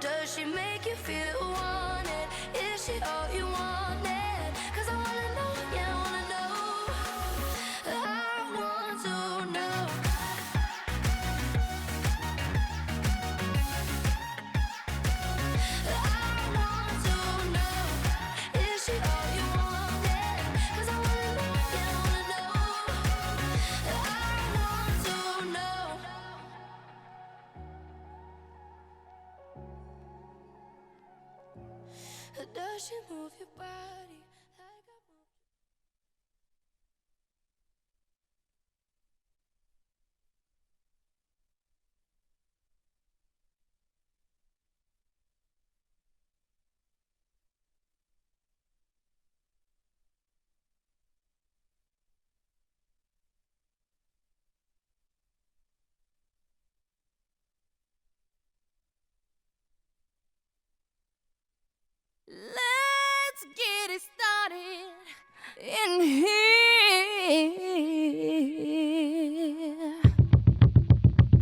Does she make you feel wanted? Is she all you wanted? 'Cause I wanna know, yeah, I wanna know. I want to know. I want to know. Is she all you wanted? 'Cause I wanna know, yeah, I wanna know. I want to know. Does she move your body like I move? Let's get it started in here.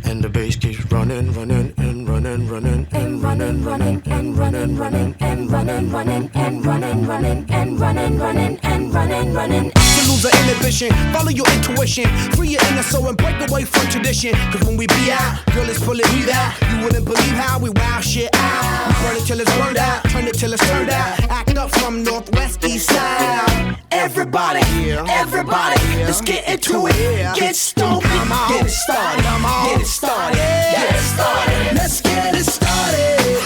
And the bass keeps running, running, and running, running, and running, running, and running, running, and running, running, and running, running, and running, running, and running, running. To lose the inhibition, follow your intuition, free your inner soul and break away from tradition. Cause when we be out, girl, it's pulling me out. You wouldn't believe how we wow shit out. We burn it till it's burned out, turn it till it's turned out. Act up from northwest, east side. Everybody, everybody, let's get into it. Get stoked, get it started, get it started, get it started. Let's get it started.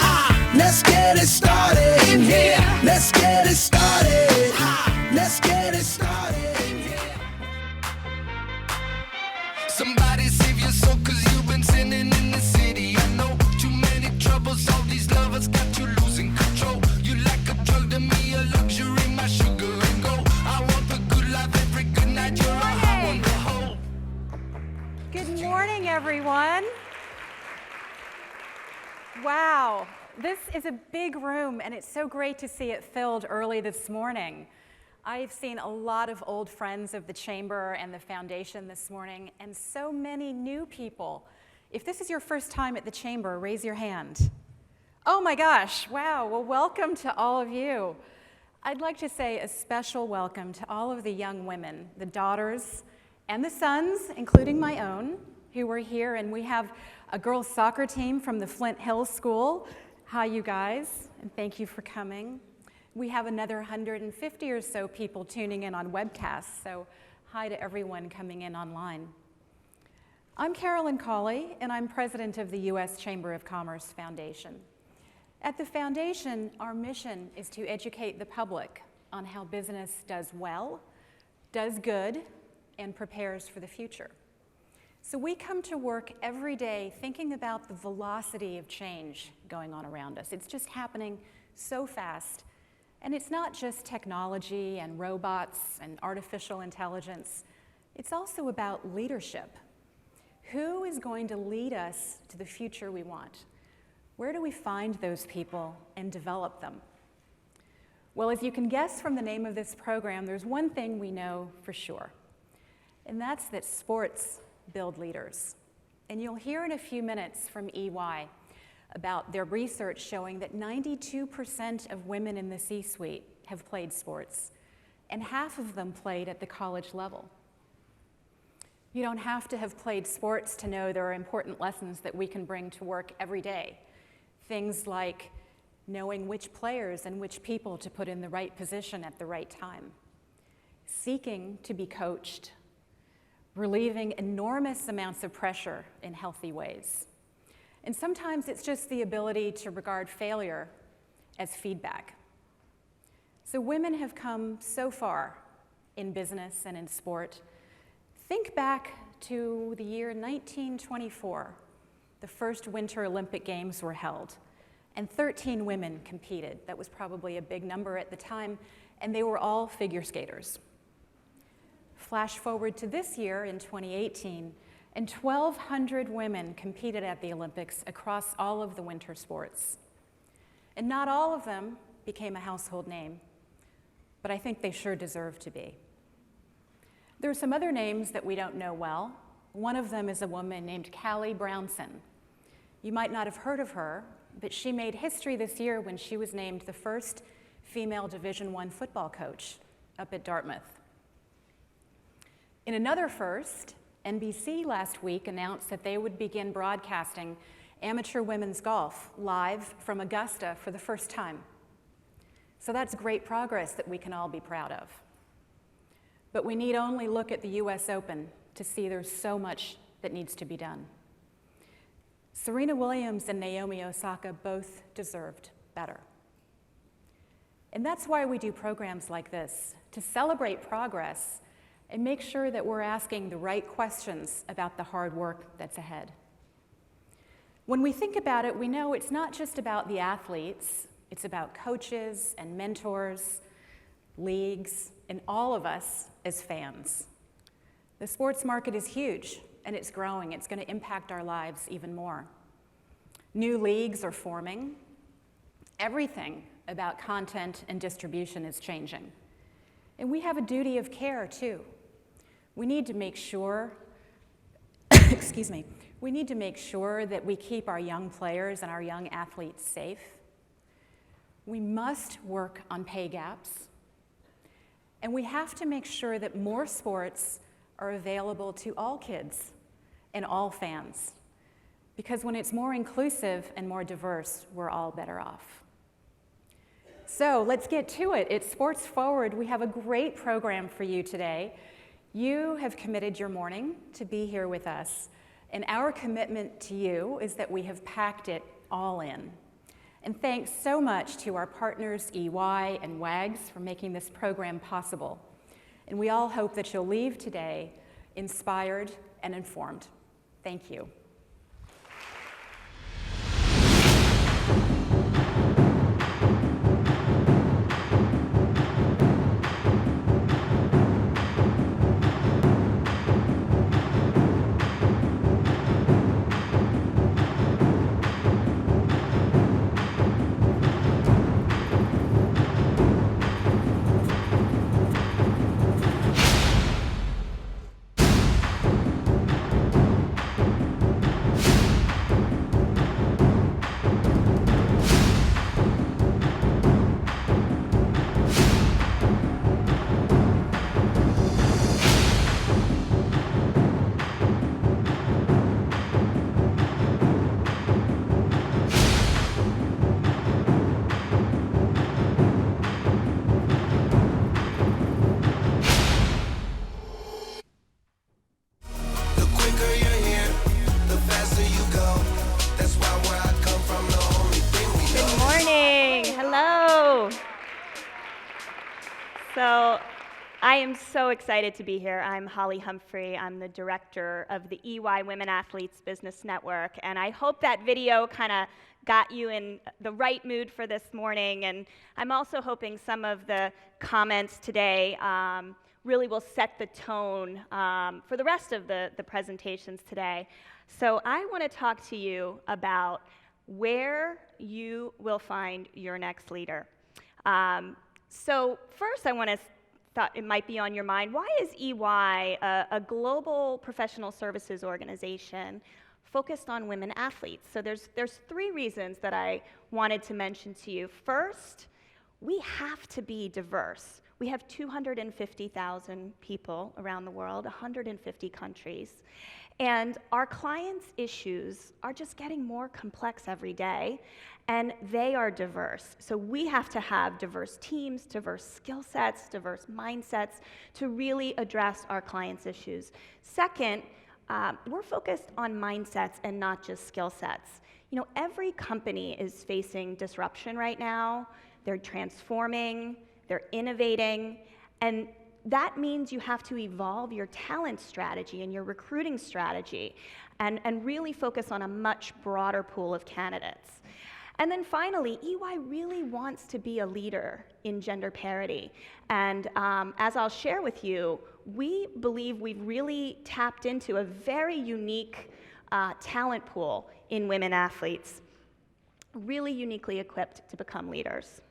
Let's get it started in here. Let's get it started. Let's get it started in here. Somebody save your soul, cause you've been sinning in the city. I know too many troubles, all these lovers got you losing control. You like a drug to me, a luxury, my sugar and gold. I want the good life every good night, you're all I want to hold. Good morning, everyone. Wow, this is a big room, and it's so great to see it filled early this morning. I've seen a lot of old friends of the Chamber and the Foundation this morning, and so many new people. If this is your first time at the Chamber, raise your hand. Oh my gosh, wow, well, welcome to all of you. I'd like to say a special welcome to all of the young women, the daughters and the sons, including my own, who are here, and we have a girls' soccer team from the Flint Hills School. Hi, you guys, and thank you for coming. We have another 150 or so people tuning in on webcasts, so hi to everyone coming in online. I'm Carolyn Cawley, and I'm president of the U.S. Chamber of Commerce Foundation. At the Foundation, our mission is to educate the public on how business does well, does good, and prepares for the future. So we come to work every day thinking about the velocity of change going on around us. It's just happening so fast. And it's not just technology and robots and artificial intelligence. It's also about leadership. Who is going to lead us to the future we want? Where do we find those people and develop them? Well, as you can guess from the name of this program, there's one thing we know for sure, and that's that sports build leaders. And you'll hear in a few minutes from EY about their research showing that 92% of women in the C-suite have played sports, and half of them played at the college level. You don't have to have played sports to know there are important lessons that we can bring to work every day. Things like knowing which players and which people to put in the right position at the right time, seeking to be coached, relieving enormous amounts of pressure in healthy ways. And sometimes it's just the ability to regard failure as feedback. So women have come so far in business and in sport. Think back to the year 1924. The first Winter Olympic Games were held, and 13 women competed. That was probably a big number at the time, and they were all figure skaters. Flash forward to this year in 2018, and 1,200 women competed at the Olympics across all of the winter sports. And not all of them became a household name, but I think they sure deserve to be. There are some other names that we don't know well. One of them is a woman named Callie Brownson. You might not have heard of her, but she made history this year when she was named the first female Division I football coach up at Dartmouth. In another first, NBC last week announced that they would begin broadcasting amateur women's golf live from Augusta for the first time. So that's great progress that we can all be proud of. But we need only look at the US Open to see there's so much that needs to be done. Serena Williams and Naomi Osaka both deserved better. And that's why we do programs like this, to celebrate progress and make sure that we're asking the right questions about the hard work that's ahead. When we think about it, we know it's not just about the athletes, it's about coaches and mentors, leagues, and all of us as fans. The sports market is huge, and it's growing. It's going to impact our lives even more. New leagues are forming. Everything about content and distribution is changing. And we have a duty of care, too. We need to make sure, excuse me, we need to make sure that we keep our young players and our young athletes safe. We must work on pay gaps. And we have to make sure that more sports are available to all kids and all fans. Because when it's more inclusive and more diverse, we're all better off. So let's get to it. It's Sports Forward. We have a great program for you today. You have committed your morning to be here with us. And our commitment to you is that we have packed it all in. And thanks so much to our partners, EY and WAGS, for making this program possible. And we all hope that you'll leave today inspired and informed. Thank you. So I am so excited to be here. I'm Holly Humphrey. I'm the director of the EY Women Athletes Business Network, and I hope that video kind of got you in the right mood for this morning. And I'm also hoping some of the comments today really will set the tone for the rest of the presentations today. So I want to talk to you about where you will find your next leader. So first, thought it might be on your mind, why is EY a global professional services organization focused on women athletes? So there's three reasons that I wanted to mention to you. First, we have to be diverse. We have 250,000 people around the world, 150 countries. And our clients' issues are just getting more complex every day, and they are diverse. So we have to have diverse teams, diverse skill sets, diverse mindsets to really address our clients' issues. Second, we're focused on mindsets and not just skill sets. You know, every company is facing disruption right now. They're transforming, they're innovating, and that means you have to evolve your talent strategy and your recruiting strategy and really focus on a much broader pool of candidates. And then finally, EY really wants to be a leader in gender parity. And as I'll share with you, we believe we've really tapped into a very unique talent pool in women athletes, really uniquely equipped to become leaders.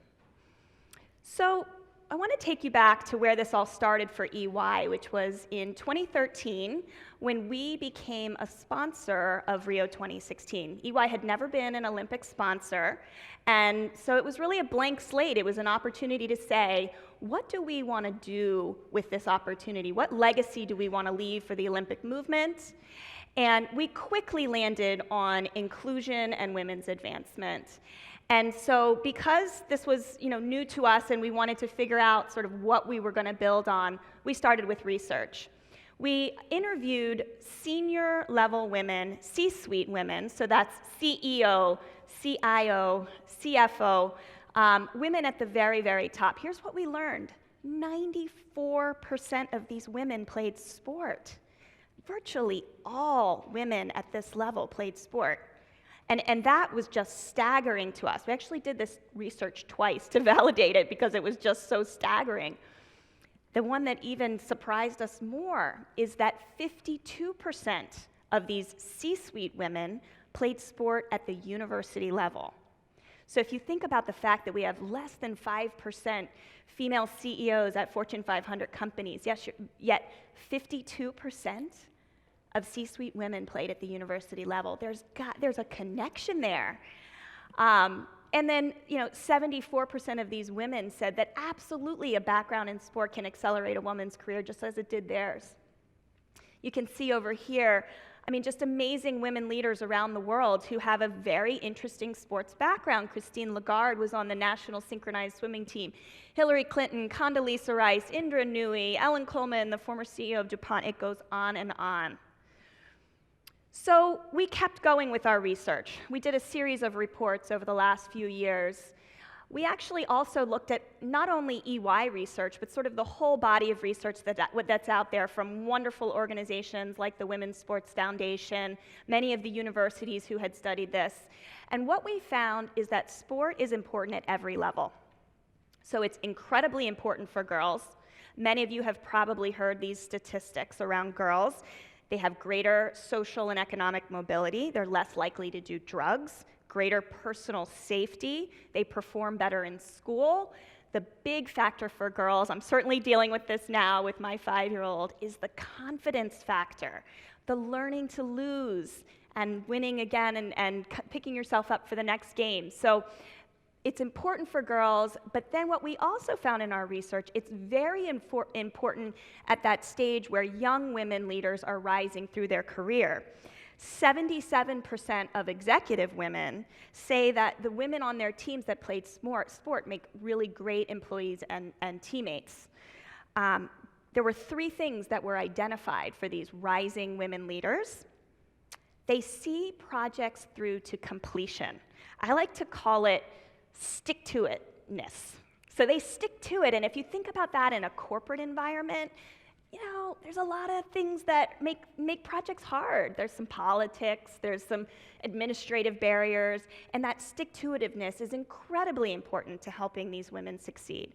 So I want to take you back to where this all started for EY, which was in 2013 when we became a sponsor of Rio 2016. EY had never been an Olympic sponsor, and so it was really a blank slate. It was an opportunity to say, what do we want to do with this opportunity? What legacy do we want to leave for the Olympic movement? And we quickly landed on inclusion and women's advancement. And so because this was new to us and we wanted to figure out sort of what we were going to build on, we started with research. We interviewed senior level women, C-suite women, so that's CEO, CIO, CFO, women at the very, very top. Here's what we learned. 94% of these women played sport. Virtually all women at this level played sport. And that was just staggering to us. We actually did this research twice to validate it because it was just so staggering. The one that even surprised us more is that 52% of these C-suite women played sport at the university level. So if you think about the fact that we have less than 5% female CEOs at Fortune 500 companies, yet 52% of C-suite women played at the university level. There's a connection there. And then, 74% of these women said that absolutely a background in sport can accelerate a woman's career just as it did theirs. You can see over here, just amazing women leaders around the world who have a very interesting sports background. Christine Lagarde was on the national synchronized swimming team. Hillary Clinton, Condoleezza Rice, Indra Nooyi, Ellen Kullman, the former CEO of DuPont. It goes on and on. So we kept going with our research. We did a series of reports over the last few years. We actually also looked at not only EY research, but sort of the whole body of research that's out there from wonderful organizations like the Women's Sports Foundation, many of the universities who had studied this. And what we found is that sport is important at every level. So it's incredibly important for girls. Many of you have probably heard these statistics around girls. They have greater social and economic mobility. They're less likely to do drugs, greater personal safety. They perform better in school. The big factor for girls, I'm certainly dealing with this now with my 5-year-old, is the confidence factor, the learning to lose and winning again and picking yourself up for the next game. So it's important for girls, but then what we also found in our research, it's very important at that stage where young women leaders are rising through their career. 77% of executive women say that the women on their teams that played sport make really great employees and teammates. There were 3 things that were identified for these rising women leaders. They see projects through to completion. I like to call it stick-to-itness. So they stick to it, and if you think about that in a corporate environment, there's a lot of things that make projects hard. There's some politics, there's some administrative barriers, and that stick-to-itiveness is incredibly important to helping these women succeed.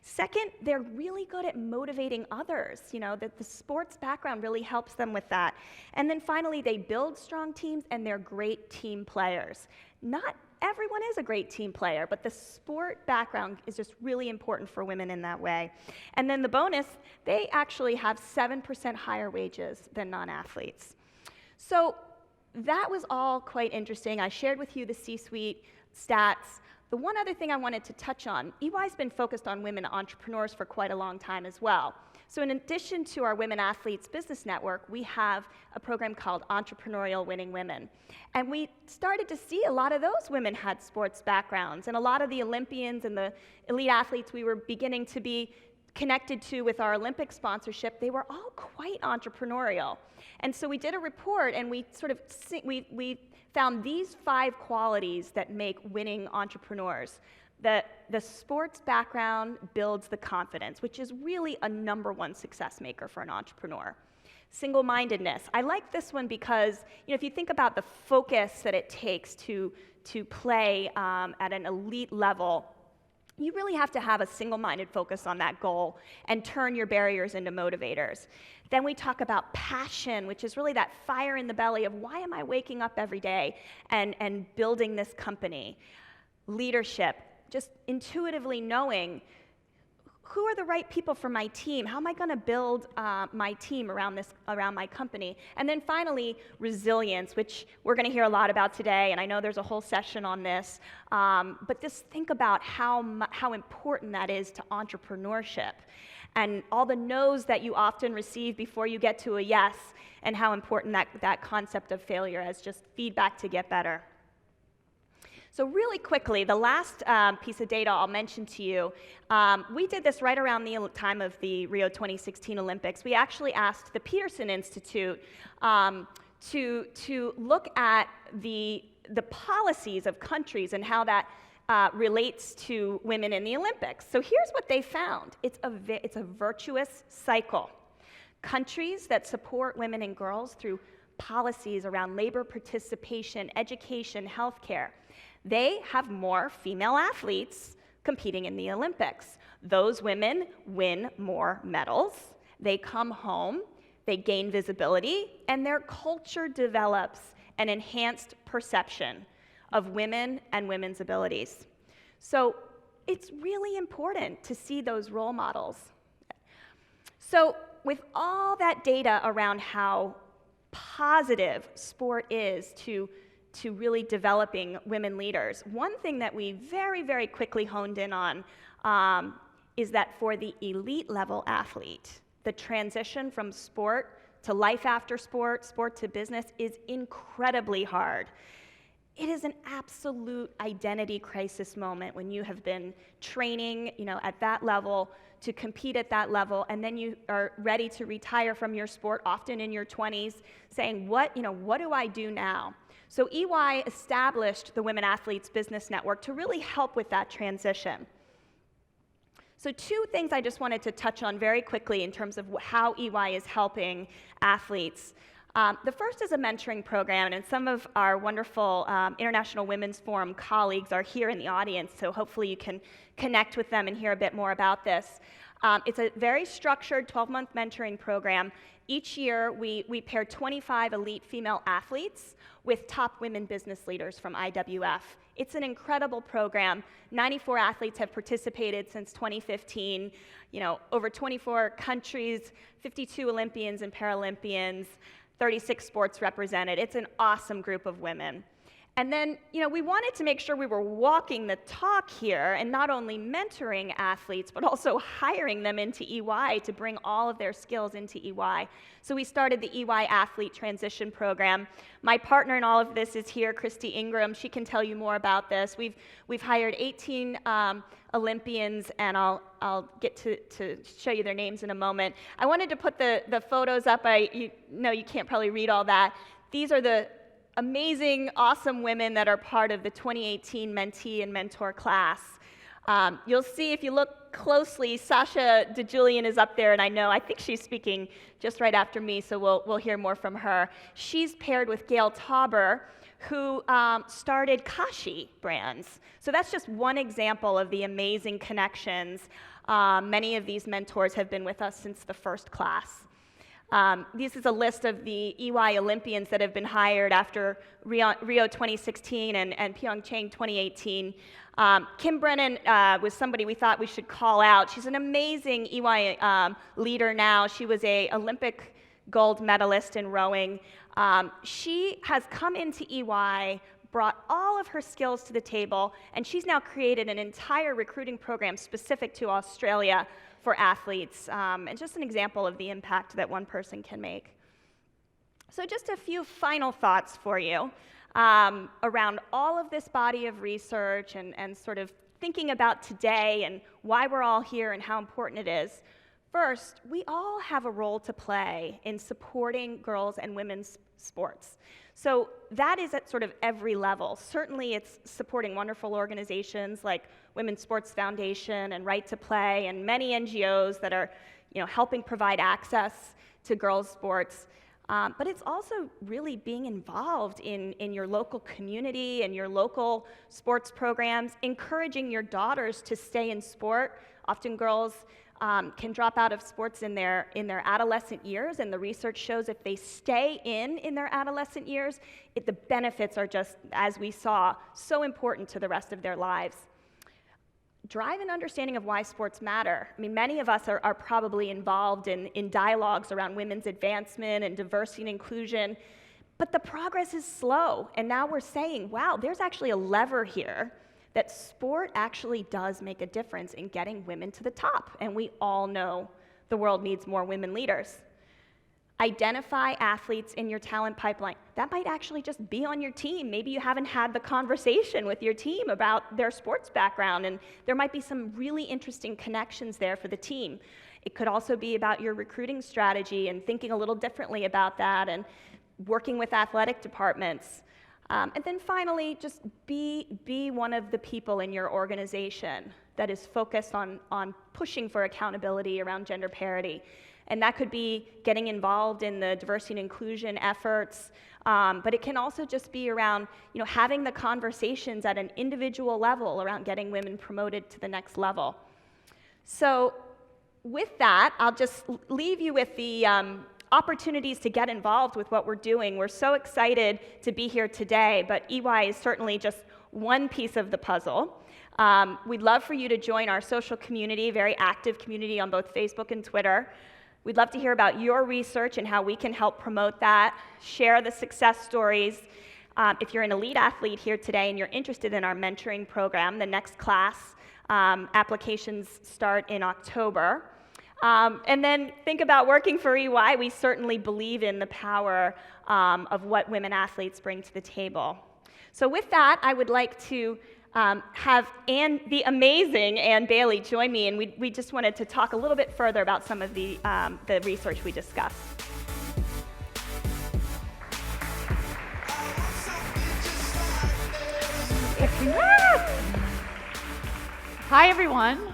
Second, they're really good at motivating others. That the sports background really helps them with that. And then finally, they build strong teams, and they're great team players. Not everyone is a great team player, but the sport background is just really important for women in that way. And then the bonus, they actually have 7% higher wages than non-athletes. So that was all quite interesting. I shared with you the C-suite stats. The one other thing I wanted to touch on, EY's been focused on women entrepreneurs for quite a long time as well. So in addition to our Women Athletes Business Network, we have a program called Entrepreneurial Winning Women. And we started to see a lot of those women had sports backgrounds, and a lot of the Olympians and the elite athletes we were beginning to be connected to with our Olympic sponsorship, they were all quite entrepreneurial. And so we did a report, and we found these 5 qualities that make winning entrepreneurs. The sports background builds the confidence, which is really a #1 success maker for an entrepreneur. Single-mindedness. I like this one because if you think about the focus that it takes to play at an elite level, you really have to have a single-minded focus on that goal and turn your barriers into motivators. Then we talk about passion, which is really that fire in the belly of why am I waking up every day and building this company. Leadership, just intuitively knowing who are the right people for my team? How am I going to build my team around my company? And then finally, resilience, which we're going to hear a lot about today, and I know there's a whole session on this. But just think about how important that is to entrepreneurship, and all the no's that you often receive before you get to a yes, and how important that concept of failure as just feedback to get better. So really quickly, the last piece of data I'll mention to you, we did this right around the time of the Rio 2016 Olympics. We actually asked the Peterson Institute to look at the policies of countries and how that relates to women in the Olympics. So here's what they found. It's a virtuous cycle. Countries that support women and girls through policies around labor participation, education, healthcare, they have more female athletes competing in the Olympics. Those women win more medals, they come home, they gain visibility, and their culture develops an enhanced perception of women and women's abilities. So it's really important to see those role models. So with all that data around how positive sport is to really developing women leaders, one thing that we very, very quickly honed in on is that for the elite level athlete, the transition from sport to life after sport, sport to business, is incredibly hard. It is an absolute identity crisis moment when you have been training, at that level to compete at that level, and then you are ready to retire from your sport, often in your 20s, saying, what do I do now? So EY established the Women Athletes Business Network to really help with that transition. So two things I just wanted to touch on very quickly in terms of how EY is helping athletes. The first is a mentoring program, and some of our wonderful International Women's Forum colleagues are here in the audience, so hopefully you can connect with them and hear a bit more about this. It's a very structured 12-month mentoring program. Each year, we pair 25 elite female athletes with top women business leaders from IWF. It's an incredible program. 94 athletes have participated since 2015. Over 24 countries, 52 Olympians and Paralympians, 36 sports represented. It's an awesome group of women. And then, we wanted to make sure we were walking the talk here and not only mentoring athletes, but also hiring them into EY to bring all of their skills into EY. So we started the EY Athlete Transition Program. My partner in all of this is here, Christy Ingram. She can tell you more about this. We've hired 18 Olympians, and I'll get to show you their names in a moment. I wanted to put the photos up. You can't probably read all that. These are the amazing, awesome women that are part of the 2018 Mentee and Mentor class. You'll see if you look closely, Sasha DeJulian is up there, and I think she's speaking just right after me, so we'll hear more from her. She's paired with Gail Tauber, who started Kashi Brands. So that's just one example of the amazing connections. Many of these mentors have been with us since the first class. This is a list of the EY Olympians that have been hired after Rio 2016 and Pyeongchang 2018. Kim Brennan was somebody we thought we should call out. She's an amazing EY leader now. She was an Olympic gold medalist in rowing. She has come into EY, brought all of her skills to the table, and she's now created an entire recruiting program specific to Australia for athletes, and just an example of the impact that one person can make. So just a few final thoughts for you around all of this body of research and sort of thinking about today and why we're all here and how important it is. First, we all have a role to play in supporting girls and women's sports. So that is at sort of every level. Certainly it's supporting wonderful organizations like Women's Sports Foundation and Right to Play and many NGOs that are helping provide access to girls' sports. But it's also really being involved in your local community and your local sports programs, encouraging your daughters to stay in sport. Often girls can drop out of sports in their adolescent years, and the research shows if they stay in their adolescent years, the benefits are just, as we saw, so important to the rest of their lives. drive an understanding of why sports matter. I mean, many of us are probably involved in dialogues around women's advancement and diversity and inclusion, but the progress is slow. And now we're saying, wow, there's actually a lever here that sport actually does make a difference in getting women to the top. And we all know the world needs more women leaders. Identify athletes in your talent pipeline. That might actually just be on your team. Maybe you haven't had the conversation with your team about their sports background, and there might be some really interesting connections there for the team. It could also be about your recruiting strategy and thinking a little differently about that and working with athletic departments. And then finally, just be one of the people in your organization that is focused on pushing for accountability around gender parity. And that could be getting involved in the diversity and inclusion efforts, but it can also just be around, having the conversations at an individual level around getting women promoted to the next level. So with that, I'll just leave you with the opportunities to get involved with what we're doing. We're so excited to be here today, but EY is certainly just one piece of the puzzle. We'd love for you to join our social community, very active community on both Facebook and Twitter. We'd love to hear about your research and how we can help promote that, share the success stories. If you're an elite athlete here today and you're interested in our mentoring program, the next class applications start in October. And then think about working for EY. We certainly believe in the power of what women athletes bring to the table. So with that, I would like to have the amazing Ann Bailey join me, and we just wanted to talk a little bit further about some of the research we discussed. Hi, everyone.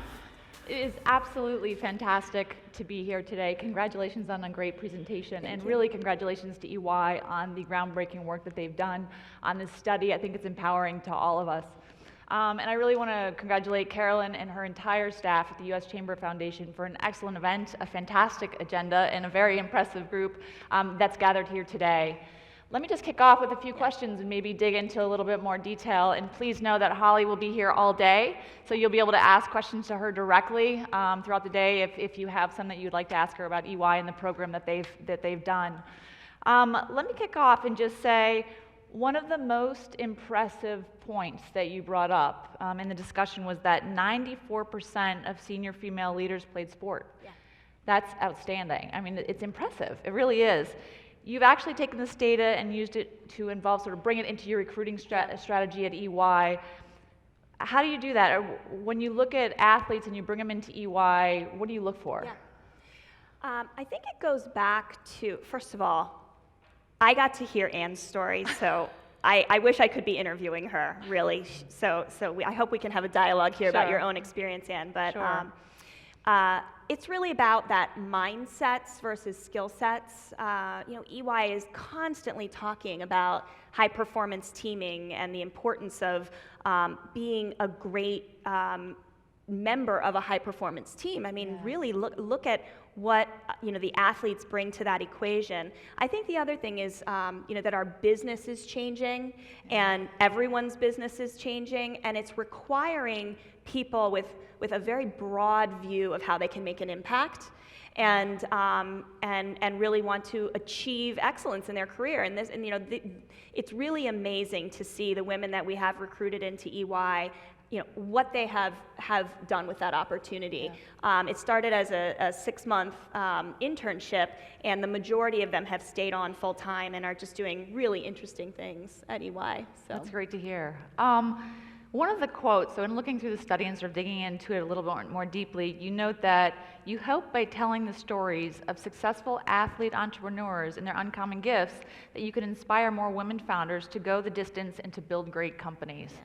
It is absolutely fantastic to be here today. Congratulations on a great presentation, and really congratulations to EY on the groundbreaking work that they've done on this study. I think it's empowering to all of us. And I really want to congratulate Carolyn and her entire staff at the U.S. Chamber Foundation for an excellent event, a fantastic agenda, and a very impressive group that's gathered here today. Let me just kick off with a few questions and maybe dig into a little bit more detail. And please know that Holly will be here all day, so you'll be able to ask questions to her directly throughout the day if you have some that you'd like to ask her about EY and the program that they've done. Let me kick off and just say, one of the most impressive points that you brought up in the discussion was that 94% of senior female leaders played sport. Yeah. That's outstanding. I mean, it's impressive. It really is. You've actually taken this data and used it to bring it into your recruiting strategy at EY. How do you do that? When you look at athletes and you bring them into EY, what do you look for? Yeah. I think it goes back to, first of all, I got to hear Ann's story, so I wish I could be interviewing her, really. So I hope we can have a dialogue here about your own experience, Ann. But it's really about that mindsets versus skill sets. EY is constantly talking about high performance teaming and the importance of being a great member of a high performance team. I mean, really look at what the athletes bring to that equation. I think the other thing is that our business is changing, and everyone's business is changing, and it's requiring people with a very broad view of how they can make an impact and really want to achieve excellence in their career. And it's really amazing to see the women that we have recruited into EY, what they have done with that opportunity. Yeah. It started as a 6-month internship, and the majority of them have stayed on full time and are just doing really interesting things at EY. So. That's great to hear. One of the quotes, so in looking through the study and sort of digging into it a little bit more deeply, you note that you hope by telling the stories of successful athlete entrepreneurs and their uncommon gifts that you can inspire more women founders to go the distance and to build great companies. Yeah.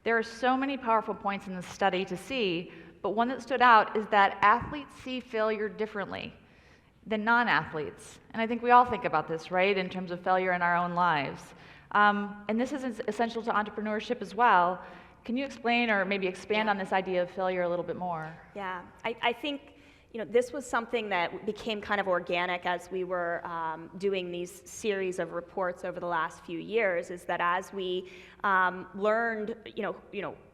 There are so many powerful points in this study to see, but one that stood out is that athletes see failure differently than non-athletes. And I think we all think about this, right, in terms of failure in our own lives. And this is essential to entrepreneurship as well. Can you explain or maybe expand on this idea of failure a little bit more? Yeah, I think, this was something that became kind of organic as we were doing these series of reports over the last few years, is that as we learned,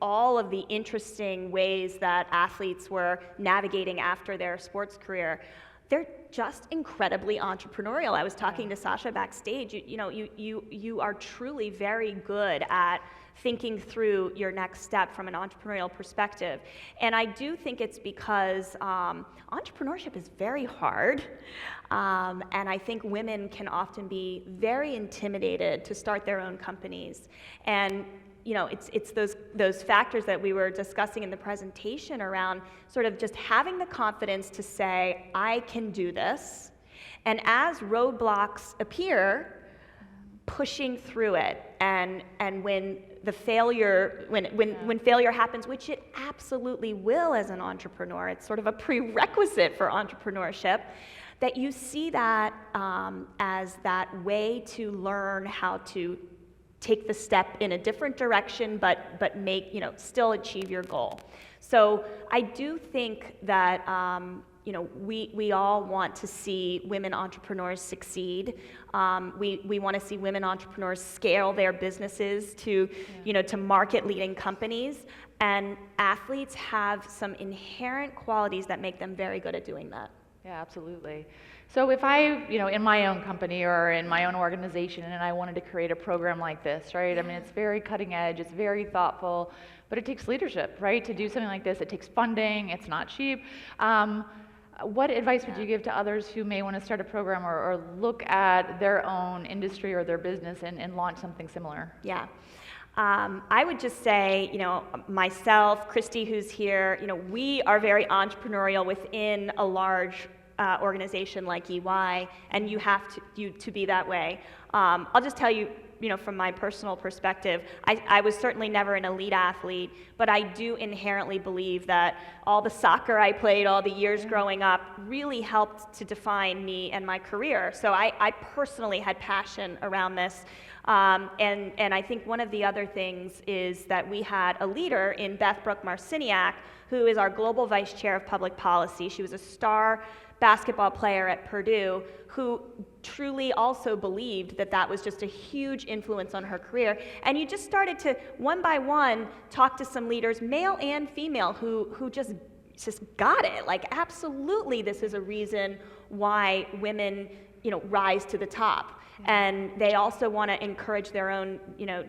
all of the interesting ways that athletes were navigating after their sports career, they're just incredibly entrepreneurial. I was talking to Sasha backstage. You are truly very good at thinking through your next step from an entrepreneurial perspective. And I do think it's because entrepreneurship is very hard. And I think women can often be very intimidated to start their own companies. And it's those factors that we were discussing in the presentation around sort of just having the confidence to say, I can do this. And as roadblocks appear, pushing through it. And when the failure, when failure happens, which it absolutely will as an entrepreneur, it's sort of a prerequisite for entrepreneurship, that you see that as that way to learn how to take the step in a different direction, but make, still achieve your goal. So I do think that we all want to see women entrepreneurs succeed. We want to see women entrepreneurs scale their businesses to, to market-leading companies. And athletes have some inherent qualities that make them very good at doing that. Yeah, absolutely. So if I, in my own company or in my own organization, and I wanted to create a program like this, right? I mean, it's very cutting edge, it's very thoughtful, but it takes leadership, right? To do something like this, it takes funding, it's not cheap. What advice would you give to others who may want to start a program or look at their own industry or their business and launch something similar? Yeah. I would just say, myself, Christy, who's here, we are very entrepreneurial within a large organization like EY, and you have to be that way. I'll just tell you, from my personal perspective, I was certainly never an elite athlete, but I do inherently believe that all the soccer I played, all the years growing up, really helped to define me and my career. So I personally had passion around this. And I think one of the other things is that we had a leader in Beth Brooke Marciniak, who is our Global Vice Chair of Public Policy. She was a star basketball player at Purdue, who truly also believed that that was just a huge influence on her career. And you just started to, one by one, talk to some leaders, male and female, who just got it. Like, absolutely, this is a reason why women, rise to the top. And they also want to encourage their own,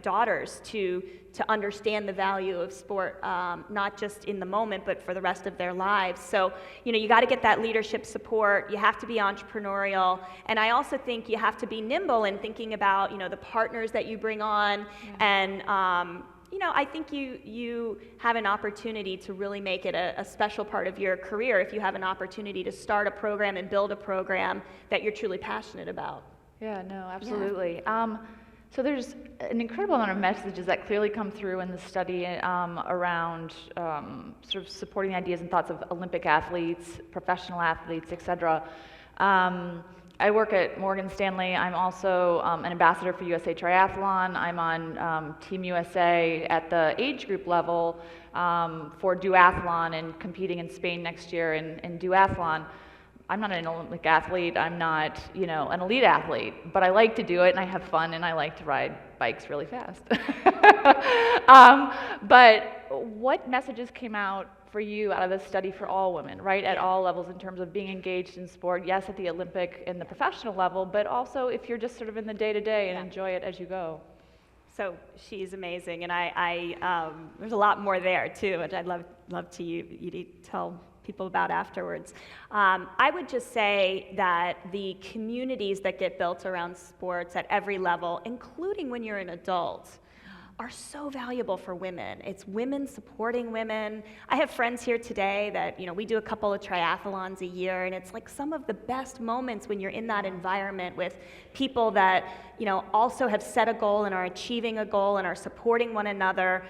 daughters to understand the value of sport, not just in the moment, but for the rest of their lives. So, you got to get that leadership support. You have to be entrepreneurial, and I also think you have to be nimble in thinking about, the partners that you bring on, and I think you have an opportunity to really make it a special part of your career if you have an opportunity to start a program and build a program that you're truly passionate about. Yeah, no, absolutely. Yeah. So there's an incredible amount of messages that clearly come through in the study around sort of supporting the ideas and thoughts of Olympic athletes, professional athletes, et cetera. I work at Morgan Stanley. I'm also an ambassador for USA Triathlon. I'm on Team USA at the age group level for duathlon and competing in Spain next year in duathlon. I'm not an Olympic athlete, I'm not, an elite athlete, but I like to do it and I have fun and I like to ride bikes really fast. But what messages came out for you out of this study for all women, right, at all levels in terms of being engaged in sport, yes, at the Olympic and the professional level, but also if you're just sort of in the day-to-day and enjoy it as you go? So she's amazing, and I there's a lot more there too, which I'd love to you to tell people about afterwards. I would just say that the communities that get built around sports at every level, including when you're an adult, are so valuable for women. It's women supporting women. I have friends here today that, we do a couple of triathlons a year, and it's like some of the best moments when you're in that environment with people that, also have set a goal and are achieving a goal and are supporting one another.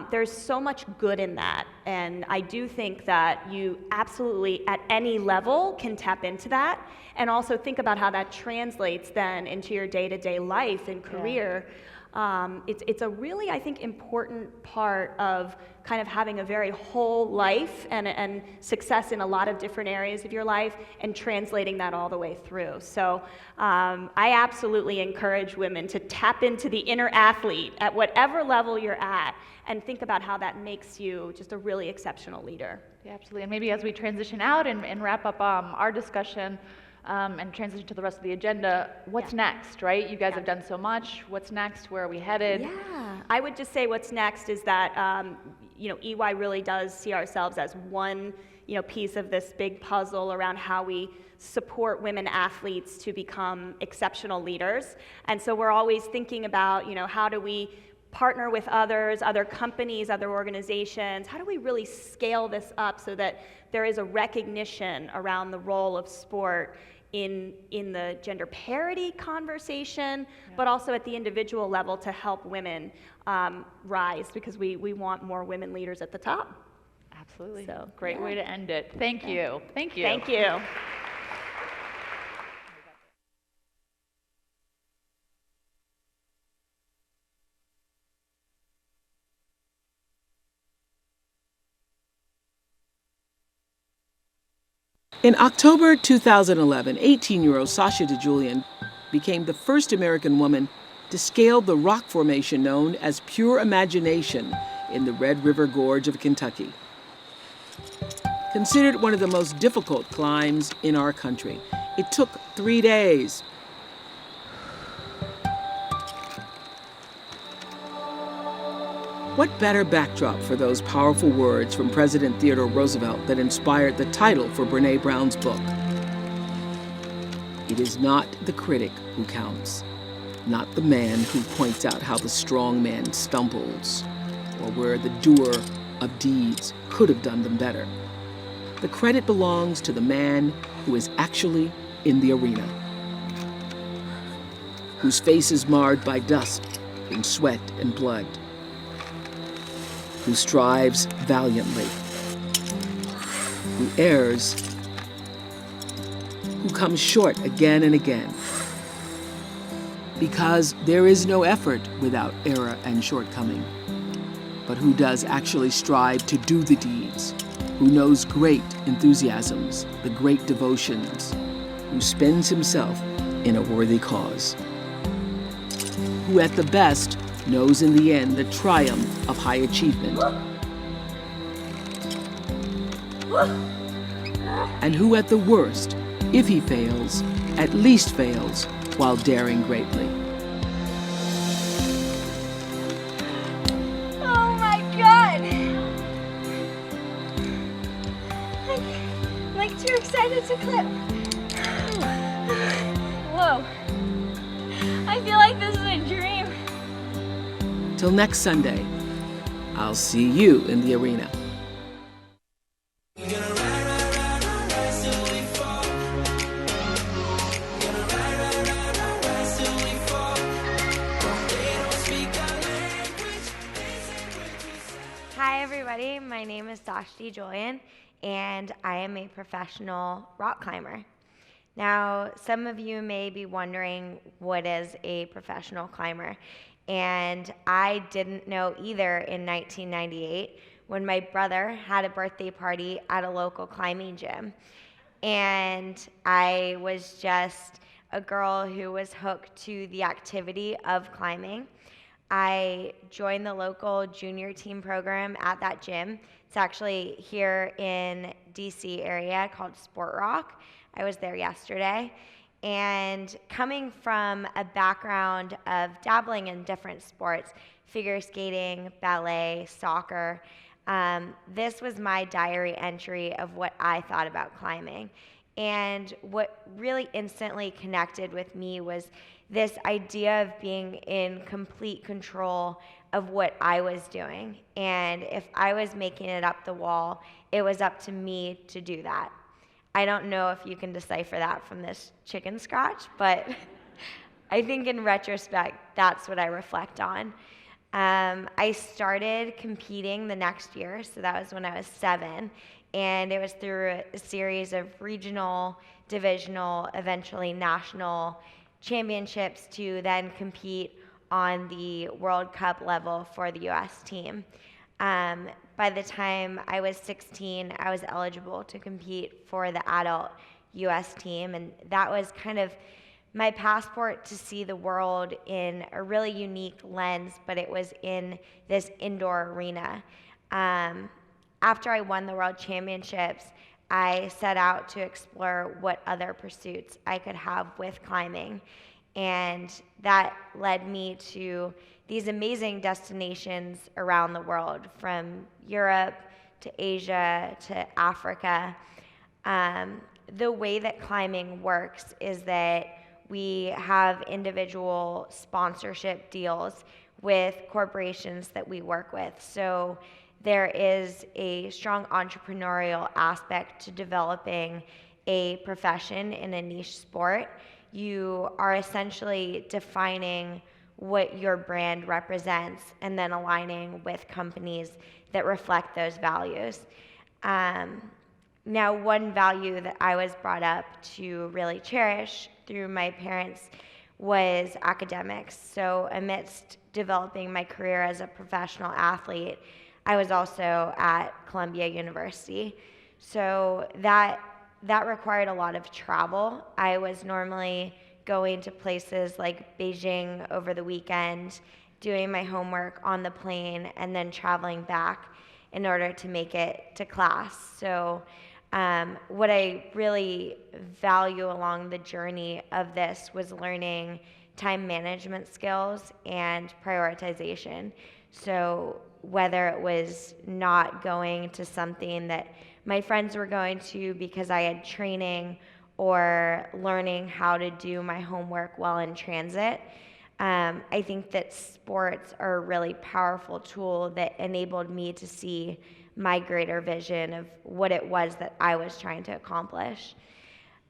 There's so much good in that, and I do think that you absolutely, at any level, can tap into that, and also think about how that translates then into your day-to-day life and career. It's a really, I think, important part of kind of having a very whole life and success in a lot of different areas of your life and translating that all the way through. So I absolutely encourage women to tap into the inner athlete at whatever level you're at and think about how that makes you just a really exceptional leader. Yeah, absolutely. And maybe as we transition out and wrap up our discussion and transition to the rest of the agenda, what's next, right? You guys have done so much. What's next? Where are we headed? Yeah, I would just say what's next is that EY really does see ourselves as one piece of this big puzzle around how we support women athletes to become exceptional leaders. And so we're always thinking about how do we partner with others, other companies, other organizations? How do we really scale this up so that there is a recognition around the role of sport in the gender parity conversation, but also at the individual level to help women rise, because we want more women leaders at the top. Absolutely. So, great way to end it. Thank you. Thank you. Thank you. In October 2011, 18-year-old Sasha DeJulian became the first American woman to scale the rock formation known as Pure Imagination in the Red River Gorge of Kentucky. Considered one of the most difficult climbs in our country, it took 3 days. What better backdrop for those powerful words from President Theodore Roosevelt that inspired the title for Brené Brown's book? It is not the critic who counts, not the man who points out how the strong man stumbles, or where the doer of deeds could have done them better. The credit belongs to the man who is actually in the arena, whose face is marred by dust and sweat and blood, who strives valiantly, who errs, who comes short again and again. Because there is no effort without error and shortcoming, but who does actually strive to do the deeds, who knows great enthusiasms, the great devotions, who spends himself in a worthy cause, who at the best knows in the end the triumph of high achievement, and who at the worst, if he fails, at least fails while daring greatly. Oh my God! I'm like too excited to clip. Whoa. I feel like this is a dream. Till next Sunday, I'll see you in the arena. Hi everybody, my name is Sasha DeJulian, and I am a professional rock climber. Now, some of you may be wondering what is a professional climber, and I didn't know either in 1998 when my brother had a birthday party at a local climbing gym. And I was just a girl who was hooked to the activity of climbing. I joined the local junior team program at that gym. It's actually here in DC area called Sport Rock. I was there yesterday. And coming from a background of dabbling in different sports, figure skating, ballet, soccer, this was my diary entry of what I thought about climbing. And what really instantly connected with me was this idea of being in complete control of what I was doing. And if I was making it up the wall, it was up to me to do that. I don't know if you can decipher that from this chicken scratch, but I think in retrospect, that's what I reflect on. I started competing the next year, so that was when I was 7, and it was through a series of regional, divisional, eventually national championships to then compete on the World Cup level for the US team. By the time I was 16, I was eligible to compete for the adult US team, and that was kind of my passport to see the world in a really unique lens, but it was in this indoor arena. After I won the World Championships, I set out to explore what other pursuits I could have with climbing. And that led me to these amazing destinations around the world, from Europe to Asia to Africa. The way that climbing works is that we have individual sponsorship deals with corporations that we work with. So there is a strong entrepreneurial aspect to developing a profession in a niche sport. You are essentially defining what your brand represents and then aligning with companies that reflect those values. Now, one value that I was brought up to really cherish through my parents was academics. So amidst developing my career as a professional athlete, I was also at Columbia University. So that required a lot of travel. I was normally going to places like Beijing over the weekend, doing my homework on the plane, and then traveling back in order to make it to class. So what I really value along the journey of this was learning time management skills and prioritization. So whether it was not going to something that my friends were going to because I had training, or learning how to do my homework while in transit, I think that sports are a really powerful tool that enabled me to see my greater vision of what it was that I was trying to accomplish.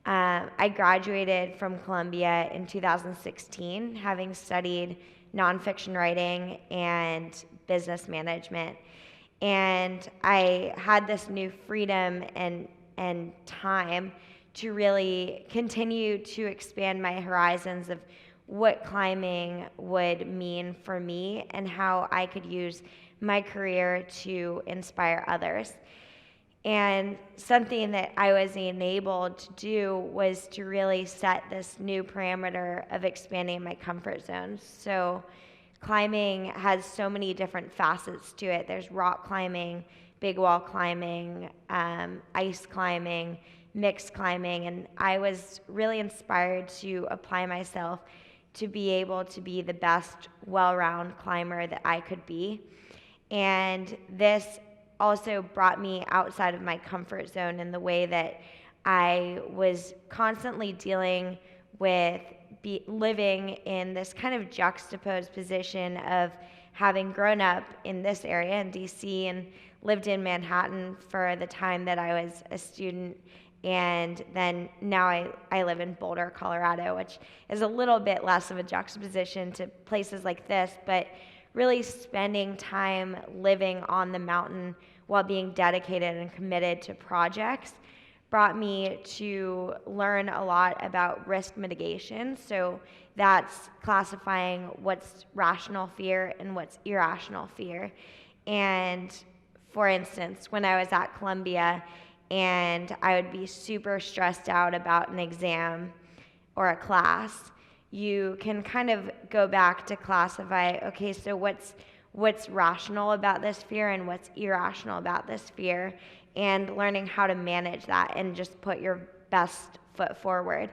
I graduated from Columbia in 2016, having studied nonfiction writing and business management. And I had this new freedom and time to really continue to expand my horizons of what climbing would mean for me and how I could use my career to inspire others. And something that I was enabled to do was to really set this new parameter of expanding my comfort zones. So climbing has so many different facets to it. There's rock climbing, big wall climbing, ice climbing, mixed climbing, and I was really inspired to apply myself to be able to be the best well-rounded climber that I could be. And this also brought me outside of my comfort zone in the way that I was constantly dealing with living in this kind of juxtaposed position of having grown up in this area in DC and lived in Manhattan for the time that I was a student, and then now I live in Boulder, Colorado, which is a little bit less of a juxtaposition to places like this, but really spending time living on the mountain while being dedicated and committed to projects brought me to learn a lot about risk mitigation. So that's classifying what's rational fear and what's irrational fear. And for instance, when I was at Columbia and I would be super stressed out about an exam or a class, you can kind of go back to classify, okay, so what's rational about this fear and what's irrational about this fear, and learning how to manage that and just put your best foot forward.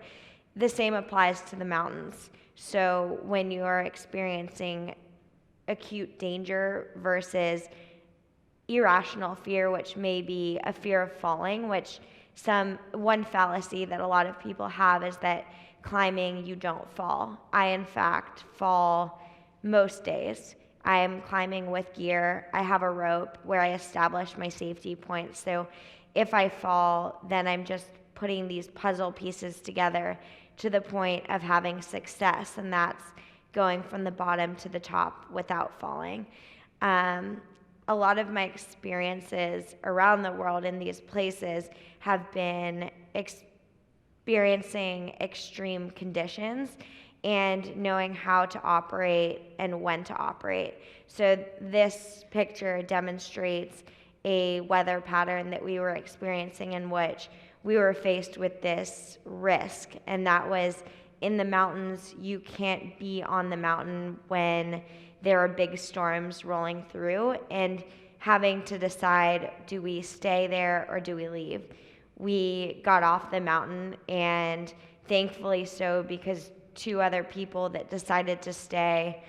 The same applies to the mountains. So when you're experiencing acute danger versus irrational fear, which may be a fear of falling, which one fallacy that a lot of people have is that climbing, you don't fall. I, in fact, fall most days. I am climbing with gear. I have a rope where I establish my safety points. So if I fall, then I'm just putting these puzzle pieces together to the point of having success, and that's going from the bottom to the top without falling. A lot of my experiences around the world in these places have been experiencing extreme conditions, and knowing how to operate and when to operate. So this picture demonstrates a weather pattern that we were experiencing in which we were faced with this risk, and that was in the mountains. You can't be on the mountain when there are big storms rolling through, and having to decide, do we stay there or do we leave? We got off the mountain, and thankfully so, because 2 other people that decided to stay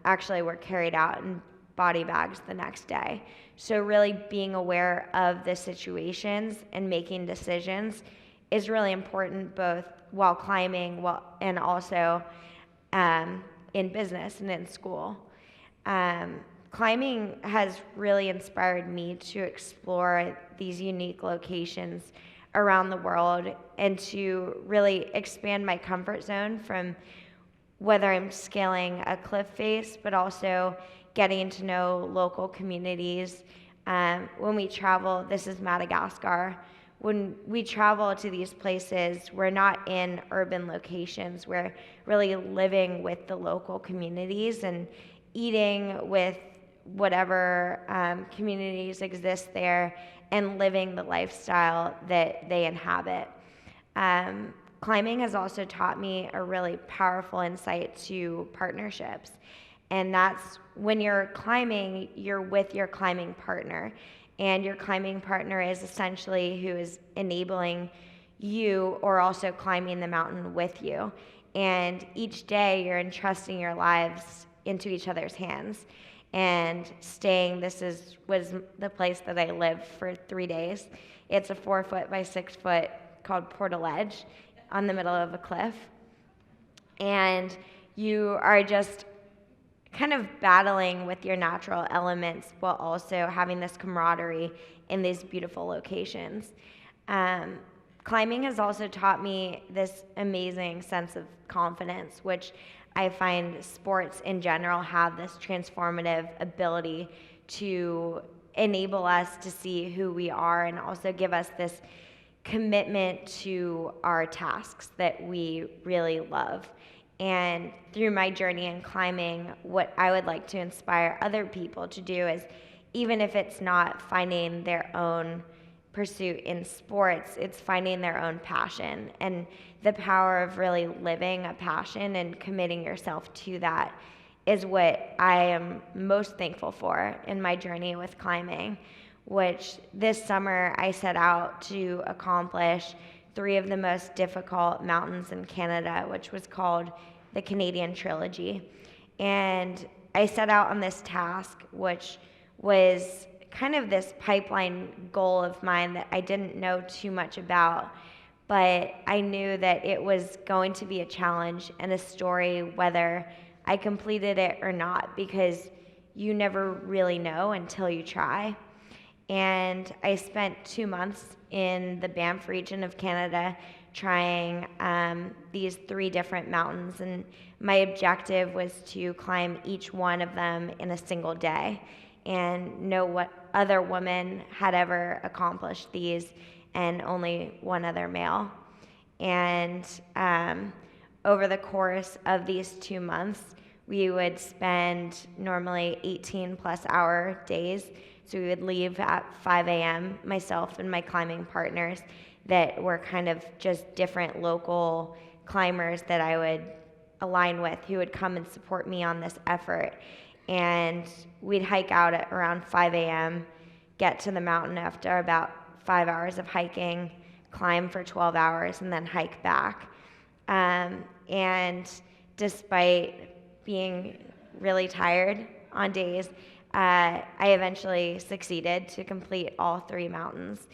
actually were carried out in body bags the next day. So really being aware of the situations and making decisions is really important, both while climbing and also in business and in school. Climbing has really inspired me to explore these unique locations around the world and to really expand my comfort zone, from whether I'm scaling a cliff face, but also getting to know local communities. When we travel, this is Madagascar. When we travel to these places, we're not in urban locations. We're really living with the local communities and eating with whatever communities exist there and living the lifestyle that they inhabit. Climbing has also taught me a really powerful insight to partnerships. And that's when you're climbing, you're with your climbing partner. And your climbing partner is essentially who is enabling you or also climbing the mountain with you. And each day you're entrusting your lives into each other's hands and staying. Was the place that I lived for 3 days. It's a 4 foot by 6 foot called Portaledge on the middle of a cliff. And you are just kind of battling with your natural elements while also having this camaraderie in these beautiful locations. Climbing has also taught me this amazing sense of confidence, which I find sports in general have this transformative ability to enable us to see who we are and also give us this commitment to our tasks that we really love. And through my journey in climbing, what I would like to inspire other people to do is, even if it's not finding their own pursuit in sports, it's finding their own passion, and the power of really living a passion and committing yourself to that is what I am most thankful for in my journey with climbing, which this summer I set out to accomplish 3 of the most difficult mountains in Canada, which was called the Canadian Trilogy. And I set out on this task, which was kind of this pipeline goal of mine that I didn't know too much about, but I knew that it was going to be a challenge and a story whether I completed it or not, because you never really know until you try. And I spent 2 months in the Banff region of Canada trying these 3 different mountains, and my objective was to climb each one of them in a single day and know what other woman had ever accomplished these, and only one other male. And over the course of these 2 months, we would spend normally 18+ hour days. So we would leave at 5 a.m., myself and my climbing partners that were kind of just different local climbers that I would align with, who would come and support me on this effort. And we'd hike out at around 5 a.m., get to the mountain after about 5 hours of hiking, climb for 12 hours, and then hike back. And despite being really tired on days, I eventually succeeded to complete all 3 mountains.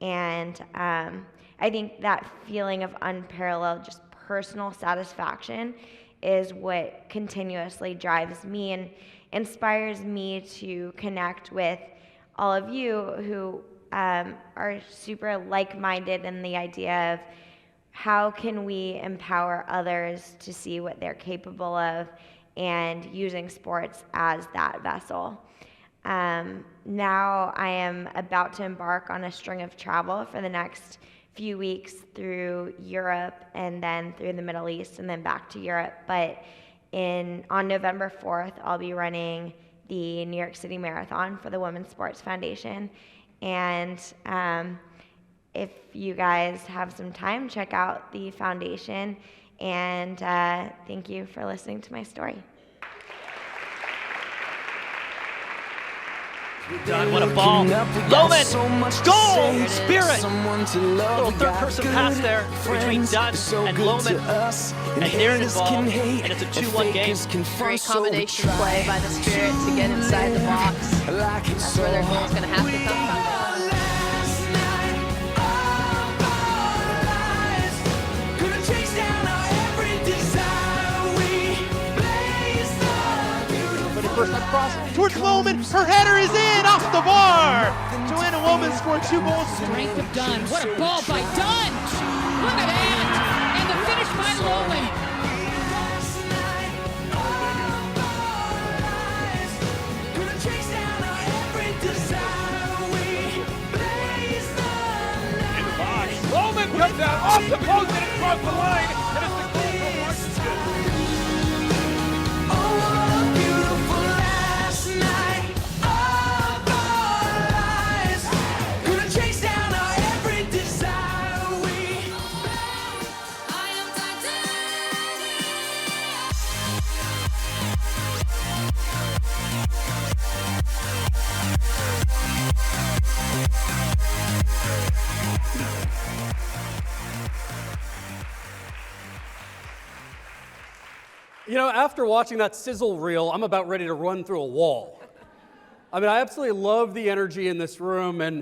And I think that feeling of unparalleled just personal satisfaction is what continuously drives me and inspires me to connect with all of you who are super like-minded in the idea of how can we empower others to see what they're capable of, and using sports as that vessel. Now I am about to embark on a string of travel for the next few weeks through Europe and then through the Middle East and then back to Europe. But on November 4th, I'll be running the New York City Marathon for the Women's Sports Foundation. And if you guys have some time, check out the foundation. And thank you for listening to my story. Done. What a ball. Lohman, goal, Spirit. Little third-person pass there between Dunn and Lohman. And there's his ball, and it's a 2-1 game. Great combination play by the Spirit to get inside the box. That's where their goal is going to have to come from. First time cross towards Lohman. Her header is in off the bar. Joanna Lohman scored 2 goals. Strength of Dunn. What a ball by Dunn. Look at that. And the finish by Lohman. In the box. Lohman comes out off the post and across the line. And it's the goal from Martinsville. You know, after watching that sizzle reel, I'm about ready to run through a wall. I mean, I absolutely love the energy in this room, and,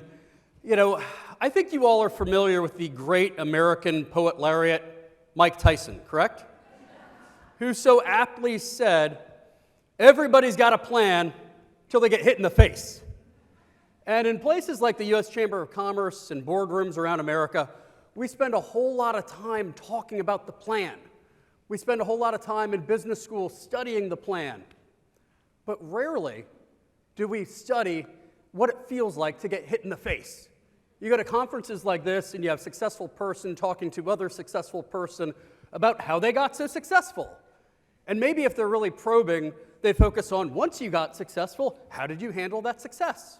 you know, I think you all are familiar with the great American poet laureate, Mike Tyson, correct? Who so aptly said, everybody's got a plan till they get hit in the face. And in places like the U.S. Chamber of Commerce and boardrooms around America, we spend a whole lot of time talking about the plan. We spend a whole lot of time in business school studying the plan. But rarely do we study what it feels like to get hit in the face. You go to conferences like this and you have a successful person talking to other successful person about how they got so successful. And maybe if they're really probing, they focus on, once you got successful, how did you handle that success?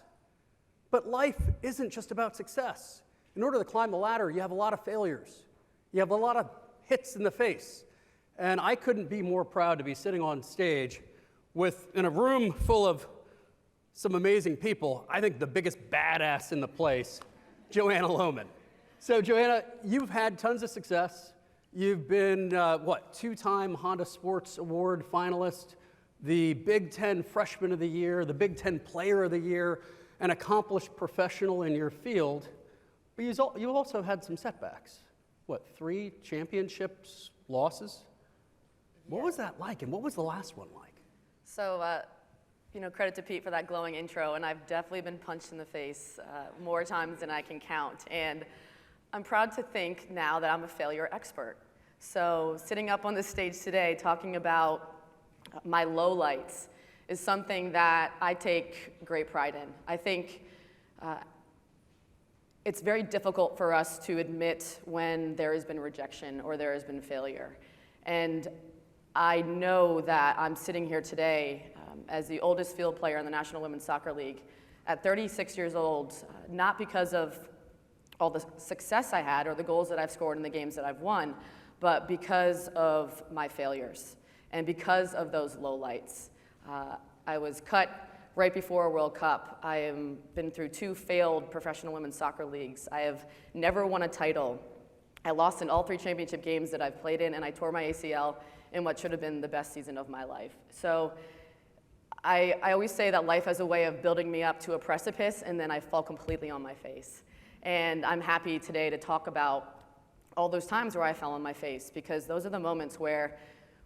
But life isn't just about success. In order to climb the ladder, you have a lot of failures. You have a lot of hits in the face. And I couldn't be more proud to be sitting on stage in a room full of some amazing people. I think the biggest badass in the place, Joanna Lohman. So Joanna, you've had tons of success. You've been, 2-time Honda Sports Award finalist, the Big Ten Freshman of the Year, the Big Ten Player of the Year, an accomplished professional in your field. But you've also had some setbacks. 3 championships, losses? What was that like, and what was the last one like? So, credit to Pete for that glowing intro, and I've definitely been punched in the face more times than I can count. And I'm proud to think now that I'm a failure expert. So sitting up on this stage today talking about my lowlights is something that I take great pride in. I think it's very difficult for us to admit when there has been rejection or there has been failure. And I know that I'm sitting here today as the oldest field player in the National Women's Soccer League at 36 years old, not because of all the success I had or the goals that I've scored in the games that I've won, but because of my failures and because of those lowlights. I was cut right before a World Cup. I have been through 2 failed professional women's soccer leagues. I have never won a title. I lost in all 3 championship games that I've played in, and I tore my ACL in what should have been the best season of my life. So I always say that life has a way of building me up to a precipice, and then I fall completely on my face. And I'm happy today to talk about all those times where I fell on my face, because those are the moments where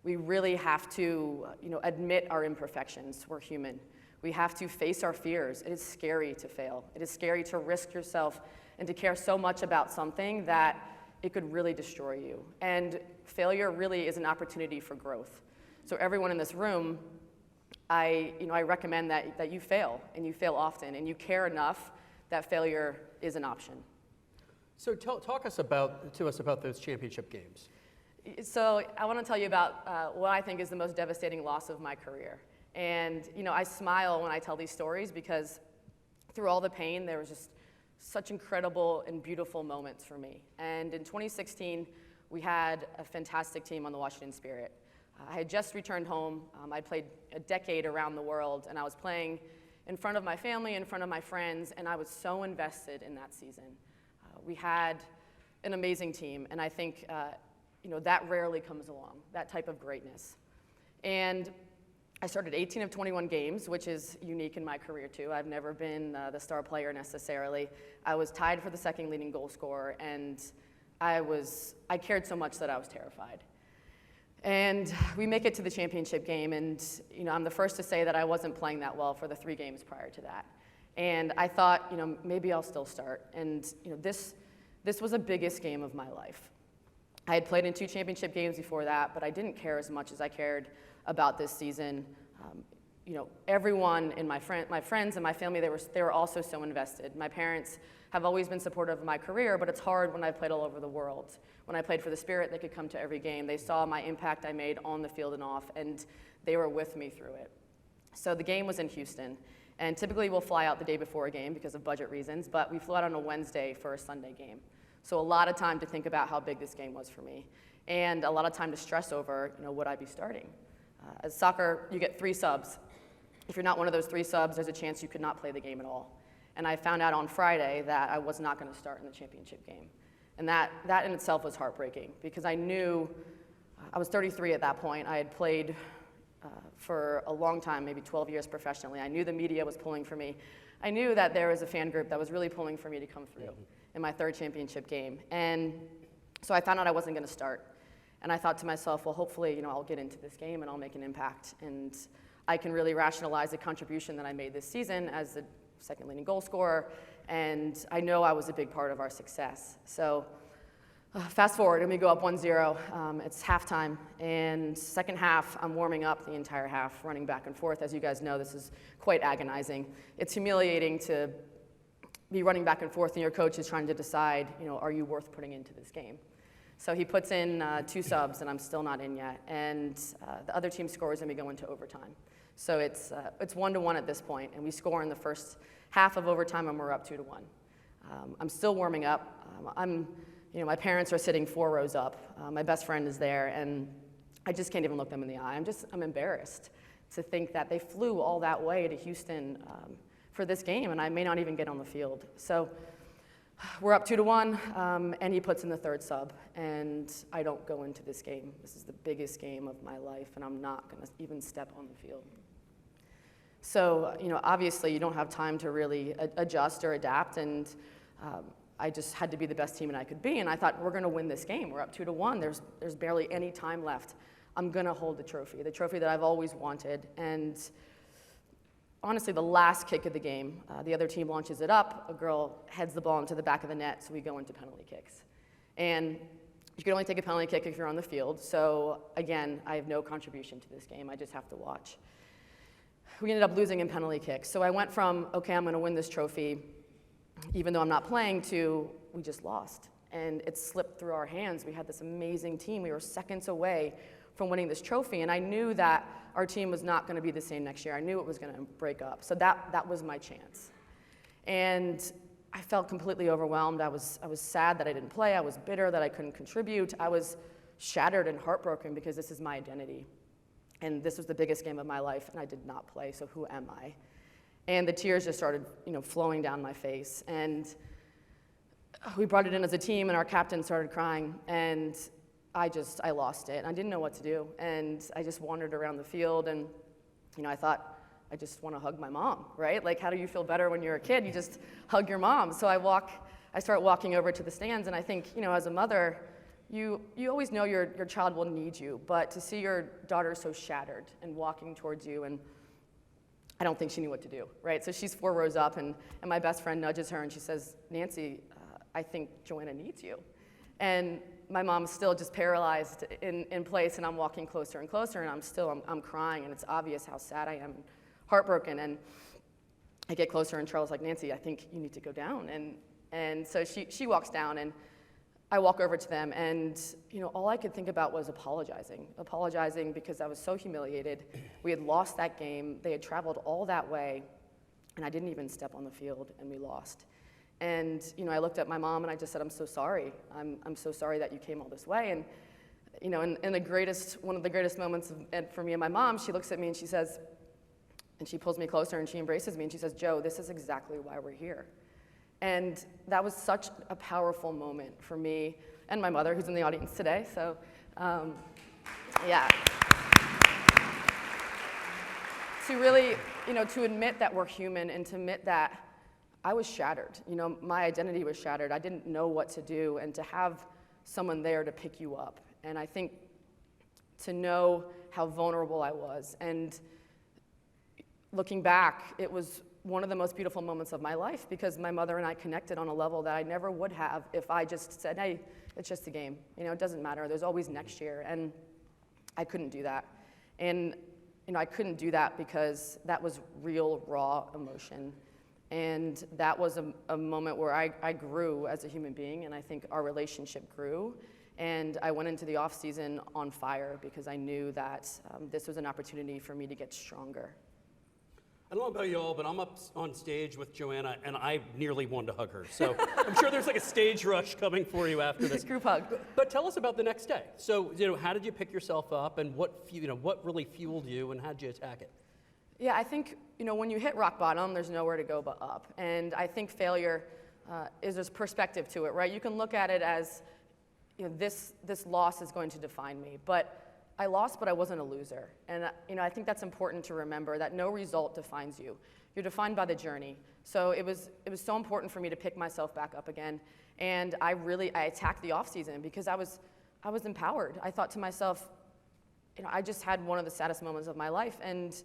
we really have to admit our imperfections. We're human. We have to face our fears. It is scary to fail. It is scary to risk yourself and to care so much about something that it could really destroy you. And failure really is an opportunity for growth. So everyone in this room, I recommend that you fail, and you fail often, and you care enough that failure is an option. So talk to us about those championship games. So I want to tell you about what I think is the most devastating loss of my career. And I smile when I tell these stories because through all the pain, there was just such incredible and beautiful moments for me. And in 2016, we had a fantastic team on the Washington Spirit. I had just returned home. I'd played a decade around the world, and I was playing in front of my family, in front of my friends, and I was so invested in that season. We had an amazing team, and I think that rarely comes along, that type of greatness. And I started 18 of 21 games, which is unique in my career too. I've never been the star player necessarily. I was tied for the second leading goal scorer, and I cared so much that I was terrified. And we make it to the championship game, and I'm the first to say that I wasn't playing that well for the 3 games prior to that. And I thought, maybe I'll still start. And this was the biggest game of my life. I had played in 2 championship games before that, but I didn't care as much as I cared about this season. Everyone in my friends and my family, they were also so invested. My parents have always been supportive of my career, but it's hard when I've played all over the world. When I played for the Spirit, they could come to every game. They saw my impact I made on the field and off, and they were with me through it. So the game was in Houston, and typically we'll fly out the day before a game because of budget reasons, but we flew out on a Wednesday for a Sunday game. So a lot of time to think about how big this game was for me, and a lot of time to stress over, would I be starting? As soccer, you get 3 subs. If you're not one of those 3 subs, there's a chance you could not play the game at all. And I found out on Friday that I was not going to start in the championship game. And that in itself was heartbreaking because I knew, I was 33 at that point. I had played for a long time, maybe 12 years professionally. I knew the media was pulling for me. I knew that there was a fan group that was really pulling for me to come through in my 3rd championship game. And so I found out I wasn't going to start. And I thought to myself, well, hopefully, I'll get into this game and I'll make an impact. And I can really rationalize the contribution that I made this season as the second leading goal scorer. And I know I was a big part of our success. So fast forward, and we go up 1-0. It's halftime. And second half, I'm warming up the entire half, running back and forth. As you guys know, this is quite agonizing. It's humiliating to be running back and forth, and your coach is trying to decide, are you worth putting into this game? So he puts in 2 subs, and I'm still not in yet. And the other team scores, and we go into overtime. So it's 1-1 at this point, and we score in the first half of overtime, and we're up 2-1. I'm still warming up. My parents are sitting 4 rows up. My best friend is there, and I just can't even look them in the eye. I'm embarrassed to think that they flew all that way to Houston for this game, and I may not even get on the field. So we're up 2-1, and he puts in the 3rd sub, and I don't go into this game. This is the biggest game of my life, and I'm not going to even step on the field. So, obviously you don't have time to really adjust or adapt, and I just had to be the best team that I could be, and I thought, we're going to win this game. We're up 2-1. There's barely any time left. I'm going to hold the trophy that I've always wanted, and honestly, the last kick of the game, the other team launches it up, a girl heads the ball into the back of the net, so we go into penalty kicks. And you can only take a penalty kick if you're on the field, so again, I have no contribution to this game, I just have to watch. We ended up losing in penalty kicks, so I went from, okay, I'm gonna win this trophy, even though I'm not playing, to we just lost. And it slipped through our hands. We had this amazing team, we were seconds away from winning this trophy, and I knew that our team was not going to be the same next year. I knew it was going to break up, so that was my chance. And I felt completely overwhelmed. I was sad that I didn't play. I was bitter that I couldn't contribute. I was shattered and heartbroken because this is my identity. And this was the biggest game of my life, and I did not play, so who am I? And the tears just started flowing down my face. And we brought it in as a team, and our captain started crying, and I lost it. I didn't know what to do, and I just wandered around the field, and I thought, I just want to hug my mom, right? Like, how do you feel better when you're a kid? You just hug your mom. So I start walking over to the stands, and I think, as a mother, you always know your child will need you, but to see your daughter so shattered and walking towards you, and I don't think she knew what to do, right? So she's 4 rows up, and my best friend nudges her, and she says, Nancy, I think Joanna needs you. And my mom's still just paralyzed in place, and I'm walking closer and closer, and I'm crying, and it's obvious how sad I am, heartbroken, and I get closer, and Charles like, Nancy, I think you need to go down. And And so she walks down, and I walk over to them, and all I could think about was apologizing because I was so humiliated. We had lost that game. They had traveled all that way, and I didn't even step on the field, and we lost. And I looked at my mom, and I just said, "I'm so sorry. I'm so sorry that you came all this way." And in one of the greatest moments for me and my mom, she looks at me and she says, and she pulls me closer and she embraces me and she says, "Joe, this is exactly why we're here." And that was such a powerful moment for me and my mother, who's in the audience today. So, yeah. To really, to admit that we're human and to admit that I was shattered. My identity was shattered. I didn't know what to do, and to have someone there to pick you up. And I think to know how vulnerable I was, and looking back, it was one of the most beautiful moments of my life because my mother and I connected on a level that I never would have if I just said, "Hey, it's just a game. It doesn't matter. There's always next year." And I couldn't do that. And I couldn't do that because that was real, raw emotion. And that was a moment where I grew as a human being, and I think our relationship grew. And I went into the off season on fire because I knew that this was an opportunity for me to get stronger. I don't know about you all, but I'm up on stage with Joanna, and I nearly wanted to hug her. So I'm sure there's like a stage rush coming for you after this. Group hug. But tell us about the next day. So, how did you pick yourself up, and what really fueled you, and how did you attack it? Yeah, I think, when you hit rock bottom, there's nowhere to go but up. And I think failure is there's perspective to it, right? You can look at it as, this loss is going to define me. But I lost, but I wasn't a loser. And I think that's important to remember, that no result defines you. You're defined by the journey. So it was so important for me to pick myself back up again. And I attacked the off season because I was empowered. I thought to myself, I just had one of the saddest moments of my life, and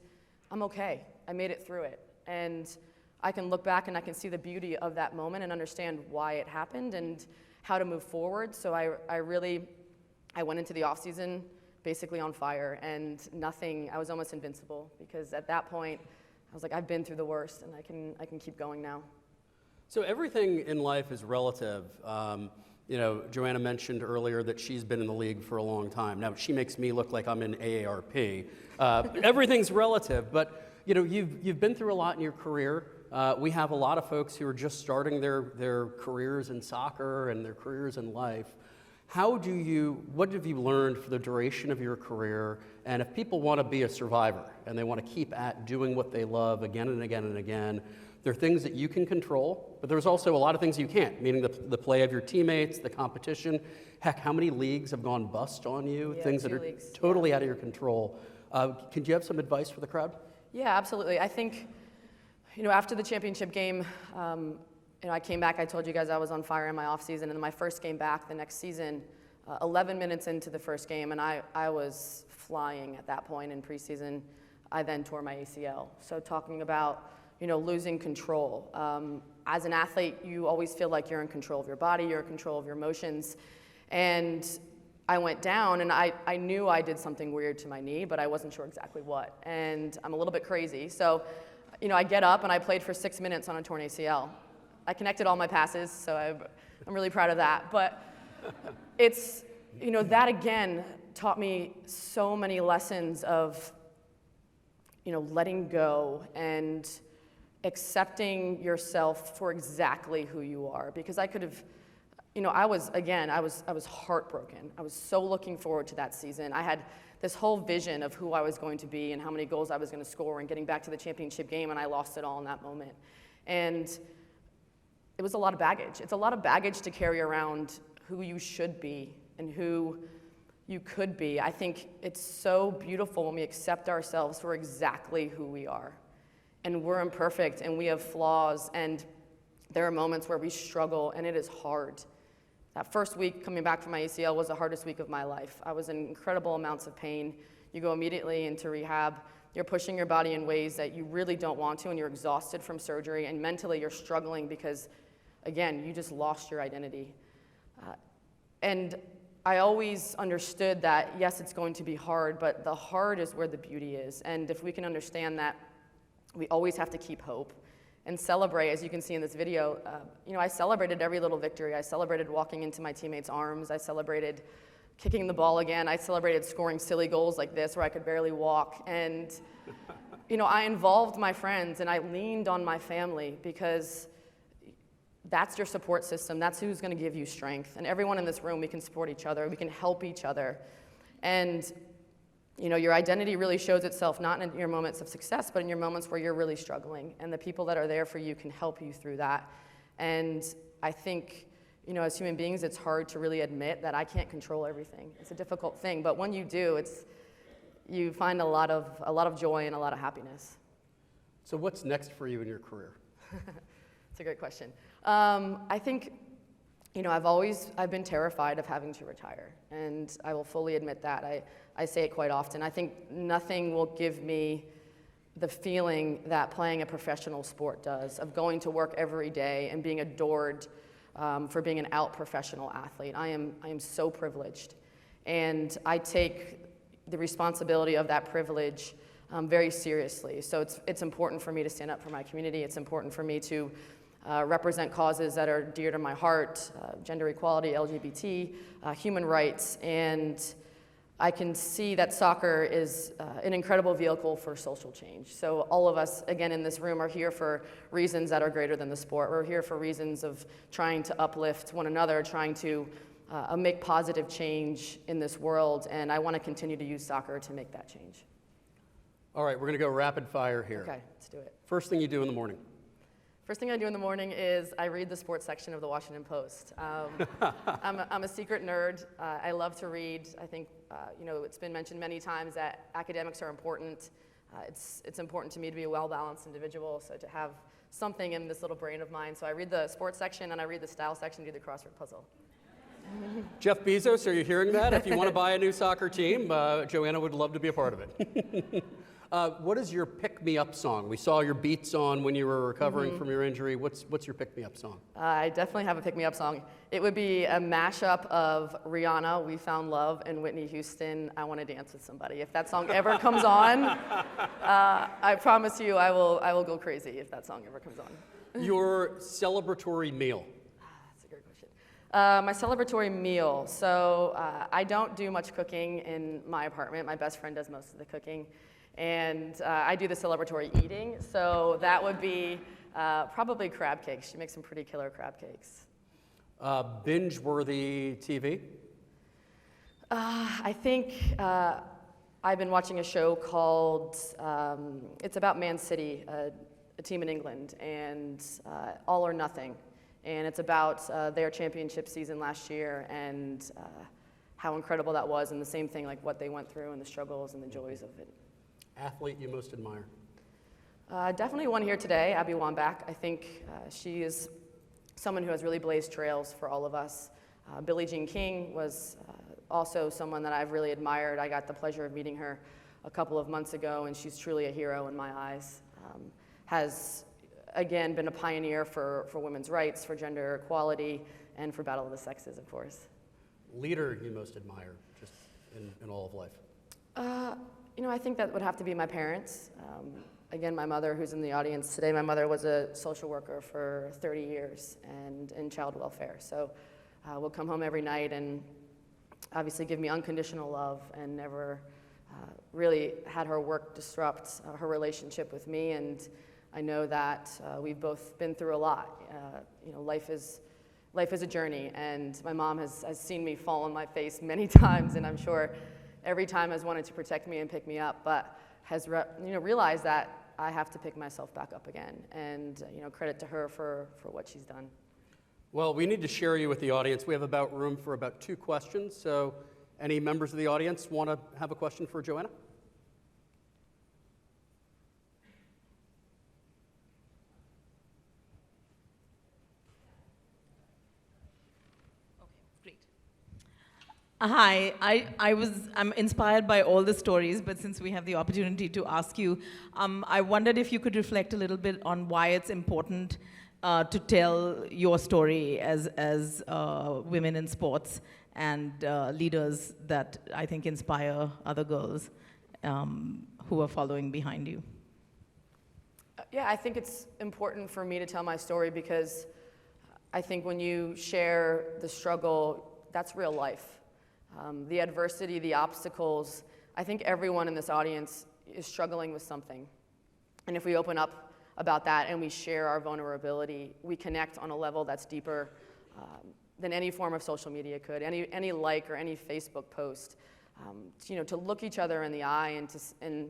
I'm okay. I made it through it. And I can look back and I can see the beauty of that moment and understand why it happened and how to move forward. So I went into the off season basically on fire, and I was almost invincible because at that point I was like, I've been through the worst, and I can keep going now. So everything in life is relative. Joanna mentioned earlier that she's been in the league for a long time. Now, she makes me look like I'm in AARP. Everything's relative, but you've been through a lot in your career. We have a lot of folks who are just starting their careers in soccer and their careers in life. What have you learned for the duration of your career? And if people want to be a survivor and they want to keep at doing what they love again and again and again, there are things that you can control, but there's also a lot of things you can't, meaning the play of your teammates, the competition. Heck, how many leagues have gone bust on you? Yeah, things that are totally out of your control. Could you have some advice for the crowd? Yeah, absolutely. I think, after the championship game, I came back, I told you guys I was on fire in my off season, and then my first game back the next season, 11 minutes into the first game, and I was flying at that point in preseason. I then tore my ACL. So talking about, losing control. As an athlete, you always feel like you're in control of your body, you're in control of your emotions. And I went down, and I knew I did something weird to my knee, but I wasn't sure exactly what. And I'm a little bit crazy. So, I get up, and I played for 6 minutes on a torn ACL. I connected all my passes, so I'm really proud of that. But it's, that again taught me so many lessons of, letting go and accepting yourself for exactly who you are. Because I could have, I was heartbroken. I was so looking forward to that season. I had this whole vision of who I was going to be and how many goals I was going to score and getting back to the championship game, and I lost it all in that moment. And it was a lot of baggage. It's a lot of baggage to carry around who you should be and who you could be. I think it's so beautiful when we accept ourselves for exactly who we are. And we're imperfect, and we have flaws, and there are moments where we struggle, and it is hard. That first week coming back from my ACL was the hardest week of my life. I was in incredible amounts of pain. You go immediately into rehab. You're pushing your body in ways that you really don't want to, and you're exhausted from surgery, and mentally you're struggling because, again, you just lost your identity. And I always understood that, yes, it's going to be hard, but the hard is where the beauty is. And if we can understand that, we always have to keep hope. and celebrate, as you can see in this video. I celebrated every little victory. I celebrated walking into my teammates' arms. I celebrated kicking the ball again. I celebrated scoring silly goals like this where I could barely walk. And, I involved my friends and I leaned on my family because that's your support system. That's who's going to give you strength. And everyone in this room, we can support each other. We can help each other. And your identity really shows itself not in your moments of success, but in your moments where you're really struggling. And the people that are there for you can help you through that. And I think, as human beings, it's hard to really admit that I can't control everything. It's a difficult thing, but when you do, you find a lot of joy and a lot of happiness. So what's next for you in your career? It's a great question. I think, I've been terrified of having to retire, and I will fully admit that. I say it quite often. I think nothing will give me the feeling that playing a professional sport does, of going to work every day and being adored for being an out professional athlete. I am so privileged, and I take the responsibility of that privilege very seriously. So it's important for me to stand up for my community. It's important for me to represent causes that are dear to my heart, gender equality, LGBT, human rights, and I can see that soccer is an incredible vehicle for social change. So all of us, again, in this room are here for reasons that are greater than the sport. We're here for reasons of trying to uplift one another, trying to make positive change in this world, and I want to continue to use soccer to make that change. All right, we're going to go rapid fire here. Okay, let's do it. First thing you do in the morning. First thing I do in the morning is I read the sports section of the Washington Post. I'm a secret nerd. I love to read. I think it's been mentioned many times that academics are important. It's important to me to be a well-balanced individual, so to have something in this little brain of mine. So I read the sports section and I read the style section, do the crossword puzzle. Jeff Bezos, are you hearing that? If you want to buy a new soccer team, Joanna would love to be a part of it. What is your pick-me-up song? We saw your beats on when you were recovering from your injury. What's your pick-me-up song? I definitely have a pick-me-up song. It would be a mashup of Rihanna, We Found Love, and Whitney Houston, I Want to Dance with Somebody. If that song ever comes on, I promise you I will go crazy if that song ever comes on. Your celebratory meal? That's a great question. My celebratory meal. So I don't do much cooking in my apartment. My best friend does most of the cooking. And I do the celebratory eating, so that would be probably crab cakes. She makes some pretty killer crab cakes. Binge-worthy TV? I think I've been watching a show called, it's about Man City, a team in England, and All or Nothing. And it's about their championship season last year and how incredible that was, and the same thing, like what they went through and the struggles and the joys of it. Athlete you most admire? Definitely one here today, Abby Wambach. I think she is someone who has really blazed trails for all of us. Billie Jean King was also someone that I've really admired. I got the pleasure of meeting her a couple of months ago, and she's truly a hero in my eyes. Has, again, been a pioneer for women's rights, for gender equality, and for battle of the sexes, of course. Leader you most admire, just in all of life? I think that would have to be my parents. Again, my mother, who's in the audience today, my mother was a social worker for 30 years and in child welfare. So we'll come home every night and obviously give me unconditional love, and never really had her work disrupt her relationship with me. And I know that we've both been through a lot. Life is a journey, and my mom has seen me fall on my face many times, and I'm sure every time has wanted to protect me and pick me up, but has realized that I have to pick myself back up again. And credit to her for what she's done. Well, we need to share you with the audience. We have room for about 2 questions. So any members of the audience want to have a question for Joanna? Hi, I'm inspired by all the stories, but since we have the opportunity to ask you, I wondered if you could reflect a little bit on why it's important to tell your story as women in sports and leaders that I think inspire other girls who are following behind you. Yeah, I think it's important for me to tell my story because I think when you share the struggle, that's real life. The adversity, the obstacles, I think everyone in this audience is struggling with something. And if we open up about that and we share our vulnerability, we connect on a level that's deeper than any form of social media could, any like or any Facebook post. To look each other in the eye and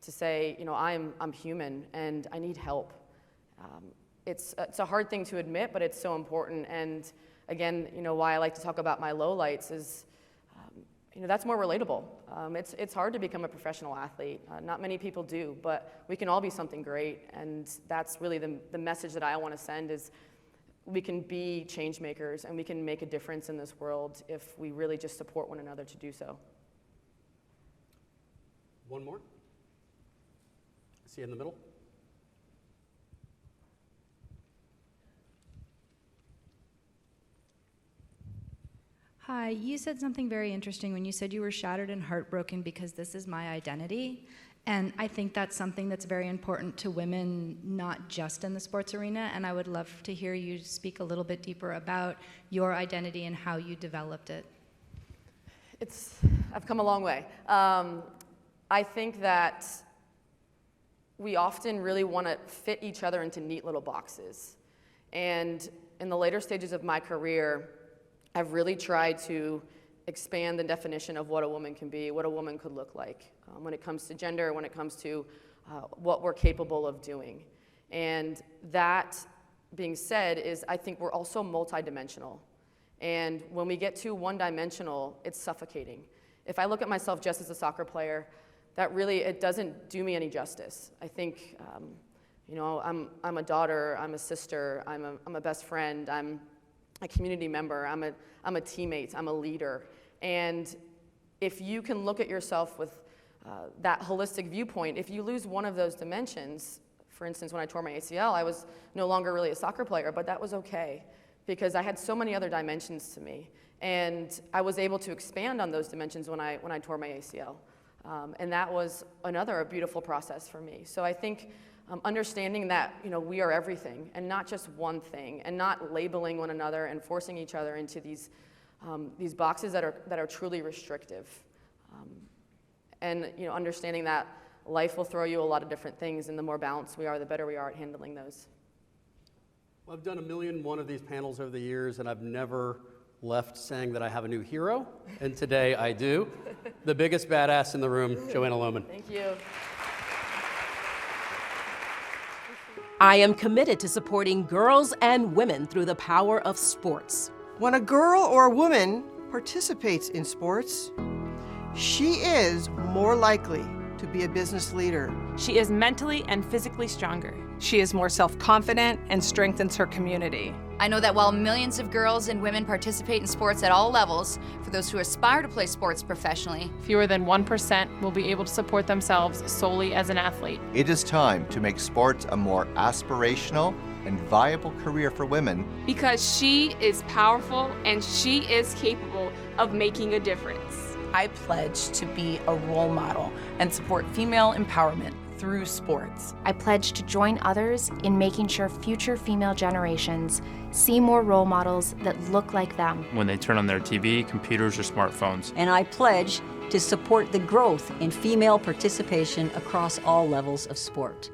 to say, I'm human and I need help. It's a hard thing to admit, but it's so important. And again, why I like to talk about my lowlights is, that's more relatable. It's hard to become a professional athlete. Not many people do, but we can all be something great. And that's really the message that I want to send is we can be change makers and we can make a difference in this world if we really just support one another to do so. One more. See you in the middle. Hi, you said something very interesting when you said you were shattered and heartbroken because this is my identity. And I think that's something that's very important to women, not just in the sports arena. And I would love to hear you speak a little bit deeper about your identity and how you developed it. I've come a long way. I think that we often really want to fit each other into neat little boxes. And in the later stages of my career, I've really tried to expand the definition of what a woman can be, what a woman could look like when it comes to gender, when it comes to what we're capable of doing. And that being said I think we're also multidimensional. And when we get too one-dimensional, it's suffocating. If I look at myself just as a soccer player, it doesn't do me any justice. I think, I'm a daughter, I'm a sister, I'm a best friend, I'm a community member, I'm a teammate, I'm a leader. And if you can look at yourself with that holistic viewpoint, if you lose one of those dimensions, for instance, when I tore my ACL, I was no longer really a soccer player, but that was okay because I had so many other dimensions to me. And I was able to expand on those dimensions when I tore my ACL. And that was a beautiful process for me. So I think understanding that we are everything and not just one thing, and not labeling one another and forcing each other into these boxes that are truly restrictive, and understanding that life will throw you a lot of different things, and the more balanced we are, the better we are at handling those. Well, I've done 1,000,001 of these panels over the years, and I've never left saying that I have a new hero, and today I do. The biggest badass in the room, Joanna Lohman. Thank you. I am committed to supporting girls and women through the power of sports. When a girl or a woman participates in sports, she is more likely to be a business leader. She is mentally and physically stronger. She is more self-confident and strengthens her community. I know that while millions of girls and women participate in sports at all levels, for those who aspire to play sports professionally, fewer than 1% will be able to support themselves solely as an athlete. It is time to make sports a more aspirational and viable career for women. Because she is powerful and she is capable of making a difference. I pledge to be a role model and support female empowerment through sports. I pledge to join others in making sure future female generations see more role models that look like them when they turn on their TV, computers, or smartphones. And I pledge to support the growth in female participation across all levels of sport.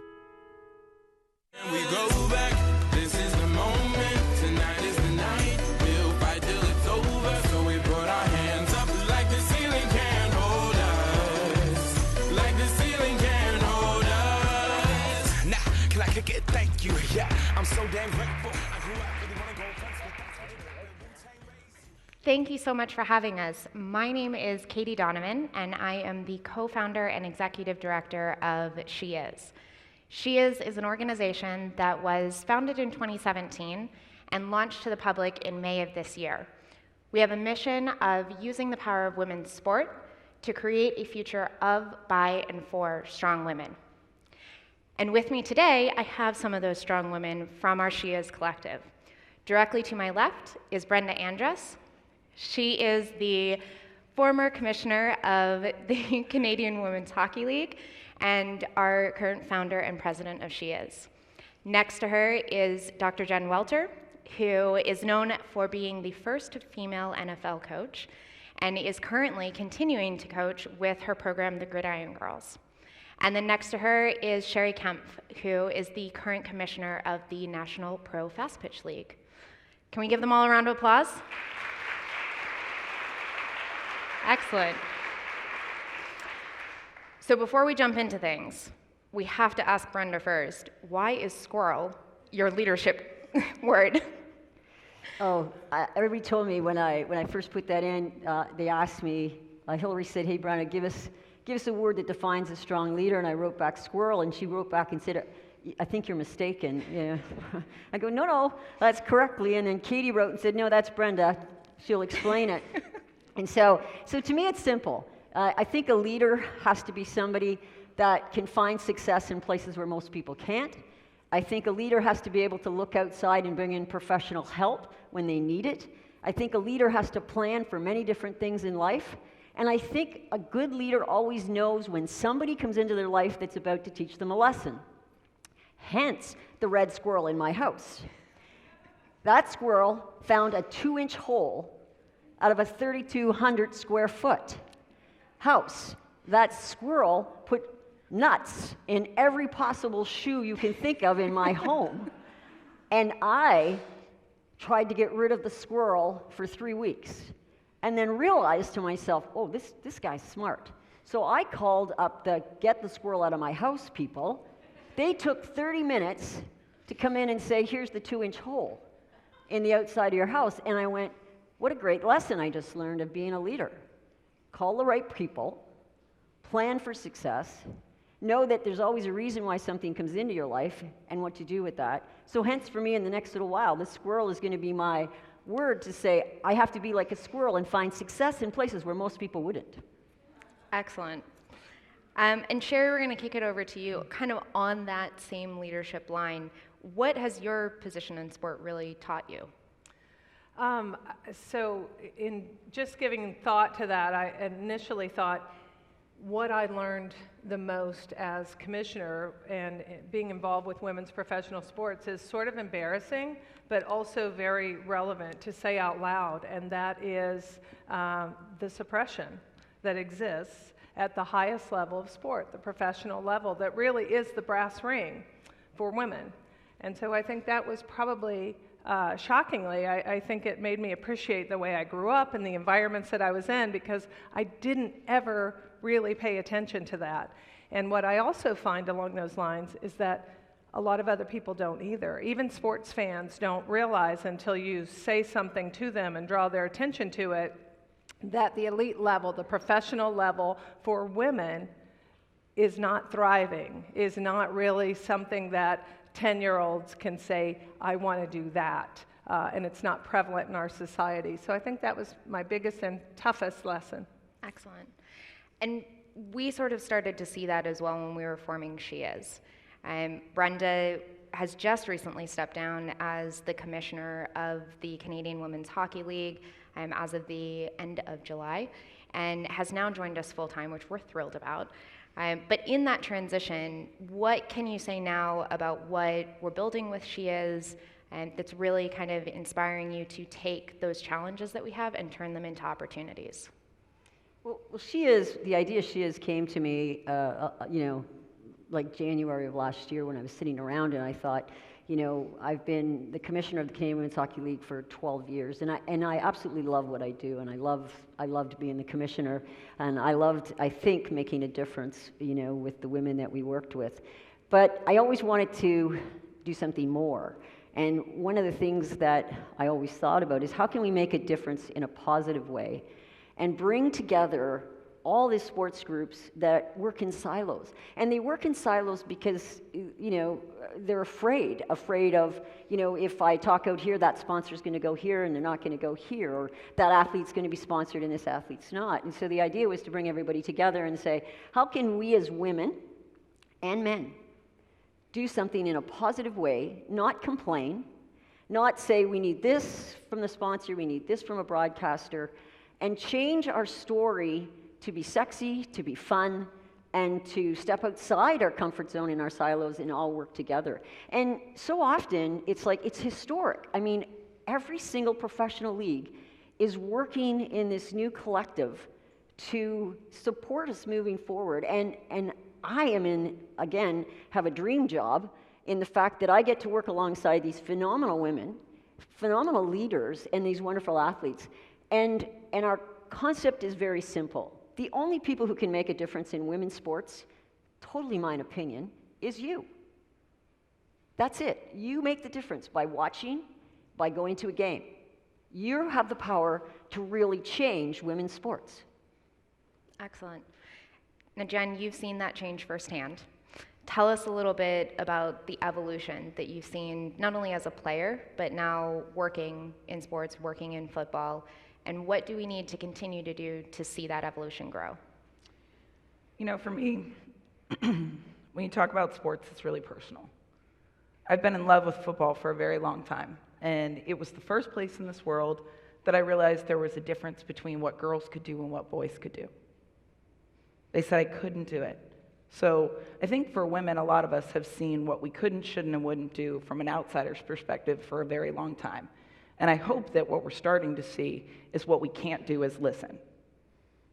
We go back. This is the moment. Tonight is the night. We'll fight till it's over. So we put our hands up like the ceiling can't hold us. Like the ceiling can't hold us. Nah, can I kick it? Thank you. Yeah, I'm so damn grateful. I grew up really wanna go fence with Thank you so much for having us. My name is Katie Donovan, and I am the co-founder and executive director of She Is. She Is an organization that was founded in 2017 and launched to the public in May of this year. We have a mission of using the power of women's sport to create a future of, by, and for strong women. And with me today, I have some of those strong women from our She Is collective. Directly to my left is Brenda Andress. She is the former commissioner of the Canadian Women's Hockey League, and our current founder and president of She Is. Next to her is Dr. Jen Welter, who is known for being the first female NFL coach and is currently continuing to coach with her program, the Gridiron Girls. And then next to her is Sherry Kemp, who is the current commissioner of the National Pro Fast Pitch League. Can we give them all a round of applause? Excellent. So before we jump into things, we have to ask Brenda first, why is squirrel your leadership word? Oh, everybody told me when I first put that in, they asked me, Hillary said, hey, Brenda, give us a word that defines a strong leader, and I wrote back squirrel, and she wrote back and said, I think you're mistaken. Yeah. I go, no, that's correctly, and then Katie wrote and said, no, that's Brenda. She'll explain it. And so to me, it's simple. I think a leader has to be somebody that can find success in places where most people can't. I think a leader has to be able to look outside and bring in professional help when they need it. I think a leader has to plan for many different things in life. And I think a good leader always knows when somebody comes into their life that's about to teach them a lesson. Hence, the red squirrel in my house. That squirrel found a 2-inch hole out of a 3,200 square foot house. That squirrel put nuts in every possible shoe you can think of in my home. And I tried to get rid of the squirrel for 3 weeks and then realized to myself, oh, this guy's smart. So I called up the Get the Squirrel Out of My House people. They took 30 minutes to come in and say, here's the 2-inch hole in the outside of your house. And I went, what a great lesson I just learned of being a leader. Call the right people, plan for success, know that there's always a reason why something comes into your life and what to do with that. So hence for me in the next little while, the squirrel is going to be my word to say I have to be like a squirrel and find success in places where most people wouldn't. Excellent. And Sherry, we're going to kick it over to you, kind of on that same leadership line. What has your position in sport really taught you? So in just giving thought to that, I initially thought what I learned the most as commissioner and being involved with women's professional sports is sort of embarrassing, but also very relevant to say out loud, and that is the suppression that exists at the highest level of sport, the professional level, that really is the brass ring for women. And so I think that was probably shockingly, I think it made me appreciate the way I grew up and the environments that I was in, because I didn't ever really pay attention to that. And what I also find along those lines is that a lot of other people don't either. Even sports fans don't realize until you say something to them and draw their attention to it, that the elite level, the professional level for women is not thriving, is not really something that 10-year-olds can say, I want to do that. And it's not prevalent in our society. So I think that was my biggest and toughest lesson. Excellent. And we sort of started to see that as well when we were forming She Is. Brenda has just recently stepped down as the commissioner of the Canadian Women's Hockey League as of the end of July, and has now joined us full-time, which we're thrilled about. But in that transition, what can you say now about what we're building with She Is, and that's really kind of inspiring you to take those challenges that we have and turn them into opportunities? Well, She Is, the idea She Is came to me, like January of last year when I was sitting around and I thought, I've been the commissioner of the Canadian Women's Hockey League for 12 years, and I absolutely love what I do, and I loved being the commissioner, and I think, making a difference, with the women that we worked with. But I always wanted to do something more. And one of the things that I always thought about is how can we make a difference in a positive way and bring together all the sports groups that work in silos. And they work in silos because, they're afraid of, if I talk out here, that sponsor's going to go here and they're not going to go here, or that athlete's going to be sponsored and this athlete's not. And so the idea was to bring everybody together and say, how can we as women and men do something in a positive way, not complain, not say we need this from the sponsor, we need this from a broadcaster, and change our story to be sexy, to be fun, and to step outside our comfort zone and our silos and all work together. And so often, it's historic. I mean, every single professional league is working in this new collective to support us moving forward. And I have a dream job in the fact that I get to work alongside these phenomenal women, phenomenal leaders, and these wonderful athletes. And our concept is very simple. The only people who can make a difference in women's sports, totally my opinion, is you. That's it. You make the difference by watching, by going to a game. You have the power to really change women's sports. Excellent. Now, Jen, you've seen that change firsthand. Tell us a little bit about the evolution that you've seen, not only as a player, but now working in sports, working in football. And what do we need to continue to do to see that evolution grow? You know, for me, when you talk about sports, it's really personal. I've been in love with football for a very long time, and it was the first place in this world that I realized there was a difference between what girls could do and what boys could do. They said I couldn't do it. So I think for women, a lot of us have seen what we couldn't, shouldn't, and wouldn't do from an outsider's perspective for a very long time. And I hope that what we're starting to see is what we can't do is listen,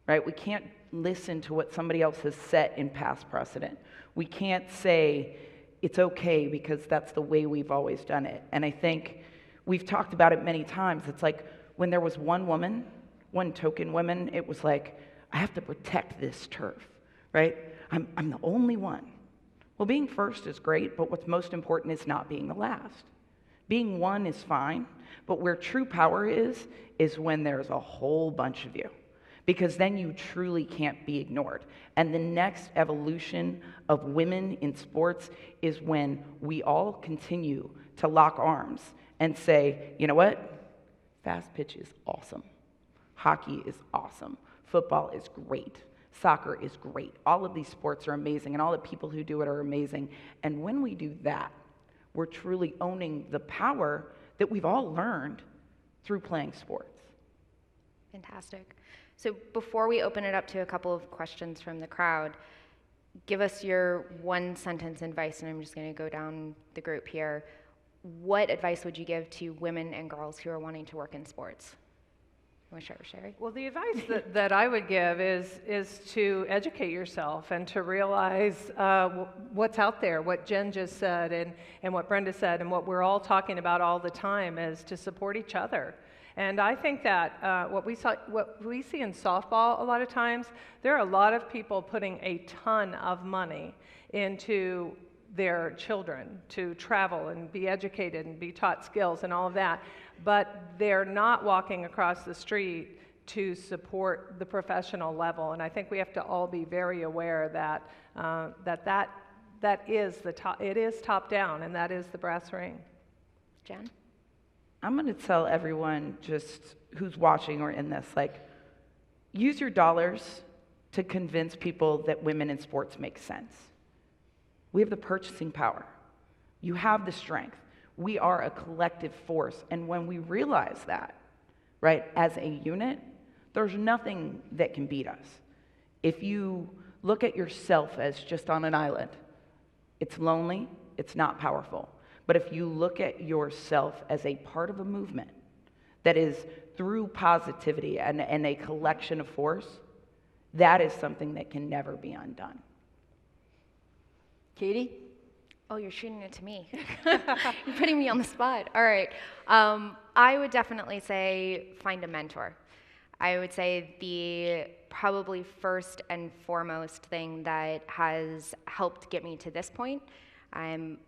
right? We can't listen to what somebody else has set in past precedent. We can't say it's okay because that's the way we've always done it. And I think we've talked about it many times. It's like when there was one woman, one token woman, it was like, I have to protect this turf, right? I'm the only one. Well, being first is great, but what's most important is not being the last. Being one is fine, but where true power is when there's a whole bunch of you, because then you truly can't be ignored. And the next evolution of women in sports is when we all continue to lock arms and say, you know what? Fast pitch is awesome. Hockey is awesome. Football is great. Soccer is great. All of these sports are amazing, and all the people who do it are amazing. And when we do that, we're truly owning the power that we've all learned through playing sports. Fantastic. So before we open it up to a couple of questions from the crowd, give us your one sentence advice, and I'm just going to go down the group here. What advice would you give to women and girls who are wanting to work in sports? You want to start with Sherry? Well, the advice that I would give is to educate yourself and to realize what's out there, what Jen just said and what Brenda said and what we're all talking about all the time is to support each other. And I think that what we see in softball a lot of times, there are a lot of people putting a ton of money into their children to travel and be educated and be taught skills and all of that, but they're not walking across the street to support the professional level. And I think we have to all be very aware that that is the top. It is top down, and that is the brass ring. Jen? I'm going to tell everyone just who's watching or in this, like, use your dollars to convince people that women in sports make sense. We have the purchasing power. You have the strength. We are a collective force. And when we realize that, right, as a unit, there's nothing that can beat us. If you look at yourself as just on an island, it's lonely, it's not powerful. But if you look at yourself as a part of a movement that is through positivity and a collection of force, that is something that can never be undone. Katie? Oh, you're shooting it to me. You're putting me on the spot. All right. I would definitely say find a mentor. I would say the probably first and foremost thing that has helped get me to this point,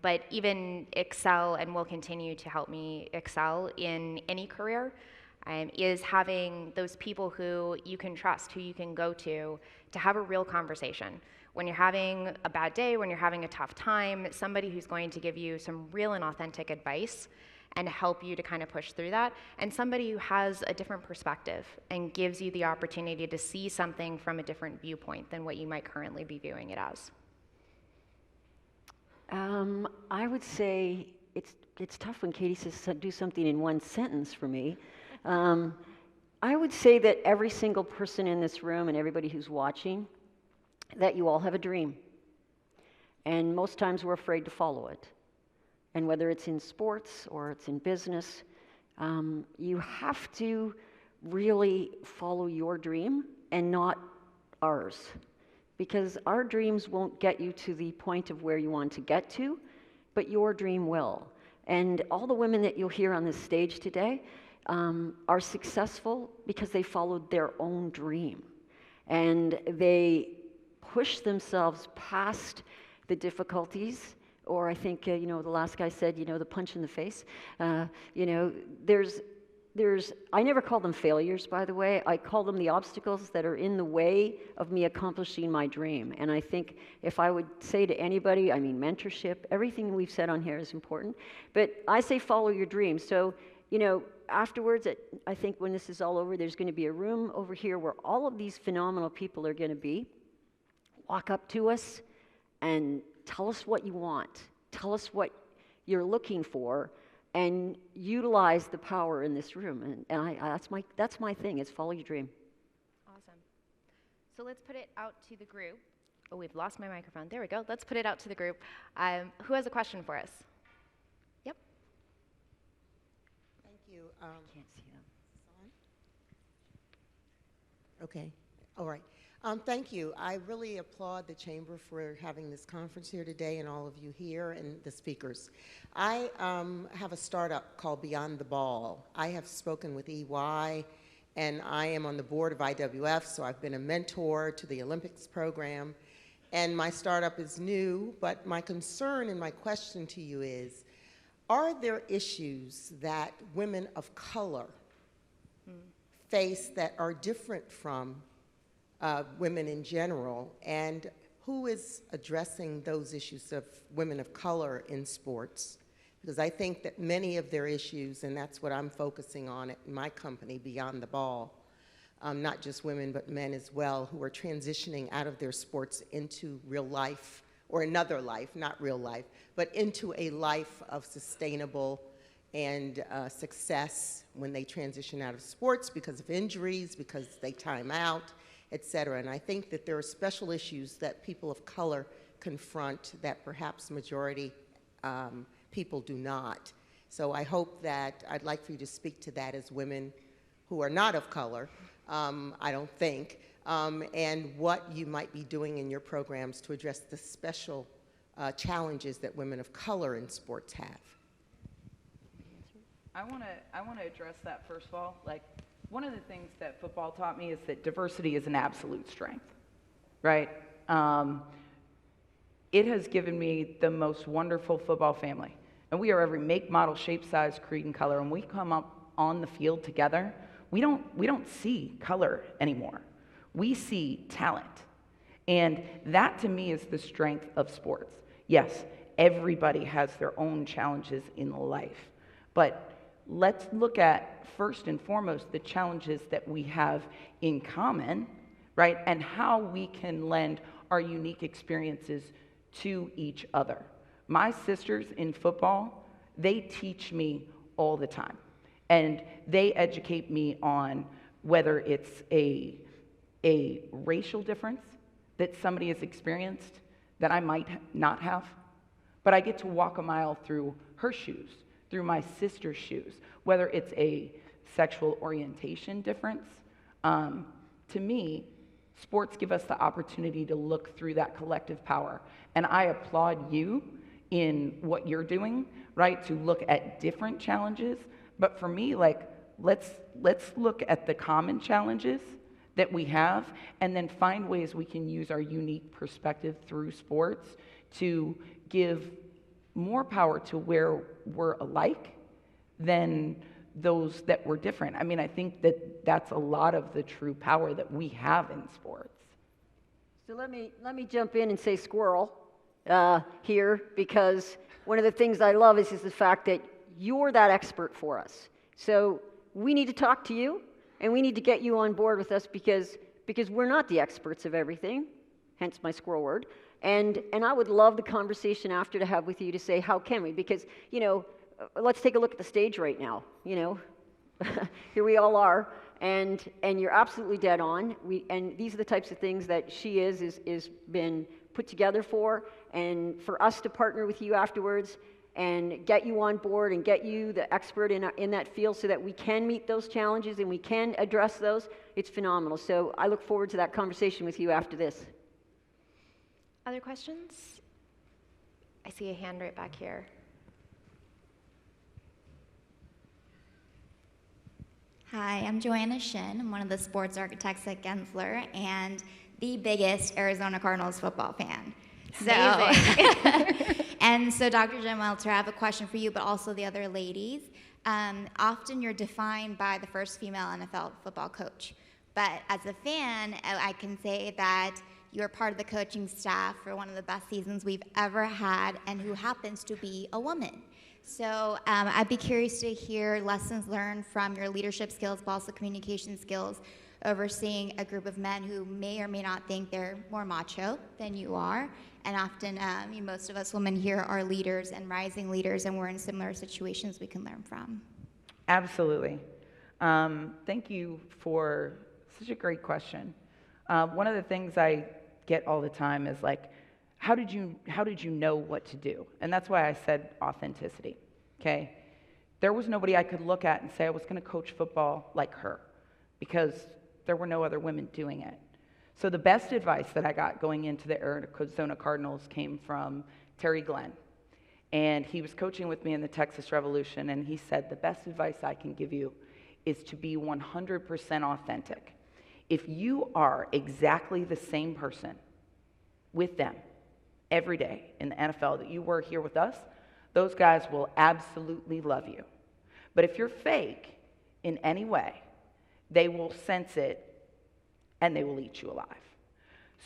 but even excel and will continue to help me excel in any career, is having those people who you can trust, who you can go to have a real conversation. When you're having a bad day, when you're having a tough time, somebody who's going to give you some real and authentic advice and help you to kind of push through that, and somebody who has a different perspective and gives you the opportunity to see something from a different viewpoint than what you might currently be viewing it as. I would say it's tough when Katie says do something in one sentence for me. I would say that every single person in this room and everybody who's watching that you all have a dream. And most times we're afraid to follow it. And whether it's in sports or it's in business, you have to really follow your dream and not ours. Because our dreams won't get you to the point of where you want to get to, but your dream will. And all the women that you'll hear on this stage today are successful because they followed their own dream. And they pushed themselves past the difficulties, or I think, the last guy said, the punch in the face. I never call them failures, by the way. I call them the obstacles that are in the way of me accomplishing my dream. And I think if I would say to anybody, mentorship, everything we've said on here is important. But I say follow your dream. So, afterwards, I think when this is all over, there's going to be a room over here where all of these phenomenal people are going to be. Walk up to us and tell us what you want. Tell us what you're looking for, and utilize the power in this room. And that's my thing, is follow your dream. Awesome. So let's put it out to the group. Oh, we've lost my microphone. There we go. Let's put it out to the group. Who has a question for us? Yep. Thank you. I can't see them. Okay. All right. Thank you. I really applaud the Chamber for having this conference here today, and all of you here and the speakers. I have a startup called Beyond the Ball. I have spoken with EY, and I am on the board of IWF, so I've been a mentor to the Olympics program. And my startup is new, but my concern and my question to you is, are there issues that women of color face that are different from women in general, and who is addressing those issues of women of color in sports? Because I think that many of their issues, and that's what I'm focusing on at my company, Beyond the Ball, not just women but men as well, who are transitioning out of their sports into real life, or another life, not real life, but into a life of sustainable and success when they transition out of sports because of injuries, because they time out, et cetera. And I think that there are special issues that people of color confront that perhaps majority people do not. So I hope that, I'd like for you to speak to that as women who are not of color, I don't think, and what you might be doing in your programs to address the special challenges that women of color in sports have. I want to address that first of all. One of the things that football taught me is that diversity is an absolute strength, right? It has given me the most wonderful football family. And we are every make, model, shape, size, creed, and color. And we come up on the field together, we don't see color anymore. We see talent. And that, to me, is the strength of sports. Yes, everybody has their own challenges in life. But let's look at, first and foremost, the challenges that we have in common, right? And how we can lend our unique experiences to each other. My sisters in football, they teach me all the time. And they educate me on whether it's a racial difference that somebody has experienced that I might not have. But I get to walk a mile through her shoes, through my sister's shoes, whether it's a sexual orientation difference. To me, sports give us the opportunity to look through that collective power. And I applaud you in what you're doing, right, to look at different challenges. But for me, let's look at the common challenges that we have, and then find ways we can use our unique perspective through sports to give more power to where we're alike than those that were different. I think that that's a lot of the true power that we have in sports. So let me jump in and say squirrel here, because one of the things I love is the fact that you're that expert for us. So we need to talk to you, and we need to get you on board with us because we're not the experts of everything, hence my squirrel word. And I would love the conversation after to have with you to say, how can we? Because, let's take a look at the stage right now, Here we all are. and you're absolutely dead on. And these are the types of things that She Is been put together for, and for us to partner with you afterwards and get you on board and get you the expert in that field so that we can meet those challenges and we can address those, it's phenomenal. So I look forward to that conversation with you after this. Other questions? I see a hand right back here. Hi, I'm Joanna Shin. I'm one of the sports architects at Gensler and the biggest Arizona Cardinals football fan. And so, Dr. Jen Welter, I have a question for you, but also the other ladies. Often you're defined by the first female NFL football coach. But as a fan, I can say that you're part of the coaching staff for one of the best seasons we've ever had, and who happens to be a woman. So I'd be curious to hear lessons learned from your leadership skills, but also communication skills, overseeing a group of men who may or may not think they're more macho than you are. And often, most of us women here are leaders and rising leaders, and we're in similar situations we can learn from. Absolutely. Thank you for such a great question. One of the things I get all the time is like, how did you know what to do? And that's why I said authenticity, okay? There was nobody I could look at and say I was gonna coach football like her, because there were no other women doing it. So the best advice that I got going into the Arizona Cardinals came from Terry Glenn. And he was coaching with me in the Texas Revolution, and he said, the best advice I can give you is to be 100% authentic. If you are exactly the same person with them every day in the NFL that you were here with us, those guys will absolutely love you. But if you're fake in any way, they will sense it and they will eat you alive.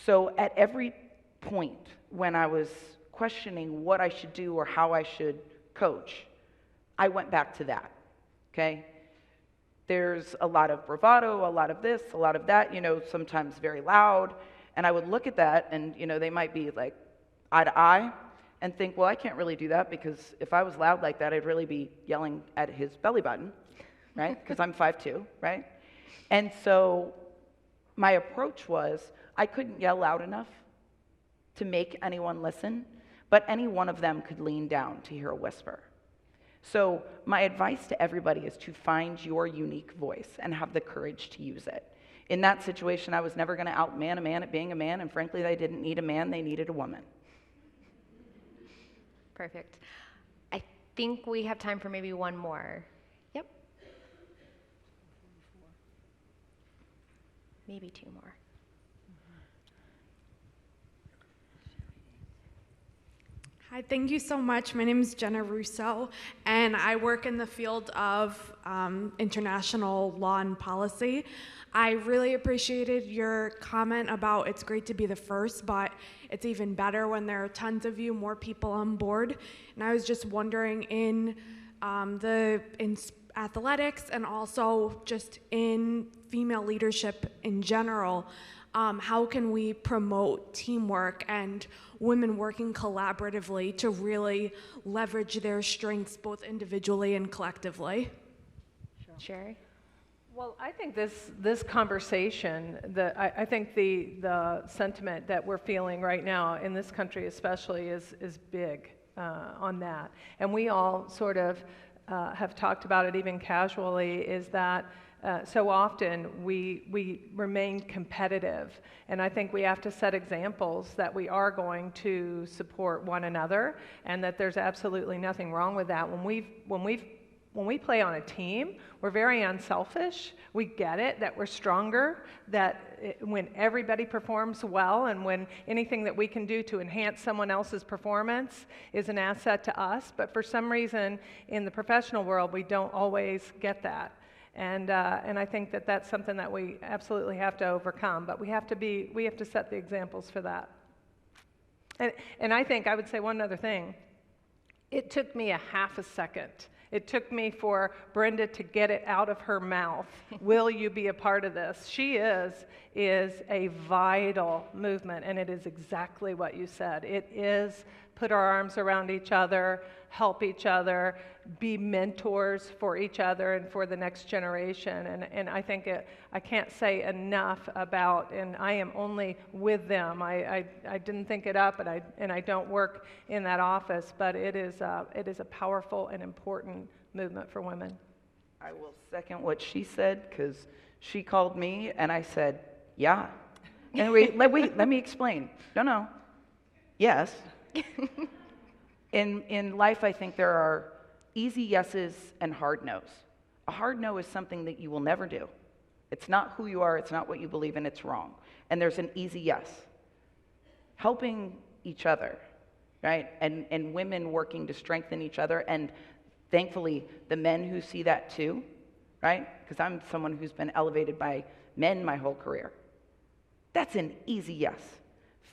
So at every point when I was questioning what I should do or how I should coach, I went back to that, okay? There's a lot of bravado, a lot of this, a lot of that, sometimes very loud. And I would look at that and, they might be like eye to eye and think, well, I can't really do that, because if I was loud like that, I'd really be yelling at his belly button, right? Because I'm 5'2", right? And so my approach was, I couldn't yell loud enough to make anyone listen, but any one of them could lean down to hear a whisper. So my advice to everybody is to find your unique voice and have the courage to use it. In that situation, I was never going to outman a man at being a man, and frankly, they didn't need a man, they needed a woman. Perfect. I think we have time for maybe one more. Yep. Maybe two more. Hi, thank you so much. My name is Jenna Russo, and I work in the field of international law and policy. I really appreciated your comment about it's great to be the first, but it's even better when there are tons of you, more people on board. And I was just wondering, in athletics and also just in female leadership in general, how can we promote teamwork and women working collaboratively to really leverage their strengths both individually and collectively? Sherry? Well, I think this conversation, I think the sentiment that we're feeling right now in this country especially is big on that. And we all sort of have talked about it even casually, is that so often we remain competitive, and I think we have to set examples that we are going to support one another, and that there's absolutely nothing wrong with that. When we play on a team, we're very unselfish. We get it, that we're stronger, that when everybody performs well and when anything that we can do to enhance someone else's performance is an asset to us. But for some reason, in the professional world, we don't always get that. And I think that that's something that we absolutely have to overcome. But we have to set the examples for that. And I think I would say one other thing. It took me a half a second. It took me for Brenda to get it out of her mouth. Will you be a part of this? She is a vital movement, and it is exactly what you said. It is put our arms around each other, help each other, be mentors for each other and for the next generation. And I think I can't say enough about, and I am only with them. I didn't think it up, and I don't work in that office, but it is a powerful and important movement for women. I will second what she said, because she called me and I said, yeah. And let me explain. No. Yes. In life, I think there are easy yeses and hard no's. A hard no is something that you will never do. It's not who you are, it's not what you believe in, it's wrong. And there's an easy yes. Helping each other, right? And women working to strengthen each other, and thankfully, the men who see that too, right? Because I'm someone who's been elevated by men my whole career. That's an easy yes.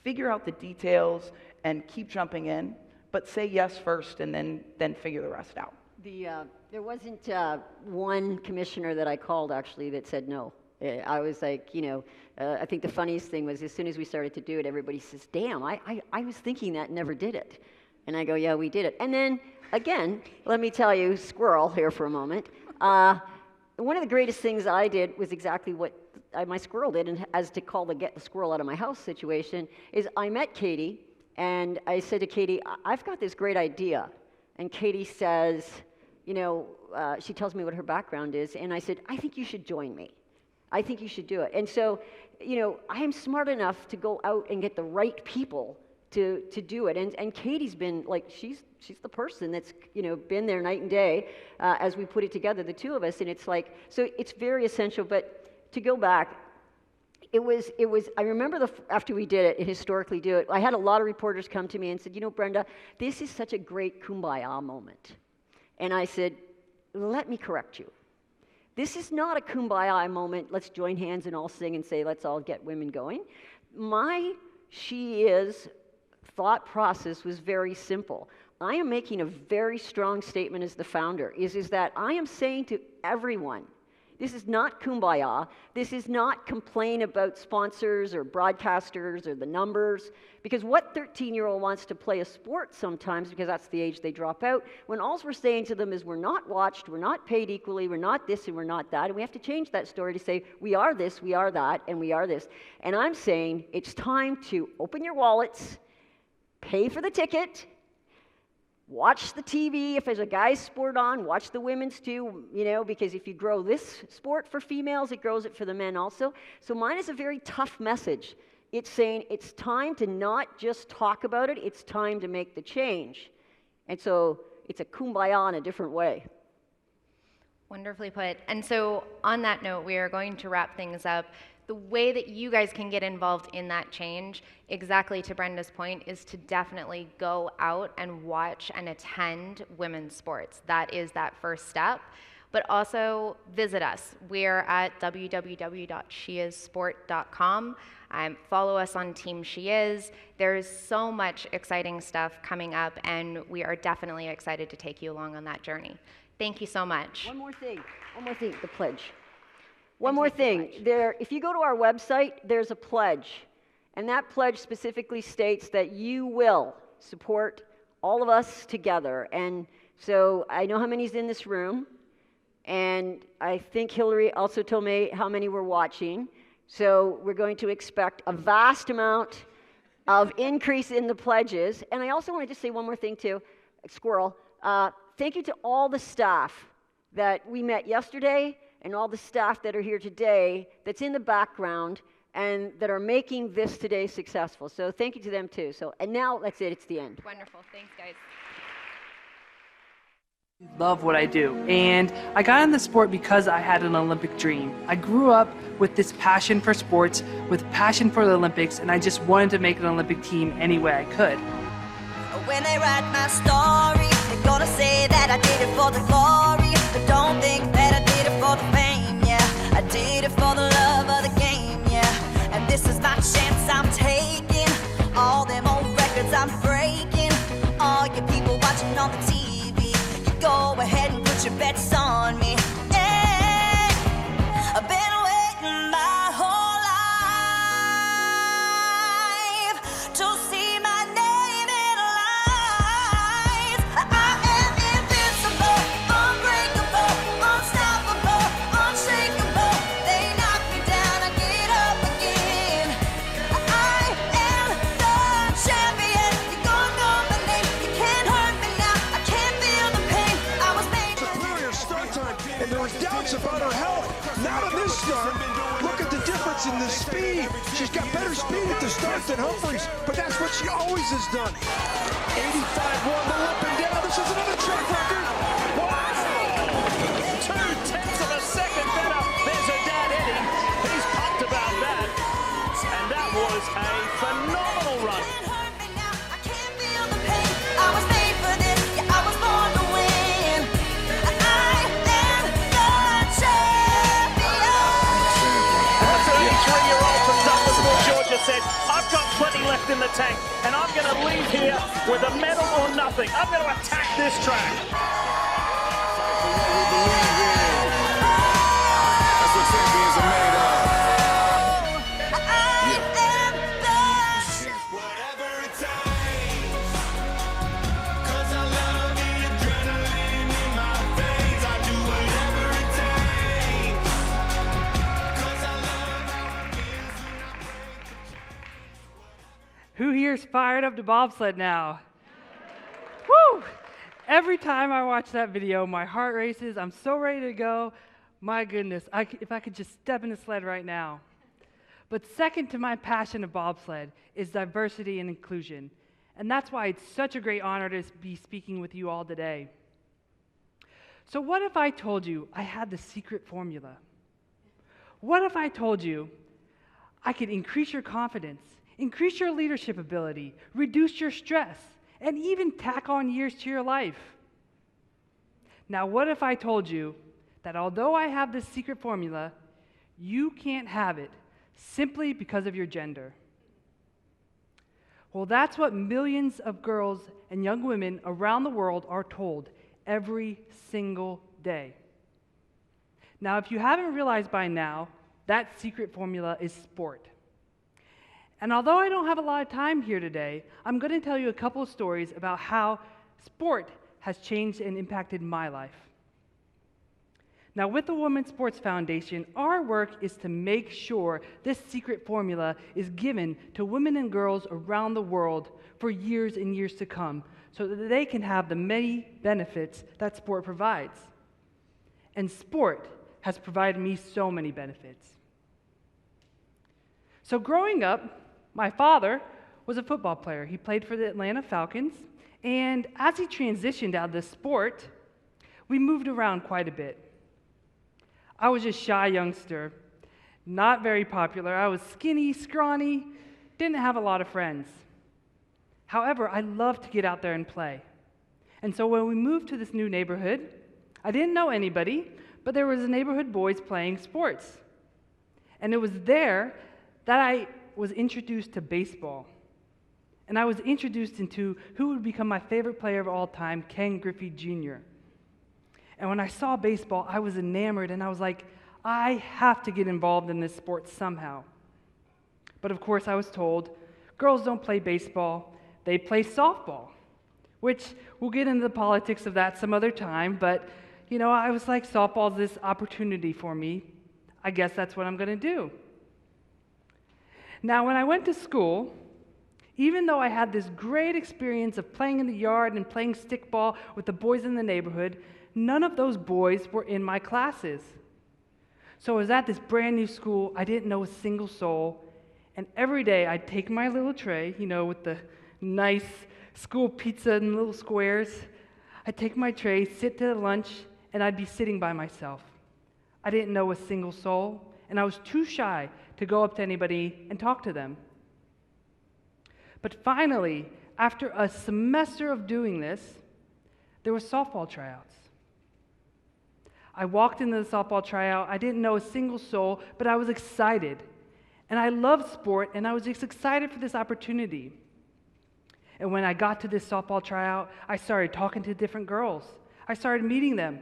Figure out the details and keep jumping in, but say yes first and then figure the rest out. There wasn't one commissioner that I called, actually, that said no. I was like, I think the funniest thing was as soon as we started to do it, everybody says, damn, I was thinking that, never did it. And I go, yeah, we did it. And then, again, let me tell you, squirrel here for a moment. One of the greatest things I did was exactly what my squirrel did, and as to call the get the squirrel out of my house situation, is I met Katie, and I said to Katie, I've got this great idea. And Katie says, she tells me what her background is, and I said, I think you should join me. I think you should do it. And so, I am smart enough to go out and get the right people to do it. And Katie's been like, she's the person that's, been there night and day as we put it together, the two of us. And it's like, so it's very essential. But to go back, it was, I remember after we did it, historically do it, I had a lot of reporters come to me and said, Brenda, this is such a great kumbaya moment. And I said, let me correct you. This is not a kumbaya moment, let's join hands and all sing and say, let's all get women going. My She Is thought process was very simple. I am making a very strong statement as the founder, is that I am saying to everyone, this is not kumbaya. This is not complain about sponsors or broadcasters or the numbers, because what 13-year-old wants to play a sport sometimes, because that's the age they drop out, when all we're saying to them is we're not watched, we're not paid equally, we're not this and we're not that, and we have to change that story to say we are this, we are that, and we are this. And I'm saying it's time to open your wallets, pay for the ticket, watch the TV. If there's a guy's sport on, watch the women's too, because if you grow this sport for females, it grows it for the men also. So mine is a very tough message. It's saying it's time to not just talk about it, it's time to make the change. And so it's a kumbaya in a different way. Wonderfully put. And so on that note, we are going to wrap things up. The way that you guys can get involved in that change, exactly to Brenda's point, is to definitely go out and watch and attend women's sports. That is that first step. But also visit us. We're at www.sheissport.com. Follow us on Team She Is. There's so much exciting stuff coming up, and we are definitely excited to take you along on that journey. Thank you so much. One more thing, the pledge. One more thing, if you go to our website, there's a pledge, and that pledge specifically states that you will support all of us together. And so I know how many's in this room, and I think Hillary also told me how many were watching. So we're going to expect a vast amount of increase in the pledges. And I also want to just say one more thing too, Squirrel. Thank you to all the staff that we met yesterday, and all the staff that are here today that's in the background and that are making this today successful. So thank you to them too. And now that's it, it's the end. Wonderful, thanks guys. Love what I do, and I got in the sport because I had an Olympic dream. I grew up with this passion for sports, with passion for the Olympics, and I just wanted to make an Olympic team any way I could. When they write my story, they're gonna say that I did it for the glory, but don't think that I did it for the fame, yeah. I did it for the love of the game, yeah. And this is my chance I'm taking, all them old records I'm breaking. All you people watching on the TV, you go ahead and put your bets on me, yeah. I've been waiting my whole life to see my name in lights. Not on this start. Look at the difference in the speed. She's got better speed at the start than Humphries, but that's what she always has done. 85-1, the up and down. This is another track record. Wow! 0.2 of a second better. There's her dad, Eddie. He's pumped about that. And that was a phenomenal run. I was made for this, yeah, I was born to win. I am the champion. That's an 83-year-old from Douglasville, Georgia said, I've got plenty left in the tank, and I'm going to leave here with a medal or nothing. I'm going to attack this track. That's what champions are made of. Who here's fired up to bobsled now? Woo! Every time I watch that video, my heart races. I'm so ready to go. My goodness, if I could just step in the sled right now. But second to my passion of bobsled is diversity and inclusion. And that's why it's such a great honor to be speaking with you all today. So what if I told you I had the secret formula? What if I told you I could increase your confidence, increase your leadership ability, reduce your stress, and even tack on years to your life? Now, what if I told you that although I have this secret formula, you can't have it simply because of your gender? Well, that's what millions of girls and young women around the world are told every single day. Now, if you haven't realized by now, that secret formula is sport. And although I don't have a lot of time here today, I'm going to tell you a couple of stories about how sport has changed and impacted my life. Now, with the Women's Sports Foundation, our work is to make sure this secret formula is given to women and girls around the world for years and years to come, so that they can have the many benefits that sport provides. And sport has provided me so many benefits. So growing up, my father was a football player. He played for the Atlanta Falcons, and as he transitioned out of the sport, we moved around quite a bit. I was a shy youngster, not very popular. I was skinny, scrawny, didn't have a lot of friends. However, I loved to get out there and play. And so when we moved to this new neighborhood, I didn't know anybody, but there was neighborhood boys playing sports. And it was there that I was introduced to baseball. And I was introduced into who would become my favorite player of all time, Ken Griffey Jr. And when I saw baseball, I was enamored, and I was like, I have to get involved in this sport somehow. But of course, I was told, girls don't play baseball, they play softball, which we'll get into the politics of that some other time, but you know, I was like, softball's this opportunity for me. I guess that's what I'm going to do. Now, when I went to school, even though I had this great experience of playing in the yard and playing stickball with the boys in the neighborhood, none of those boys were in my classes. So I was at this brand new school, I didn't know a single soul, and every day I'd take my little tray, you know, with the nice school pizza in little squares. I'd take my tray, sit to lunch, and I'd be sitting by myself. I didn't know a single soul, and I was too shy to go up to anybody and talk to them. But finally, after a semester of doing this, there were softball tryouts. I walked into the softball tryout. I didn't know a single soul, but I was excited. And I loved sport, and I was just excited for this opportunity. And when I got to this softball tryout, I started talking to different girls. I started meeting them.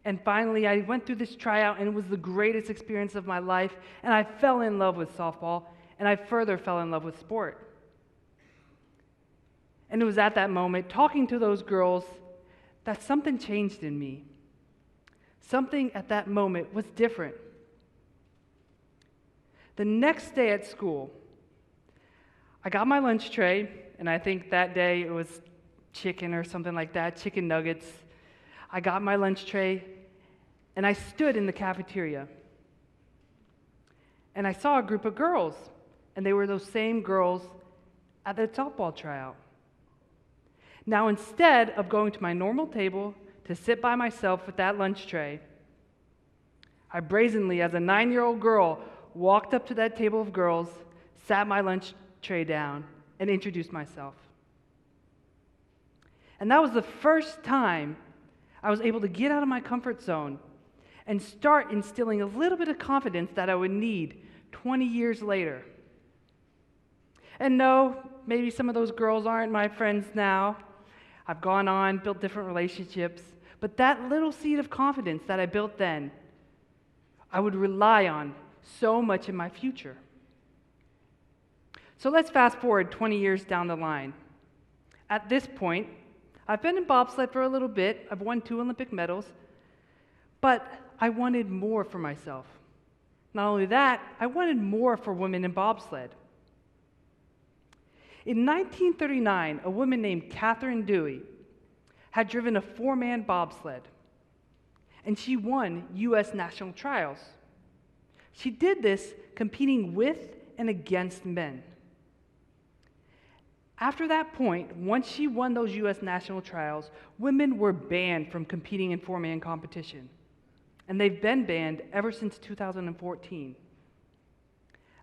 And finally, I went through this tryout, and it was the greatest experience of my life, and I fell in love with softball, and I further fell in love with sport. And it was at that moment, talking to those girls, that something changed in me. Something at that moment was different. The next day at school, I got my lunch tray, and I think that day it was chicken or something like that, chicken nuggets. I got my lunch tray, and I stood in the cafeteria. And I saw a group of girls, and they were those same girls at the softball tryout. Now, instead of going to my normal table to sit by myself with that lunch tray, I brazenly, as a 9-year-old girl, walked up to that table of girls, sat my lunch tray down, and introduced myself. And that was the first time I was able to get out of my comfort zone and start instilling a little bit of confidence that I would need 20 years later. And no, maybe some of those girls aren't my friends now. I've gone on, built different relationships, but that little seed of confidence that I built then, I would rely on so much in my future. So let's fast forward 20 years down the line. At this point, I've been in bobsled for a little bit. I've won 2 Olympic medals, but I wanted more for myself. Not only that, I wanted more for women in bobsled. In 1939, a woman named Catherine Dewey had driven a 4-man bobsled, and she won U.S. national trials. She did this competing with and against men. After that point, once she won those U.S. national trials, women were banned from competing in 4-man competition. And they've been banned ever since 2014.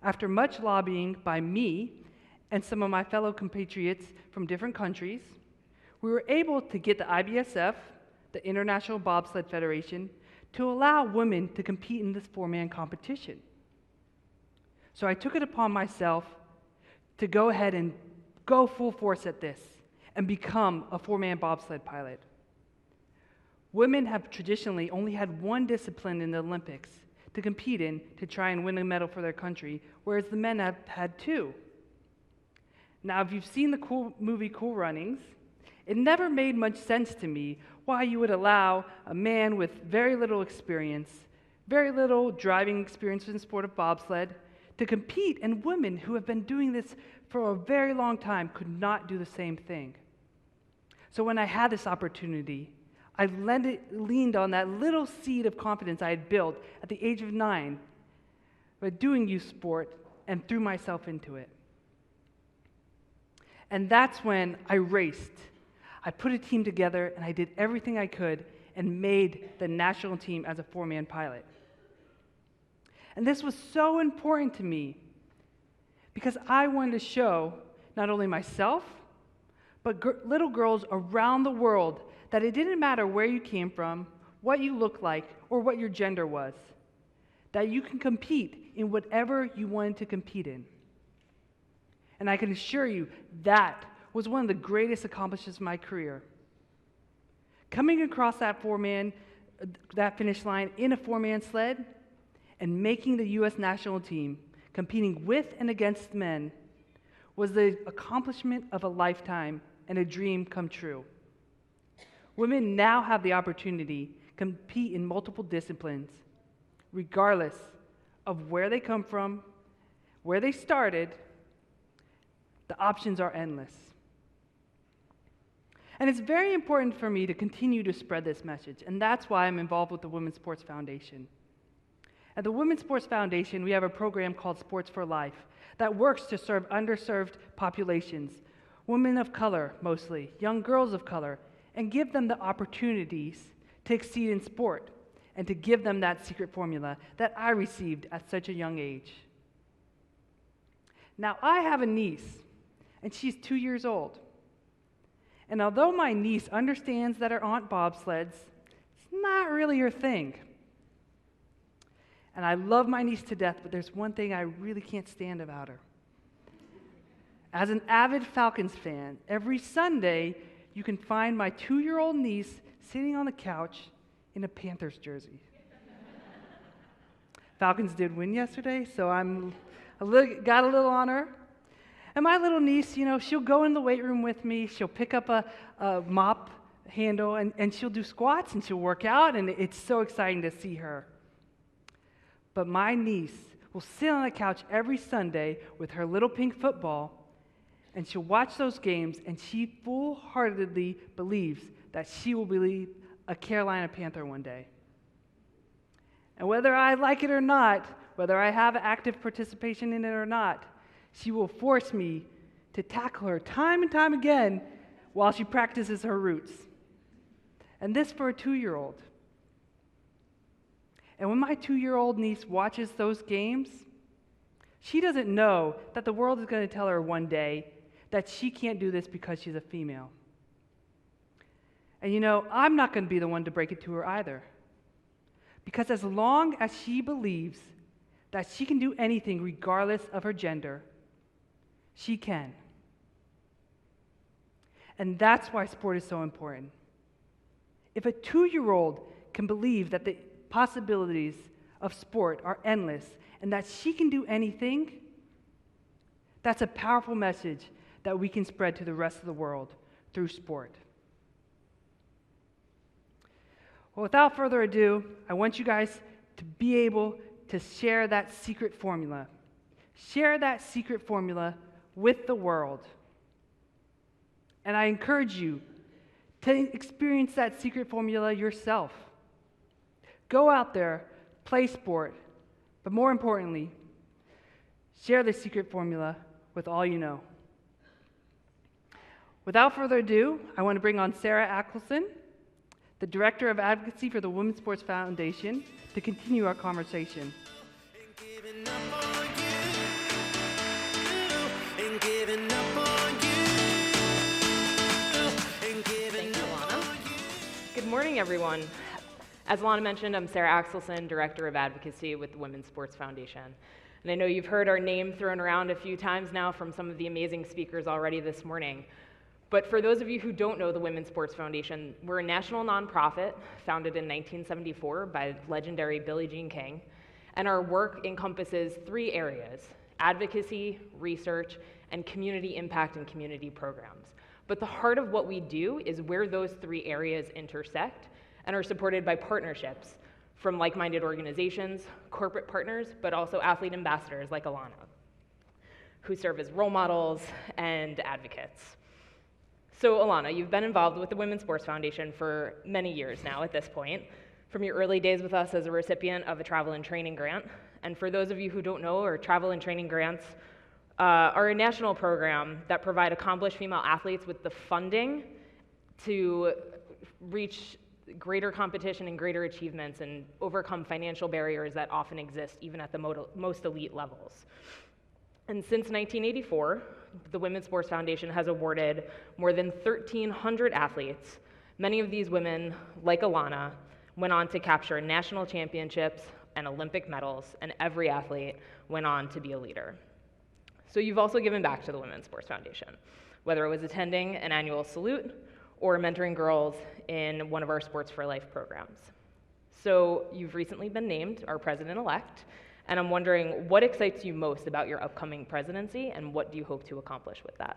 After much lobbying by me and some of my fellow compatriots from different countries, we were able to get the IBSF, the International Bobsled Federation, to allow women to compete in this 4-man competition. So I took it upon myself to go ahead and go full force at this and become a 4-man bobsled pilot. Women have traditionally only had one discipline in the Olympics to compete in to try and win a medal for their country, whereas the men have had 2. Now, if you've seen the movie Cool Runnings, it never made much sense to me why you would allow a man with very little experience, very little driving experience in the sport of bobsled, to compete, and women who have been doing this for a very long time could not do the same thing. So when I had this opportunity, I leaned on that little seed of confidence I had built at the age of 9 by doing youth sport and threw myself into it. And that's when I raced. I put a team together and I did everything I could and made the national team as a 4-man pilot. And this was so important to me because I wanted to show not only myself, but little girls around the world that it didn't matter where you came from, what you looked like, or what your gender was, that you can compete in whatever you wanted to compete in. And I can assure you that was one of the greatest accomplishments of my career. Coming across that finish line in a 4-man sled and making the U.S. national team, competing with and against men, was the accomplishment of a lifetime and a dream come true. Women now have the opportunity to compete in multiple disciplines, regardless of where they come from, where they started. The options are endless. And it's very important for me to continue to spread this message, and that's why I'm involved with the Women's Sports Foundation. At the Women's Sports Foundation, we have a program called Sports for Life that works to serve underserved populations, women of color mostly, young girls of color, and give them the opportunities to exceed in sport and to give them that secret formula that I received at such a young age. Now, I have a niece, and she's 2 years old. And although my niece understands that her aunt bobsleds, it's not really her thing. And I love my niece to death, but there's one thing I really can't stand about her. As an avid Falcons fan, every Sunday you can find my 2-year-old niece sitting on the couch in a Panthers jersey. Falcons did win yesterday, so got a little on her. And my little niece, she'll go in the weight room with me, she'll pick up a mop handle, and she'll do squats, and she'll work out, and it's so exciting to see her. But my niece will sit on the couch every Sunday with her little pink football, and she'll watch those games, and she full-heartedly believes that she will be a Carolina Panther one day. And whether I like it or not, whether I have active participation in it or not, she will force me to tackle her time and time again while she practices her routes. And this for a 2-year-old. And when my 2-year-old niece watches those games, she doesn't know that the world is going to tell her one day that she can't do this because she's a female. And you know, I'm not going to be the one to break it to her either. Because as long as she believes that she can do anything regardless of her gender, she can. And that's why sport is so important. If a 2-year-old can believe that the possibilities of sport are endless and that she can do anything, that's a powerful message that we can spread to the rest of the world through sport. Well, without further ado, I want you guys to be able to share that secret formula. Share that secret formula with the world. And I encourage you to experience that secret formula yourself. Go out there, play sport, but more importantly, share the secret formula with all you know. Without further ado, I want to bring on Sarah Ackelson, the Director of Advocacy for the Women's Sports Foundation, to continue our conversation. Good morning, everyone. As Alana mentioned, I'm Sarah Axelson, Director of Advocacy with the Women's Sports Foundation. And I know you've heard our name thrown around a few times now from some of the amazing speakers already this morning. But for those of you who don't know the Women's Sports Foundation, we're a national nonprofit founded in 1974 by legendary Billie Jean King. And our work encompasses 3 areas: advocacy, research, and community impact and community programs. But the heart of what we do is where those 3 areas intersect and are supported by partnerships from like-minded organizations, corporate partners, but also athlete ambassadors like Alana, who serve as role models and advocates. So Alana, you've been involved with the Women's Sports Foundation for many years now at this point, from your early days with us as a recipient of a travel and training grant. And for those of you who don't know, or travel and training grants are a national program that provide accomplished female athletes with the funding to reach greater competition and greater achievements and overcome financial barriers that often exist even at the most elite levels. And since 1984, the Women's Sports Foundation has awarded more than 1,300 athletes. Many of these women, like Alana, went on to capture national championships and Olympic medals, and every athlete went on to be a leader. So you've also given back to the Women's Sports Foundation, whether it was attending an annual salute or mentoring girls in one of our Sports for Life programs. So you've recently been named our president-elect, and I'm wondering what excites you most about your upcoming presidency, and what do you hope to accomplish with that?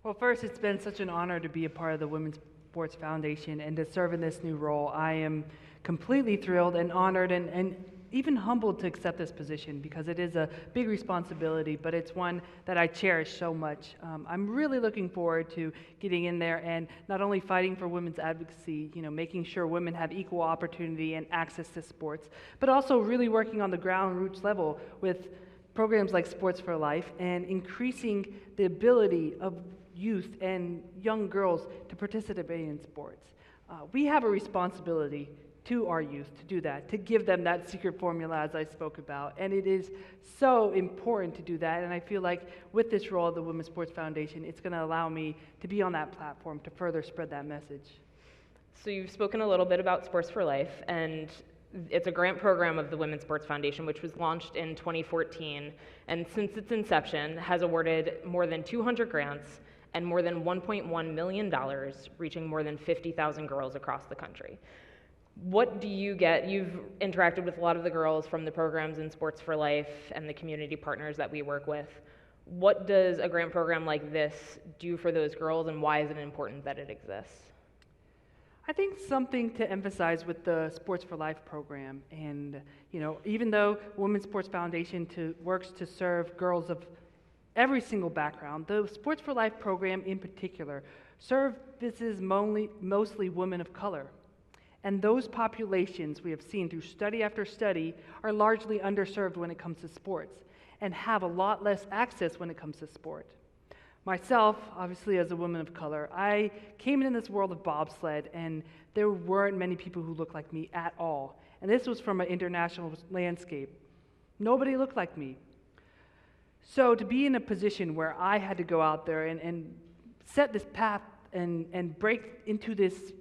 Well, first, it's been such an honor to be a part of the Women's Sports Foundation and to serve in this new role. I am completely thrilled and honored and even humbled to accept this position, because it is a big responsibility, but it's one that I cherish so much. I'm really looking forward to getting in there and not only fighting for women's advocacy, making sure women have equal opportunity and access to sports, but also really working on the ground roots level with programs like Sports for Life and increasing the ability of youth and young girls to participate in sports. We have a responsibility to our youth to do that, to give them that secret formula as I spoke about. And it is so important to do that. And I feel like with this role of the Women's Sports Foundation, it's going to allow me to be on that platform to further spread that message. So you've spoken a little bit about Sports for Life, and it's a grant program of the Women's Sports Foundation, which was launched in 2014, and since its inception has awarded more than 200 grants and more than $1.1 million, reaching more than 50,000 girls across the country. What do you get? You've interacted with a lot of the girls from the programs in Sports for Life and the community partners that we work with. What does a grant program like this do for those girls, and why is it important that it exists? I think something to emphasize with the Sports for Life program, and even though Women's Sports Foundation works to serve girls of every single background, the Sports for Life program in particular services mostly women of color. And those populations, we have seen through study after study, are largely underserved when it comes to sports and have a lot less access when it comes to sport. Myself, obviously as a woman of color, I came into this world of bobsled, and there weren't many people who looked like me at all. And this was from an international landscape. Nobody looked like me. So to be in a position where I had to go out there and set this path and break into this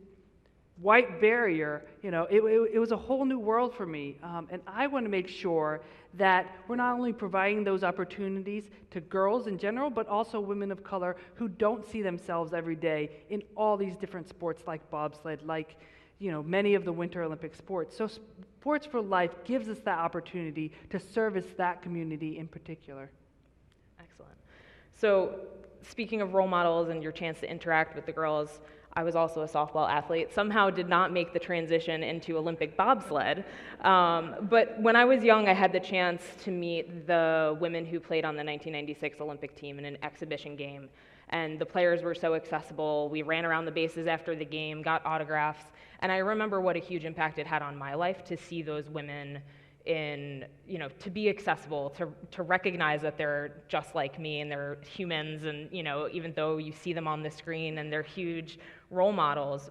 white barrier, it was a whole new world for me. And I want to make sure that we're not only providing those opportunities to girls in general, but also women of color who don't see themselves every day in all these different sports like bobsled, like many of the Winter Olympic sports. So Sports for Life gives us that opportunity to service that community in particular. Excellent. So speaking of role models and your chance to interact with the girls, I was also a softball athlete, somehow did not make the transition into Olympic bobsled. But when I was young, I had the chance to meet the women who played on the 1996 Olympic team in an exhibition game. And the players were so accessible. We ran around the bases after the game, got autographs. And I remember what a huge impact it had on my life to see those women to be accessible, to recognize that they're just like me and they're humans, and even though you see them on the screen and they're huge role models,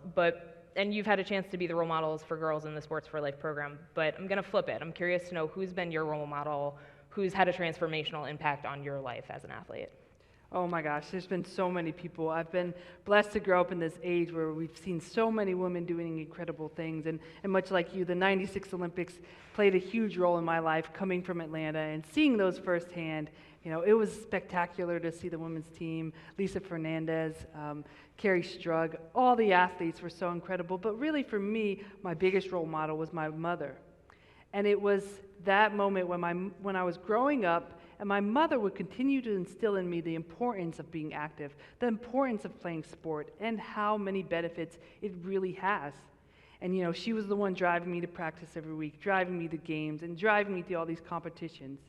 and you've had a chance to be the role models for girls in the Sports for Life program, but I'm gonna flip it. I'm curious to know who's been your role model, who's had a transformational impact on your life as an athlete. Oh my gosh, there's been so many people. I've been blessed to grow up in this age where we've seen so many women doing incredible things, and much like you, the 96 Olympics played a huge role in my life coming from Atlanta and seeing those firsthand. It was spectacular to see the women's team, Lisa Fernandez, Carrie Strug, all the athletes were so incredible, but really for me, my biggest role model was my mother. And it was that moment when I was growing up, and my mother would continue to instill in me the importance of being active, the importance of playing sport, and how many benefits it really has. And she was the one driving me to practice every week, driving me to games, and driving me to all these competitions.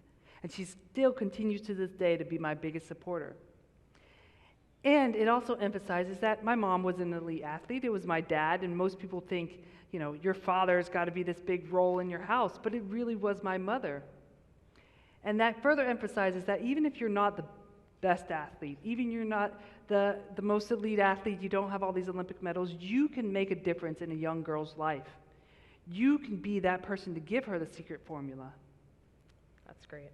And she still continues to this day to be my biggest supporter. And it also emphasizes that my mom was an elite athlete. It was my dad, and most people think, your father's got to be this big role in your house, but it really was my mother. And that further emphasizes that even if you're not the best athlete, even you're not the most elite athlete, you don't have all these Olympic medals, you can make a difference in a young girl's life. You can be that person to give her the secret formula. That's great.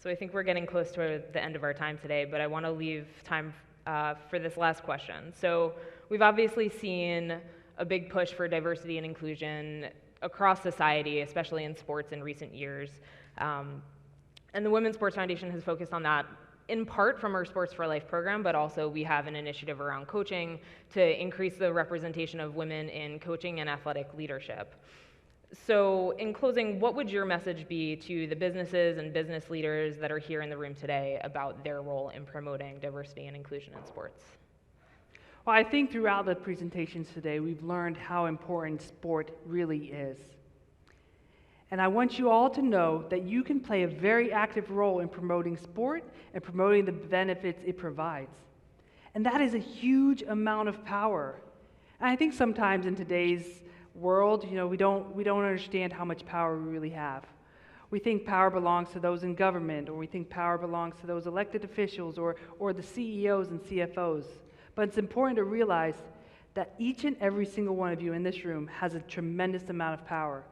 So I think we're getting close to the end of our time today, but I want to leave time for this last question. So we've obviously seen a big push for diversity and inclusion across society, especially in sports in recent years. And the Women's Sports Foundation has focused on that in part from our Sports for Life program, but also we have an initiative around coaching to increase the representation of women in coaching and athletic leadership. So in closing, what would your message be to the businesses and business leaders that are here in the room today about their role in promoting diversity and inclusion in sports? Well, I think throughout the presentations today, we've learned how important sport really is. And I want you all to know that you can play a very active role in promoting sport and promoting the benefits it provides. And that is a huge amount of power. And I think sometimes in today's world, we don't understand how much power we really have. We think power belongs to those in government, or we think power belongs to those elected officials or the CEOs and CFOs. But it's important to realize that each and every single one of you in this room has a tremendous amount of power.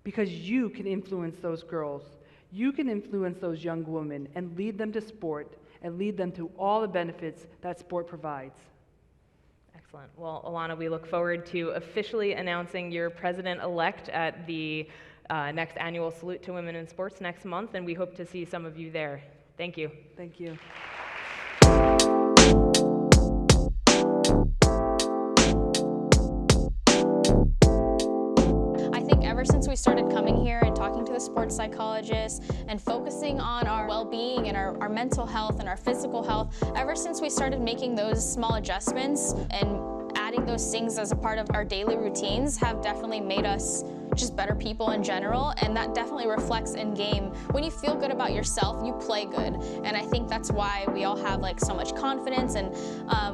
Because you can influence those girls, you can influence those young women and lead them to sport and lead them to all the benefits that sport provides. Excellent. Well, Alana, we look forward to officially announcing your president-elect at the next annual Salute to Women in Sports next month, and we hope to see some of you there. Thank you. Thank you. Ever since we started coming here and talking to the sports psychologists and focusing on our well-being and our mental health and our physical health, ever since we started making those small adjustments and adding those things as a part of our daily routines have definitely made us just better people in general, and that definitely reflects in game. When you feel good about yourself, you play good, and I think that's why we all have like so much confidence. And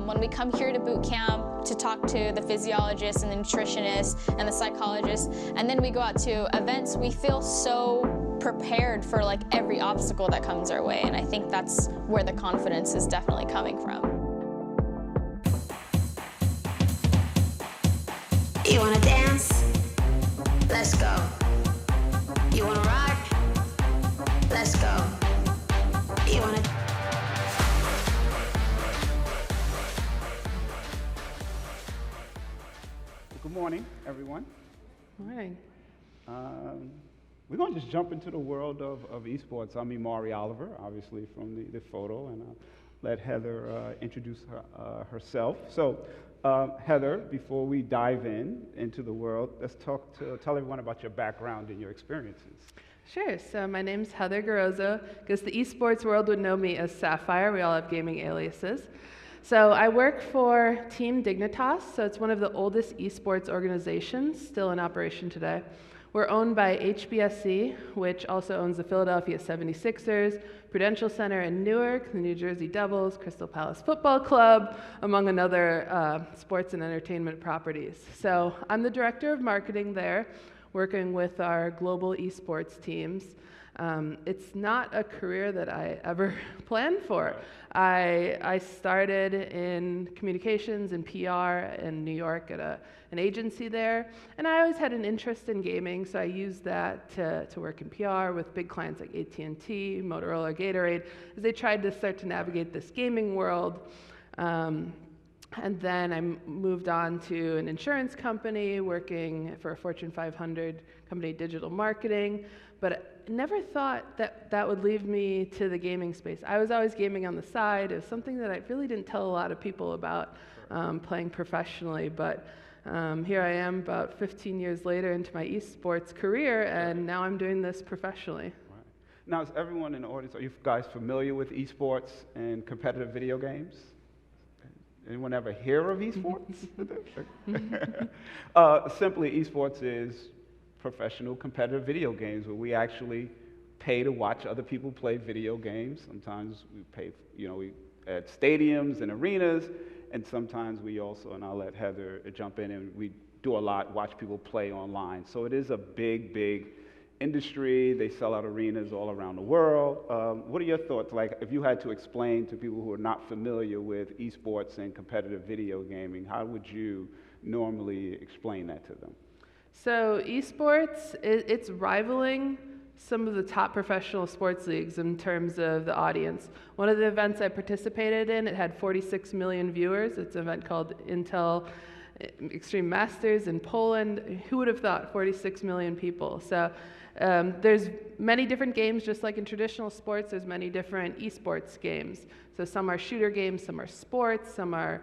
when we come here to boot camp to talk to the physiologists and the nutritionists and the psychologists, and then we go out to events, we feel so prepared for like every obstacle that comes our way, and I think that's where the confidence is definitely coming from. You wanna dance? Let's go. You wanna rock? Let's go. You wanna... Good morning, everyone. Morning. We're going to just jump into the world of esports. I'm Imari Oliver, obviously from the photo, and I'll let Heather introduce herself. So, Heather, before we dive into the world, let's tell everyone about your background and your experiences. Sure. So my name's Heather Garozzo. Because the esports world would know me as Sapphire. We all have gaming aliases. So I work for Team Dignitas. So it's one of the oldest esports organizations still in operation today. We're owned by HBSC, which also owns the Philadelphia 76ers, Prudential Center in Newark, the New Jersey Devils, Crystal Palace Football Club, among other sports and entertainment properties. So I'm the director of marketing there, working with our global esports teams. It's not a career that I ever planned for. I started in communications and PR in New York at an agency there, and I always had an interest in gaming, so I used that to work in PR with big clients like AT&T, Motorola, Gatorade, as they tried to start to navigate this gaming world. And then I moved on to an insurance company, working for a Fortune 500 company, digital marketing, but I never thought that that would lead me to the gaming space. I was always gaming on the side. It was something that I really didn't tell a lot of people about playing professionally, but here I am about 15 years later into my esports career, and now I'm doing this professionally. Right. Now, is everyone in the audience, are you guys familiar with esports and competitive video games? Anyone ever hear of esports? Simply, esports is professional competitive video games where we actually pay to watch other people play video games. Sometimes we pay, at stadiums and arenas, and sometimes we also, and I'll let Heather jump in, and we do a lot, watch people play online. So it is a big, big industry. They sell out arenas all around the world. What are your thoughts? Like, if you had to explain to people who are not familiar with esports and competitive video gaming, how would you normally explain that to them? So esports, it's rivaling some of the top professional sports leagues in terms of the audience. One of the events I participated in, it had 46 million viewers. It's an event called Intel Extreme Masters in Poland. Who would have thought 46 million people? So there's many different games, just like in traditional sports, there's many different esports games. So some are shooter games, some are sports, some are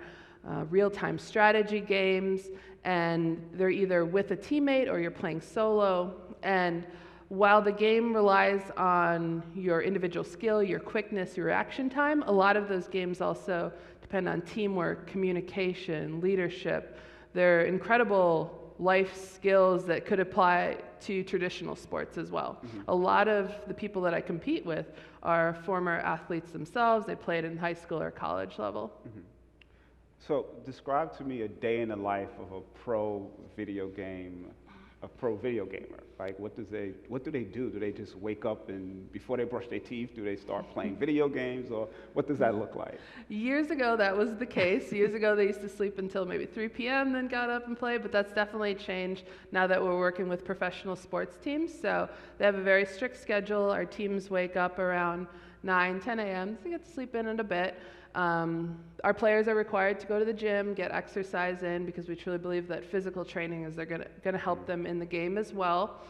real-time strategy games, and they're either with a teammate or you're playing solo. And while the game relies on your individual skill, your quickness, your reaction time, a lot of those games also depend on teamwork, communication, leadership. They're incredible life skills that could apply to traditional sports as well. Mm-hmm. A lot of the people that I compete with are former athletes themselves. They played in high school or college level. Mm-hmm. So describe to me a day in the life of a pro video gamer. Like, what do they do? Do they just wake up and before they brush their teeth, do they start playing video games, or what does that look like? Years ago, that was the case. Years ago, they used to sleep until maybe 3 p.m., then got up and played, but that's definitely changed now that we're working with professional sports teams. So they have a very strict schedule. Our teams wake up around 9, 10 a.m. So they get to sleep in a bit. Our players are required to go to the gym, get exercise in, because we truly believe that physical training is going to help them in the game as well.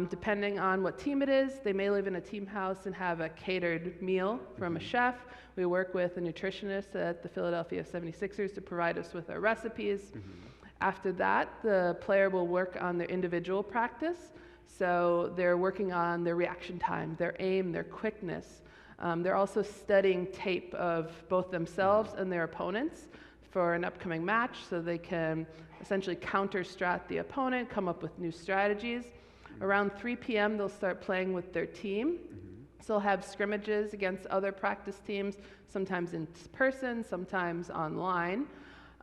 Depending on what team it is, they may live in a team house and have a catered meal from a chef. We work with a nutritionist at the Philadelphia 76ers to provide us with our recipes. After that, the player will work on their individual practice. So they're working on their reaction time, their aim, their quickness. They're also studying tape of both themselves and their opponents for an upcoming match, so they can essentially counter-strat the opponent, come up with new strategies. Around 3 p.m., they'll start playing with their team. So they'll have scrimmages against other practice teams, sometimes in person, sometimes online.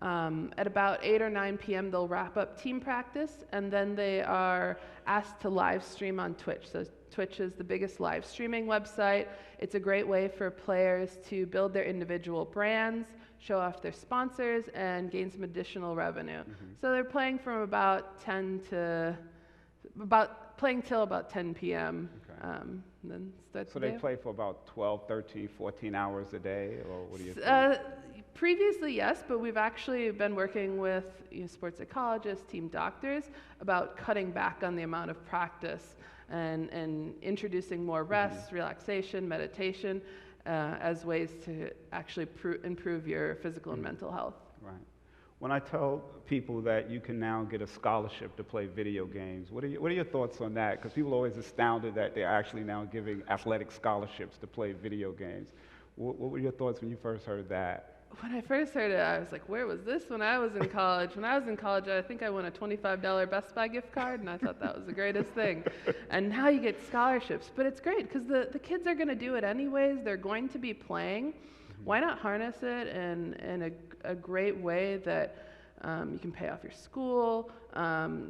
At about 8 or 9 p.m., they'll wrap up team practice, and then they are asked to live stream on Twitch. So Twitch is the biggest live streaming website. It's a great way for players to build their individual brands, show off their sponsors, and gain some additional revenue. So they're playing from about 10 to playing till about 10 p.m. And then start So the they day. play for about 12, 13, 14 hours a day, or what do you think? Previously, yes, but we've actually been working with sports psychologists, team doctors, about cutting back on the amount of practice and introducing more rest, relaxation, meditation as ways to actually improve your physical and mental health. Right. When I tell people that you can now get a scholarship to play video games, what are your thoughts on that? Because people are always astounded that they're actually now giving athletic scholarships to play video games. What were your thoughts when you first heard that? When I first heard it, I was like, where was this when I was in college? When I was in college, I think I won a $25 Best Buy gift card, and I thought that was the greatest thing. And now you get scholarships. But it's great, because the kids are going to do it anyways. They're going to be playing. Why not harness it in a great way that you can pay off your school,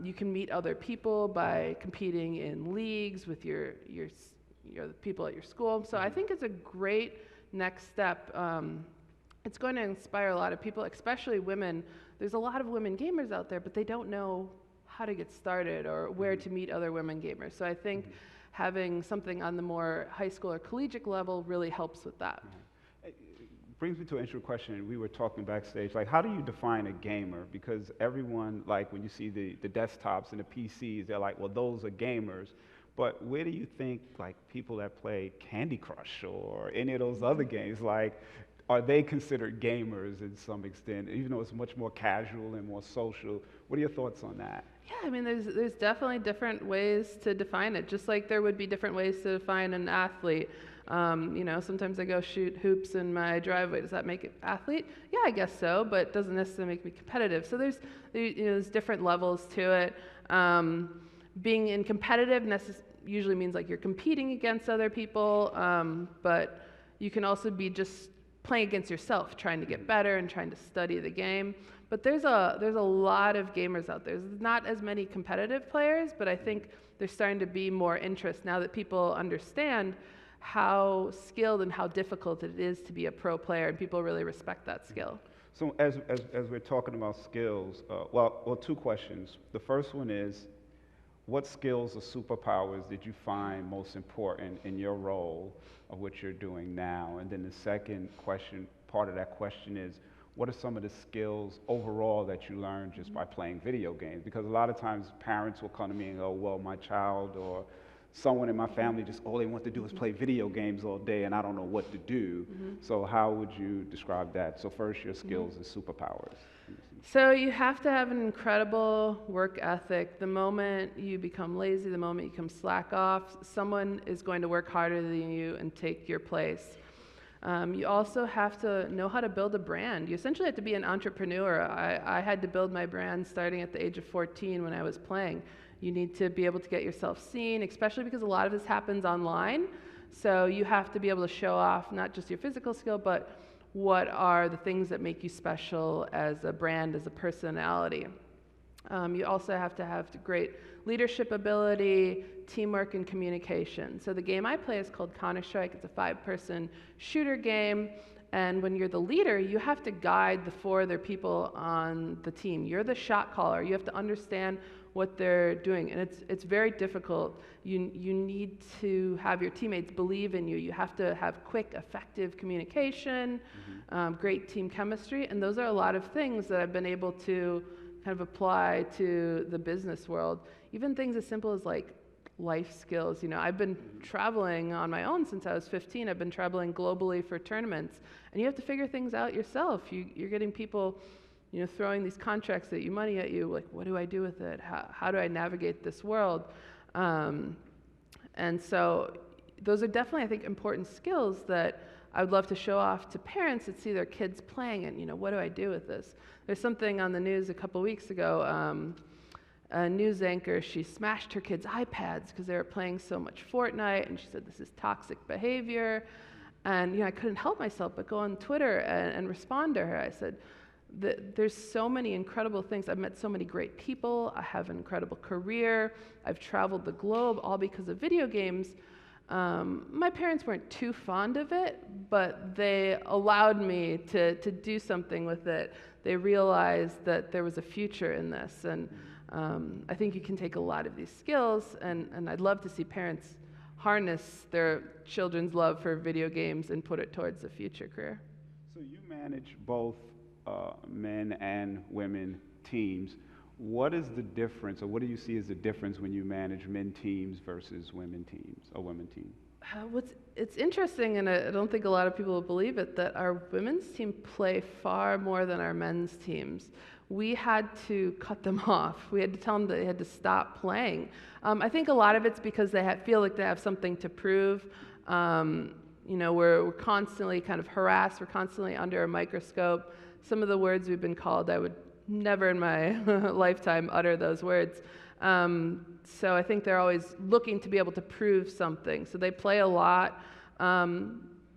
you can meet other people by competing in leagues with your people at your school. So I think it's a great next step. It's going to inspire a lot of people, especially women. There's a lot of women gamers out there, but they don't know how to get started or where to meet other women gamers. So I think having something on the more high school or collegiate level really helps with that. Brings me to an interesting question. We were talking backstage, like, how do you define a gamer? Because everyone, like, when you see the desktops and the PCs, they're like, well, those are gamers. But where do you think, like, people that play Candy Crush or any of those other games, like, are they considered gamers in some extent, even though it's much more casual and more social? What are your thoughts on that? Yeah, I mean, there's definitely different ways to define it, just like there would be different ways to define an athlete. Sometimes I go shoot hoops in my driveway. Does that make it athlete? Yeah, I guess so, but it doesn't necessarily make me competitive. So there's different levels to it. Being in competitive usually means like you're competing against other people, but you can also be just playing against yourself, trying to get better and trying to study the game. But there's a lot of gamers out there. There's not as many competitive players, but I think there's starting to be more interest now that people understand how skilled and how difficult it is to be a pro player, and people really respect that skill. So as we're talking about skills, well, two questions. The first one is, what skills or superpowers did you find most important in your role of what you're doing now? And then the second question, part of that question is, what are some of the skills overall that you learned just by playing video games? Because a lot of times parents will come to me and go, well, my child or someone in my family just all they want to do is play video games all day and I don't know what to do. So how would you describe that? So first, your skills and superpowers. So you have to have an incredible work ethic. The moment you become lazy, the moment you become slack off, someone is going to work harder than you and take your place. You also have to know how to build a brand. You essentially have to be an entrepreneur. I had to build my brand starting at the age of 14 when I was playing. You need to be able to get yourself seen, especially because a lot of this happens online. So you have to be able to show off not just your physical skill, but what are the things that make you special as a brand, as a personality. You also have to have great leadership ability, teamwork, and communication. So the game I play is called Counter-Strike. It's a 5-person shooter game. And when you're the leader, you have to guide the 4 other people on the team. You're the shot caller. You have to understand what they're doing. And it's very difficult. You need to have your teammates believe in you. You have to have quick, effective communication, great team chemistry. And those are a lot of things that I've been able to kind of apply to the business world. Even things as simple as like life skills. I've been traveling on my own since I was 15. I've been traveling globally for tournaments. And you have to figure things out yourself. You're getting people throwing these contracts at you, money at you, like, what do I do with it? How do I navigate this world? And so those are definitely, I think, important skills that I would love to show off to parents that see their kids playing it. What do I do with this? There's something on the news a couple weeks ago. A news anchor, she smashed her kids' iPads because they were playing so much Fortnite, and she said this is toxic behavior. And I couldn't help myself but go on Twitter and respond to her. I said, there's so many incredible things. I've met so many great people. I have an incredible career. I've traveled the globe all because of video games. My parents weren't too fond of it, but they allowed me to do something with it. They realized that there was a future in this, and I think you can take a lot of these skills, and I'd love to see parents harness their children's love for video games and put it towards a future career. So you manage both men and women teams. What is the difference, or what do you see as the difference when you manage men teams versus women teams, or women team? It's interesting, and I don't think a lot of people will believe it, that our women's team play far more than our men's teams. We had to cut them off. We had to tell them that they had to stop playing. I think a lot of it's because they feel like they have something to prove. We're constantly kind of harassed. We're constantly under a microscope. Some of the words we've been called, I would never in my lifetime utter those words. So I think they're always looking to be able to prove something. So they play a lot.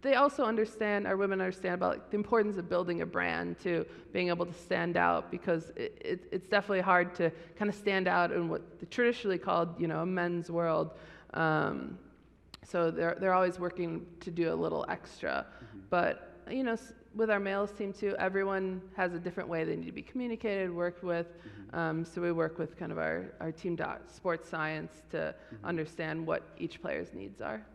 They also understand, our women understand about the importance of building a brand too, being able to stand out, because it's definitely hard to kind of stand out in what they traditionally called, a men's world. So they're always working to do a little extra. Mm-hmm. But, with our males team too, everyone has a different way they need to be communicated, worked with. Mm-hmm. So we work with kind of our team sports science to understand what each player's needs are.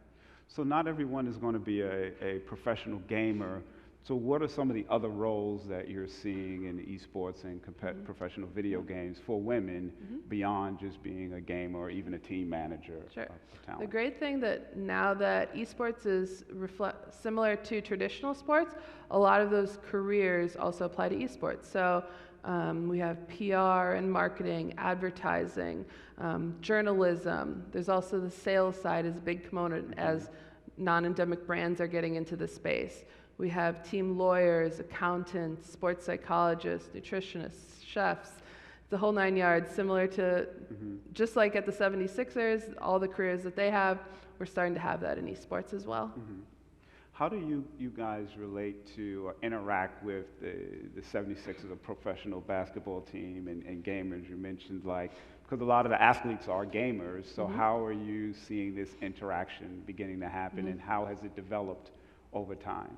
So not everyone is going to be a professional gamer. So what are some of the other roles that you're seeing in esports and professional video games for women beyond just being a gamer or even a team manager? Sure. Of talent? The great thing that now that esports is similar to traditional sports, a lot of those careers also apply to esports. So we have PR and marketing, advertising, journalism. There's also the sales side is a big component as non-endemic brands are getting into the space. We have team lawyers, accountants, sports psychologists, nutritionists, chefs, the whole 9 yards, similar to just like at the 76ers, all the careers that they have, we're starting to have that in esports as well. Mm-hmm. How do you guys relate to or interact with the 76ers, a professional basketball team, and gamers? You mentioned because a lot of the athletes are gamers, so how are you seeing this interaction beginning to happen, and how has it developed over time?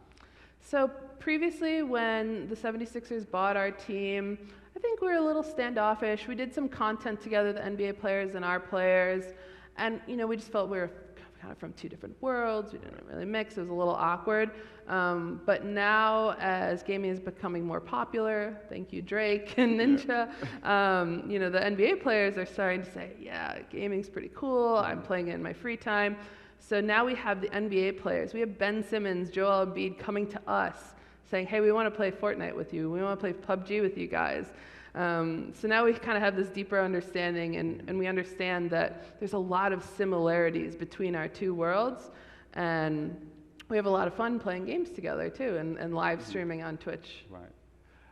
So previously, when the 76ers bought our team, I think we were a little standoffish. We did some content together, the NBA players and our players, and we just felt we were kind of from two different worlds. We didn't really mix. It was a little awkward. But now, as gaming is becoming more popular, thank you, Drake and Ninja, the NBA players are starting to say, yeah, gaming's pretty cool. I'm playing it in my free time. So now we have the NBA players. We have Ben Simmons, Joel Embiid coming to us saying, hey, we want to play Fortnite with you. We want to play PUBG with you guys. So now we kind of have this deeper understanding, and we understand that there's a lot of similarities between our two worlds, and we have a lot of fun playing games together too, and live streaming on Twitch. Right.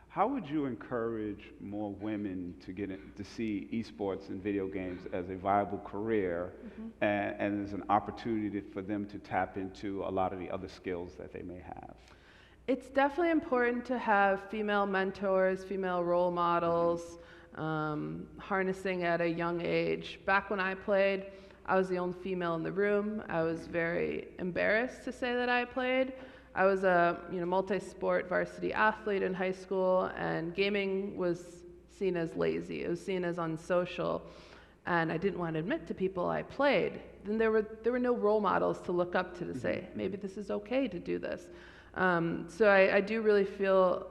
How would you encourage more women to get to see esports and video games as a viable career, and as an opportunity for them to tap into a lot of the other skills that they may have? It's definitely important to have female mentors, female role models, harnessing at a young age. Back when I played, I was the only female in the room. I was very embarrassed to say that I played. I was a multi-sport varsity athlete in high school, and gaming was seen as lazy. It was seen as unsocial, and I didn't want to admit to people I played. Then there were no role models to look up to say, maybe this is okay to do this. So I do really feel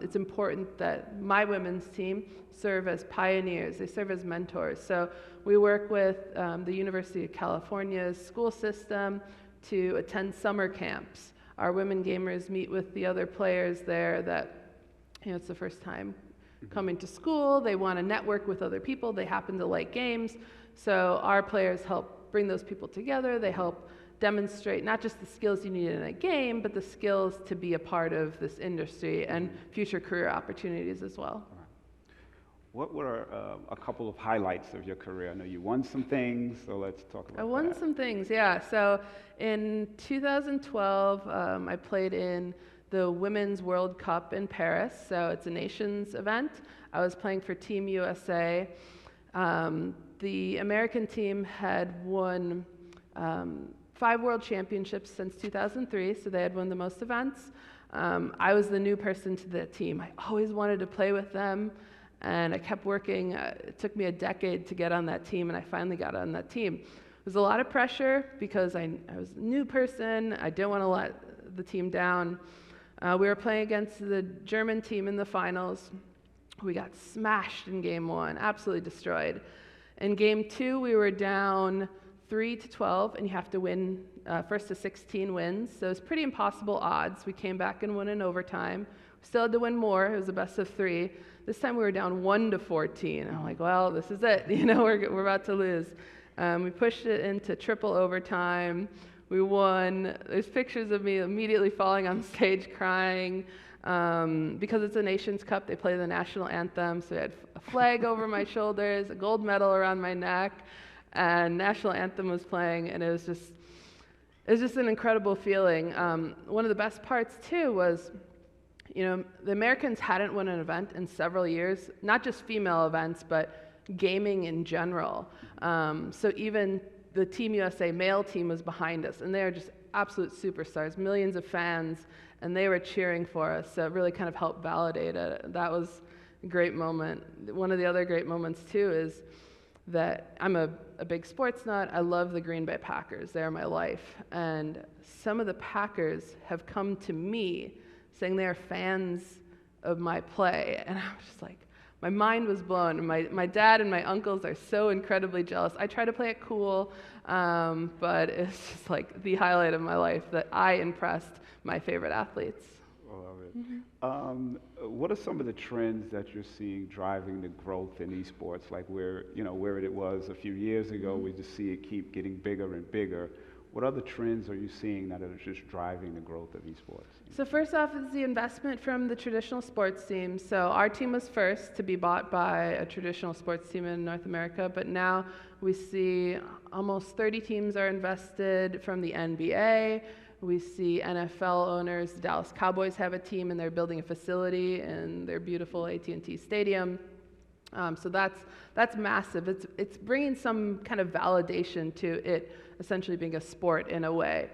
it's important that my women's team serve as pioneers. They serve as mentors. So we work with the University of California's school system to attend summer camps. Our women gamers meet with the other players there that, it's the first time coming to school. They want to network with other people. They happen to like games. So our players help bring those people together. They help demonstrate not just the skills you need in a game, but the skills to be a part of this industry and future career opportunities as well. What were a couple of highlights of your career? I know you won some things, so let's talk about that. I won some things, yeah. So in 2012, I played in the Women's World Cup in Paris. So it's a nations event. I was playing for Team USA. The American team had won 5 world championships since 2003, so they had won the most events. I was the new person to the team. I always wanted to play with them. And I kept working. It took me a decade to get on that team, and I finally got on that team. It was a lot of pressure because I was a new person. I didn't want to let the team down. We were playing against the German team in the finals. We got smashed in game 1, absolutely destroyed. In game 2, we were down 3-12, and you have to win first to 16 wins. So it was pretty impossible odds. We came back and won in overtime. We still had to win more. It was a best of 3. This time we were down 1-14. I'm like, well, this is it. We're about to lose. We pushed it into triple overtime. We won. There's pictures of me immediately falling on stage crying. Because it's a Nations Cup, they play the national anthem. So I had a flag over my shoulders, a gold medal around my neck, and national anthem was playing, and it was just an incredible feeling. One of the best parts too was, the Americans hadn't won an event in several years, not just female events, but gaming in general. So even the Team USA male team was behind us, and they are just absolute superstars, millions of fans, and they were cheering for us. So it really kind of helped validate it. That was a great moment. One of the other great moments too is that I'm a big sports nut. I love the Green Bay Packers. They're my life. And some of the Packers have come to me saying they are fans of my play. And I was just like, my mind was blown. My dad and my uncles are so incredibly jealous. I try to play it cool, but it's just like the highlight of my life that I impressed my favorite athletes. I love it. What are some of the trends that you're seeing driving the growth in esports? Like where it was a few years ago, we just see it keep getting bigger and bigger. What other trends are you seeing that are just driving the growth of esports? So first off is the investment from the traditional sports teams. So our team was first to be bought by a traditional sports team in North America, but now we see almost 30 teams are invested from the NBA. We see NFL owners. The Dallas Cowboys have a team, and they're building a facility in their beautiful AT&T Stadium. So that's massive. It's bringing some kind of validation to it essentially being a sport in a way.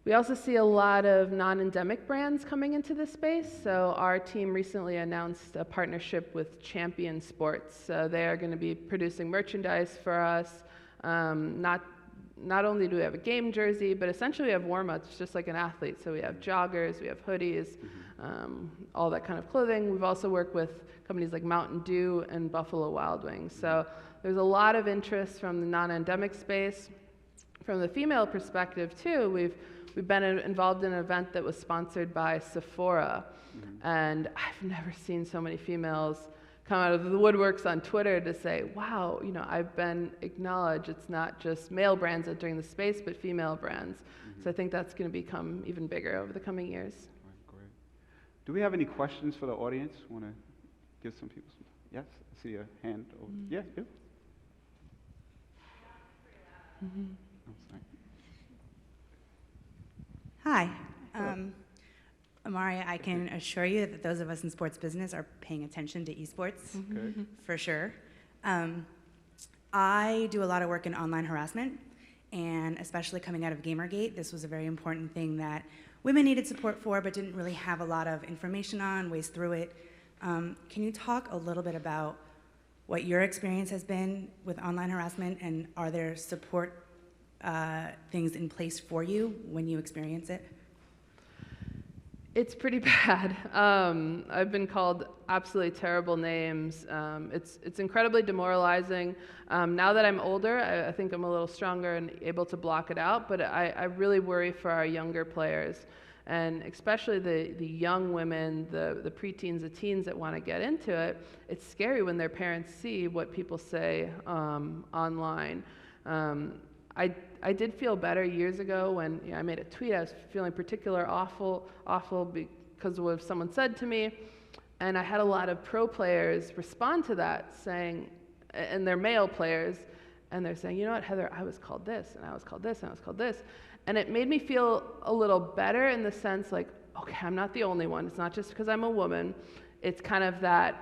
We also see a lot of non-endemic brands coming into this space. So our team recently announced a partnership with Champion Sports. So they are going to be producing merchandise for us. Not only do we have a game jersey, but essentially we have warm-ups just like an athlete. So we have joggers, we have hoodies, all that kind of clothing. We've also worked with companies like Mountain Dew and Buffalo Wild Wings. So there's a lot of interest from the non-endemic space. From the female perspective too, we've been involved in an event that was sponsored by Sephora. And I've never seen so many females come out of the woodworks on Twitter to say, wow, I've been acknowledged. It's not just male brands entering the space, but female brands. So I think that's going to become even bigger over the coming years. Great. Do we have any questions for the audience? Want to give some people some? Yes, I see a hand over. Yeah. Hi. Amari, I can assure you that those of us in sports business are paying attention to esports, for sure. I do a lot of work in online harassment, and especially coming out of Gamergate, this was a very important thing that women needed support for, but didn't really have a lot of information on, ways through it. Can you talk a little bit about what your experience has been with online harassment, and are there support things in place for you when you experience it? It's pretty bad. I've been called absolutely terrible names. It's incredibly demoralizing. Now that I'm older, I think I'm a little stronger and able to block it out, but I really worry for our younger players, and especially the young women, the preteens, the teens that want to get into it. It's scary when their parents see what people say online. I did feel better years ago when I made a tweet. I was feeling particularly awful because of what someone said to me. And I had a lot of pro players respond to that saying, and they're male players, and they're saying, you know what, Heather, I was called this, and I was called this, and I was called this. And it made me feel a little better in the sense like, okay, I'm not the only one. It's not just because I'm a woman. It's kind of that,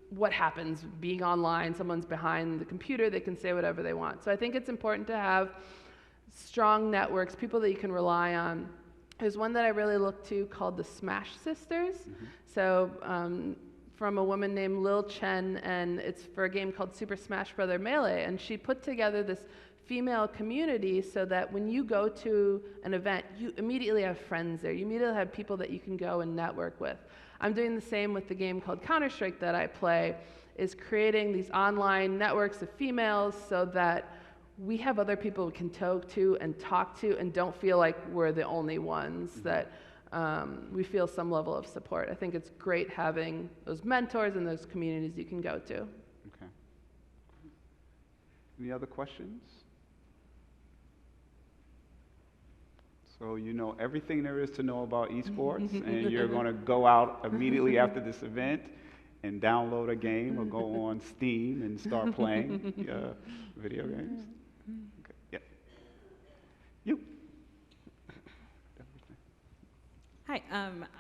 what happens being online, someone's behind the computer, they can say whatever they want. So I think it's important to have strong networks, people that you can rely on. There's one that I really look to called the Smash Sisters. So from a woman named Lil Chen, and it's for a game called Super Smash Bros. Melee, and she put together this female community so that when you go to an event, you immediately have friends there. You immediately have people that you can go and network with. I'm doing the same with the game called Counter-Strike that I play, is creating these online networks of females so that we have other people we can talk to and don't feel like we're the only ones, that we feel some level of support. I think it's great having those mentors and those communities you can go to. Okay. Any other questions? So you know everything there is to know about esports, and you're going to go out immediately after this event and download a game or go on Steam and start playing video games? Okay. Yeah. You. Hi,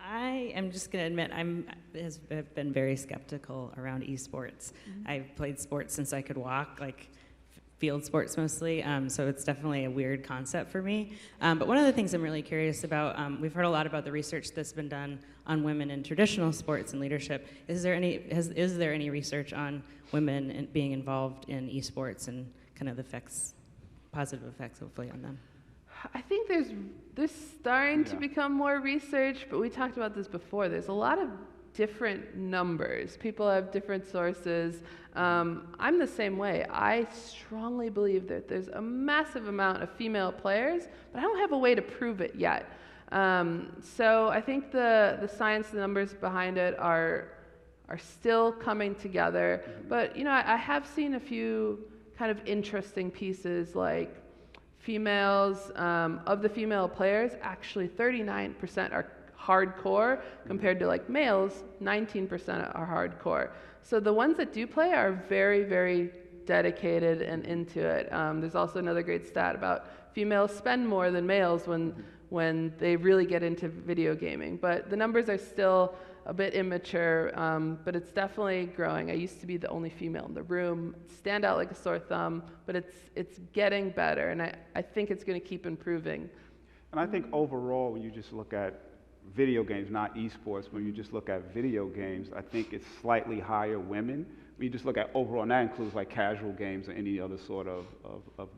I am just going to admit I've been very skeptical around esports. I've played sports since I could walk, like field sports mostly, so it's definitely a weird concept for me. But one of the things I'm really curious about, we've heard a lot about the research that's been done on women in traditional sports and leadership. Is there any research on women being involved in esports and kind of the positive effects, hopefully, on them? I think there's starting to become more research, but we talked about this before. There's a lot of different numbers. People have different sources. I'm the same way. I strongly believe that there's a massive amount of female players, but I don't have a way to prove it yet. So I think the science, the numbers behind it are still coming together. But I have seen a few kind of interesting pieces, like females, of the female players, actually 39% are hardcore compared to like males, 19% are hardcore. So the ones that do play are very, very dedicated and into it. There's also another great stat about females spend more than males when they really get into video gaming. But the numbers are still a bit immature, but it's definitely growing. I used to be the only female in the room, stand out like a sore thumb, but it's getting better, and I think it's going to keep improving. And I think overall, when you just look at video games, not esports, when you just look at video games, I think it's slightly higher women. When you just look at overall, and that includes like casual games or any other sort of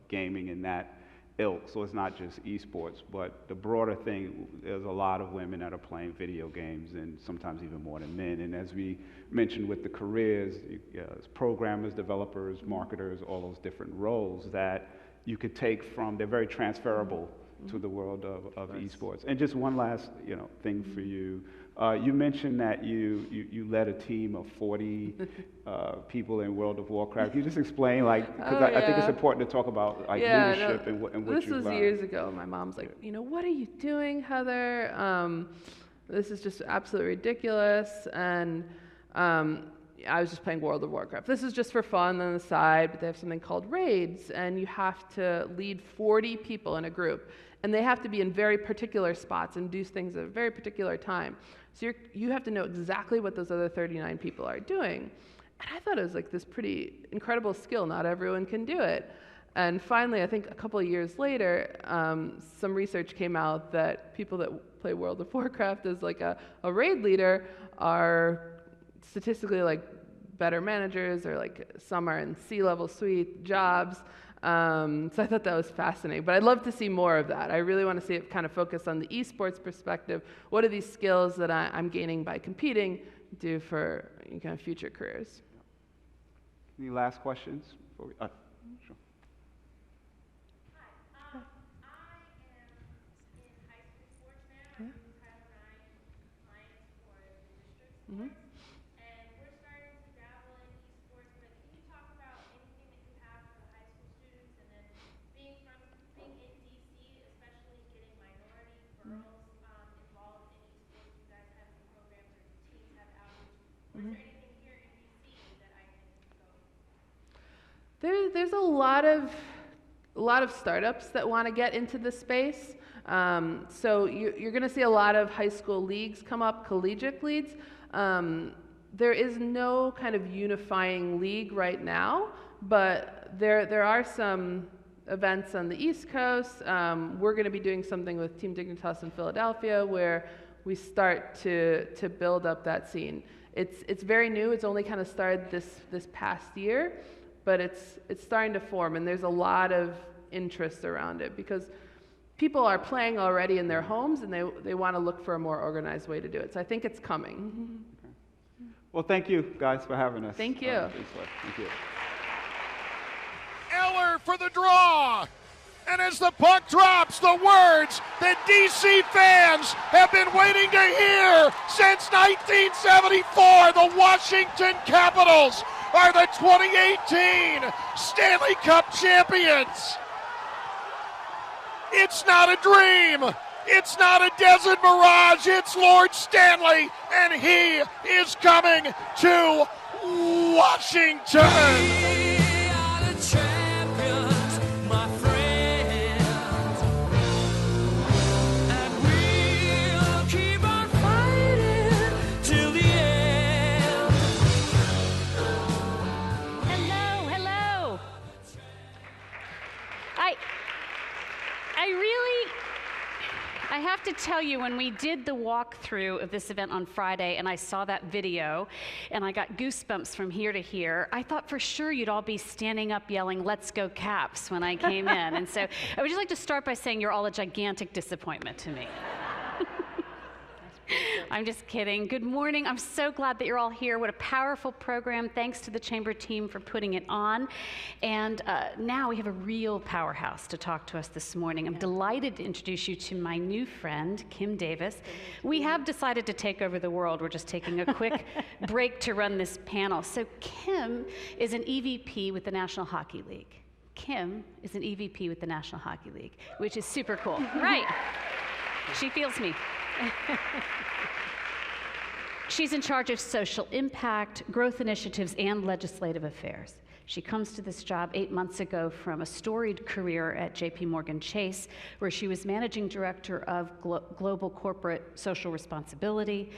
gaming in that ilk. So it's not just esports, but the broader thing, there's a lot of women that are playing video games, and sometimes even more than men. And as we mentioned with the careers, programmers, developers, marketers, all those different roles that you could take from, they're very transferable to the world of esports. And just one last thing for you. You mentioned that you led a team of 40 people in World of Warcraft. Can you just explain, because I think it's important to talk about leadership and what you learned. This was years ago. My mom's like, what are you doing, Heather? This is just absolutely ridiculous. And I was just playing World of Warcraft. This is just for fun on the side, but they have something called raids, and you have to lead 40 people in a group. And they have to be in very particular spots and do things at a very particular time. So you have to know exactly what those other 39 people are doing. And I thought it was like this pretty incredible skill. Not everyone can do it. And finally, I think a couple of years later, some research came out that people that play World of Warcraft as like a raid leader are statistically like better managers, or like some are in C-level suite jobs. So I thought that was fascinating, but I'd love to see more of that. I really want to see it kind of focus on the esports perspective. What are these skills that I'm gaining by competing do for kind of future careers? Any last questions? Before we, sure. Mm-hmm. there's a lot of startups that want to get into the space. So you're going to see a lot of high school leagues come up, collegiate leagues. There is no kind of unifying league right now, but there are some events on the East Coast. We're going to be doing something with Team Dignitas in Philadelphia where we start to build up that scene. It's very new. It's only kind of started this past year, but it's starting to form, and there's a lot of interest around it because people are playing already in their homes, and they want to look for a more organized way to do it. So I think it's coming. Well, thank you guys for having us. Thank you. Thank you. Eller for the draw. And as the puck drops, the words that DC fans have been waiting to hear since 1974, the Washington Capitals are the 2018 Stanley Cup champions. It's not a dream. It's not a desert mirage. It's Lord Stanley, and he is coming to Washington. I have to tell you, when we did the walkthrough of this event on Friday and I saw that video and I got goosebumps from here to here, I thought for sure you'd all be standing up yelling, "Let's go Caps," when I came in. And so I would just like to start by saying you're all a gigantic disappointment to me. I'm just kidding. Good morning. I'm so glad that you're all here. What a powerful program. Thanks to the Chamber team for putting it on. And now we have a real powerhouse to talk to us this morning. I'm delighted to introduce you to my new friend, Kim Davis. We have decided to take over the world. We're just taking a quick break to run this panel. So Kim is an EVP with the National Hockey League. Kim is an EVP with the National Hockey League, which is super cool. Right. She feels me. She's in charge of social impact, growth initiatives, and legislative affairs. She comes to this job 8 months ago from a storied career at JP Morgan Chase, where she was managing director of global corporate social responsibility,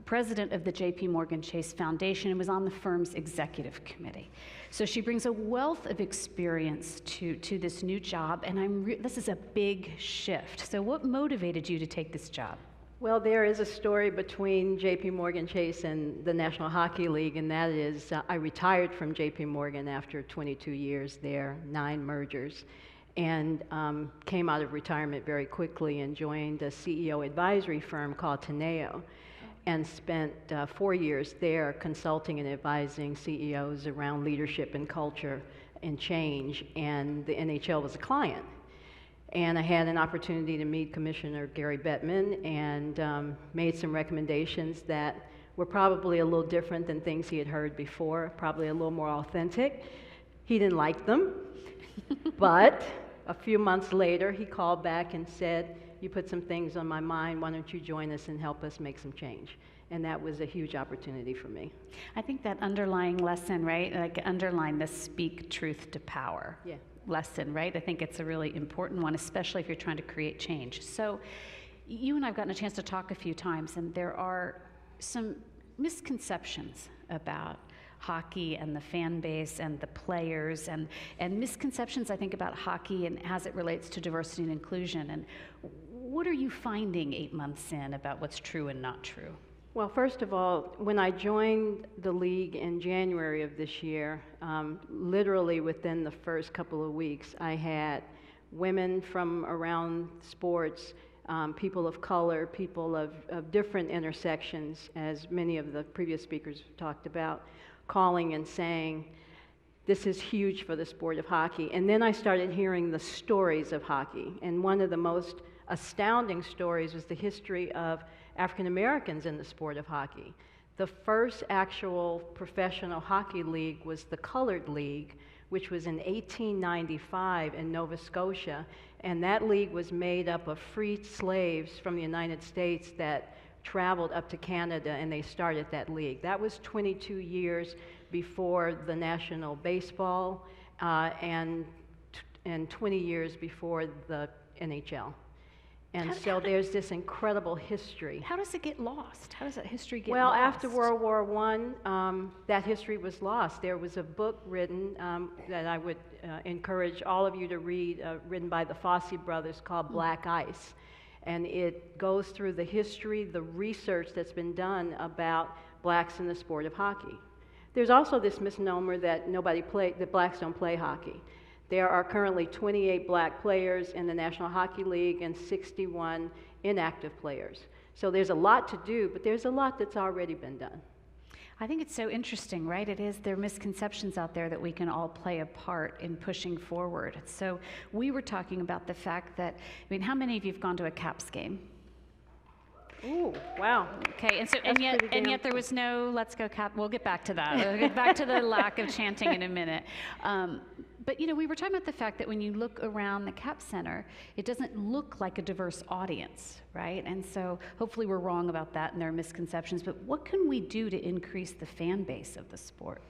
president of the JP Morgan Chase Foundation, and was on the firm's executive committee. So she brings a wealth of experience to this new job, and this is a big shift. So what motivated you to take this job? Well, there is a story between JP Morgan Chase and the National Hockey League, and that is I retired from JP Morgan after 22 years there, 9 mergers, and came out of retirement very quickly and joined a CEO advisory firm called Teneo, and spent 4 years there consulting and advising CEOs around leadership and culture and change, and the NHL was a client. And I had an opportunity to meet Commissioner Gary Bettman and made some recommendations that were probably a little different than things he had heard before, probably a little more authentic. He didn't like them, but a few months later, he called back and said, "You put some things on my mind, why don't you join us and help us make some change?" And that was a huge opportunity for me. I think that underlying lesson, right? Like underline the speak truth to power. Yeah. Lesson, right? I think it's a really important one, especially if you're trying to create change. So you and I've gotten a chance to talk a few times, and there are some misconceptions about hockey and the fan base and the players, and misconceptions, I think, about hockey and as it relates to diversity and inclusion. And what are you finding 8 months in about what's true and not true? Well, first of all, when I joined the league in January of this year, literally within the first couple of weeks, I had women from around sports, people of color, people of different intersections, as many of the previous speakers talked about, calling and saying, "This is huge for the sport of hockey." And then I started hearing the stories of hockey. And one of the most astounding stories was the history of African Americans in the sport of hockey. The first actual professional hockey league was the Colored League, which was in 1895 in Nova Scotia, and that league was made up of freed slaves from the United States that traveled up to Canada, and they started that league. That was 22 years before the National Baseball and 20 years before the NHL. And so there's this incredible history. How does it get lost? How does that history get Well, lost? after World War I, that history was lost. There was a book written that I would encourage all of you to read, written by the Fosse brothers, called Black Ice. And it goes through the history, the research that's been done about blacks in the sport of hockey. There's also this misnomer that that blacks don't play hockey. There are currently 28 black players in the National Hockey League and 61 inactive players. So there's a lot to do, but there's a lot that's already been done. I think it's so interesting, right? There are misconceptions out there that we can all play a part in pushing forward. So we were talking about the fact that, how many of you have gone to a Caps game? Ooh, wow. Okay, and yet there was no "Let's go Cap." We'll get back to that. We'll get back to the lack of chanting in a minute. But we were talking about the fact that when you look around the Cap Center, it doesn't look like a diverse audience, right? And so hopefully we're wrong about that and there are misconceptions. But what can we do to increase the fan base of the sport?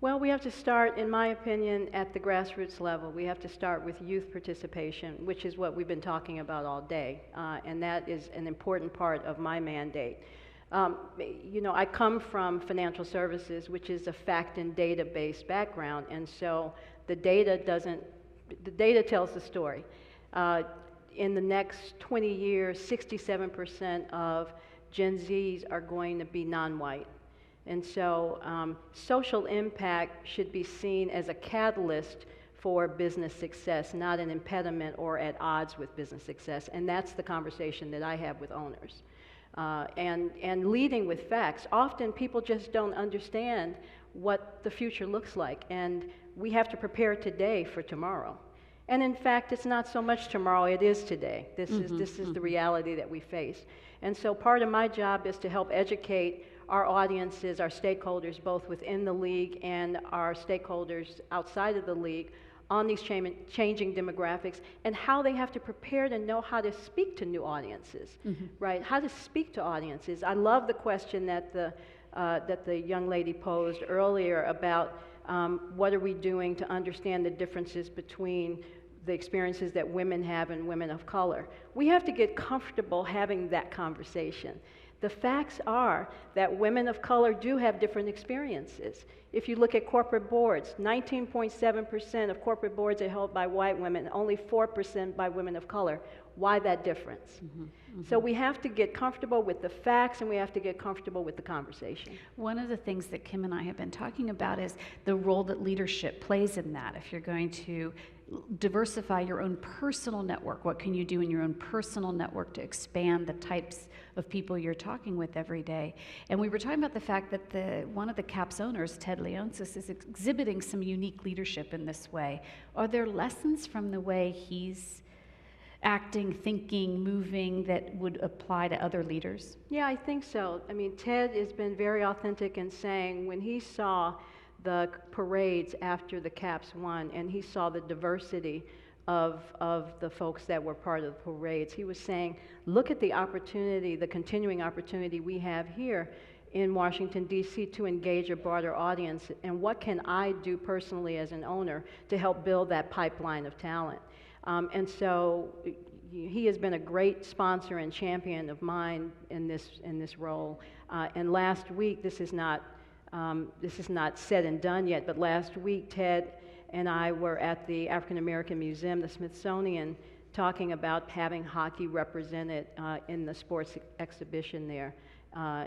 Well, we have to start, in my opinion, at the grassroots level. We have to start with youth participation, which is what we've been talking about all day, and that is an important part of my mandate. I come from financial services, which is a fact and data-based background, and so the data tells the story. In the next 20 years, 67% of Gen Zs are going to be non-white. And so social impact should be seen as a catalyst for business success, not an impediment or at odds with business success. And that's the conversation that I have with owners. And leading with facts. Often people just don't understand what the future looks like. And we have to prepare today for tomorrow. And in fact, it's not so much tomorrow, it is today. This is the reality that we face. And so part of my job is to help educate our audiences, our stakeholders, both within the league and our stakeholders outside of the league, on these changing demographics and how they have to prepare to know how to speak to new audiences, right? How to speak to audiences. I love the question that the young lady posed earlier about what are we doing to understand the differences between the experiences that women have and women of color. We have to get comfortable having that conversation. The facts are that women of color do have different experiences. If you look at corporate boards, 19.7% of corporate boards are held by white women, only 4% by women of color. Why that difference? So we have to get comfortable with the facts and we have to get comfortable with the conversation. One of the things that Kim and I have been talking about is the role that leadership plays in that. If you're going to diversify your own personal network, what can you do in your own personal network to expand the types of people you're talking with every day? And we were talking about the fact that one of the Caps owners, Ted Leonsis, is exhibiting some unique leadership in this way. Are there lessons from the way he's acting, thinking, moving that would apply to other leaders? Yeah, I think so. I mean, Ted has been very authentic in saying when he saw the parades after the Caps won and he saw the diversity of the folks that were part of the parades, he was saying, look at the opportunity, the continuing opportunity we have here in Washington, D.C. to engage a broader audience, and what can I do personally as an owner to help build that pipeline of talent? And so he has been a great sponsor and champion of mine in this role. And last week, this is not said and done yet, but last week Ted and I were at the African American Museum, the Smithsonian, talking about having hockey represented in the sports exhibition there.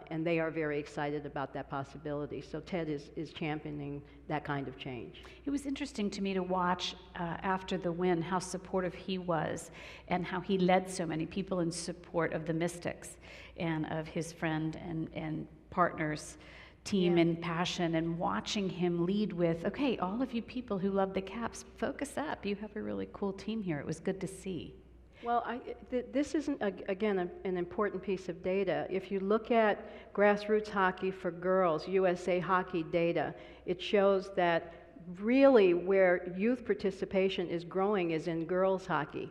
And they are very excited about that possibility. So Ted is championing that kind of change. It was interesting to me to watch after the win how supportive he was and how he led so many people in support of the Mystics and of his friend and partner's team and passion, and watching him lead with, okay, all of you people who love the Caps, focus up. You have a really cool team here. It was good to see. Well, this isn't, again, an important piece of data. If you look at grassroots hockey for girls, USA Hockey data, it shows that really where youth participation is growing is in girls hockey.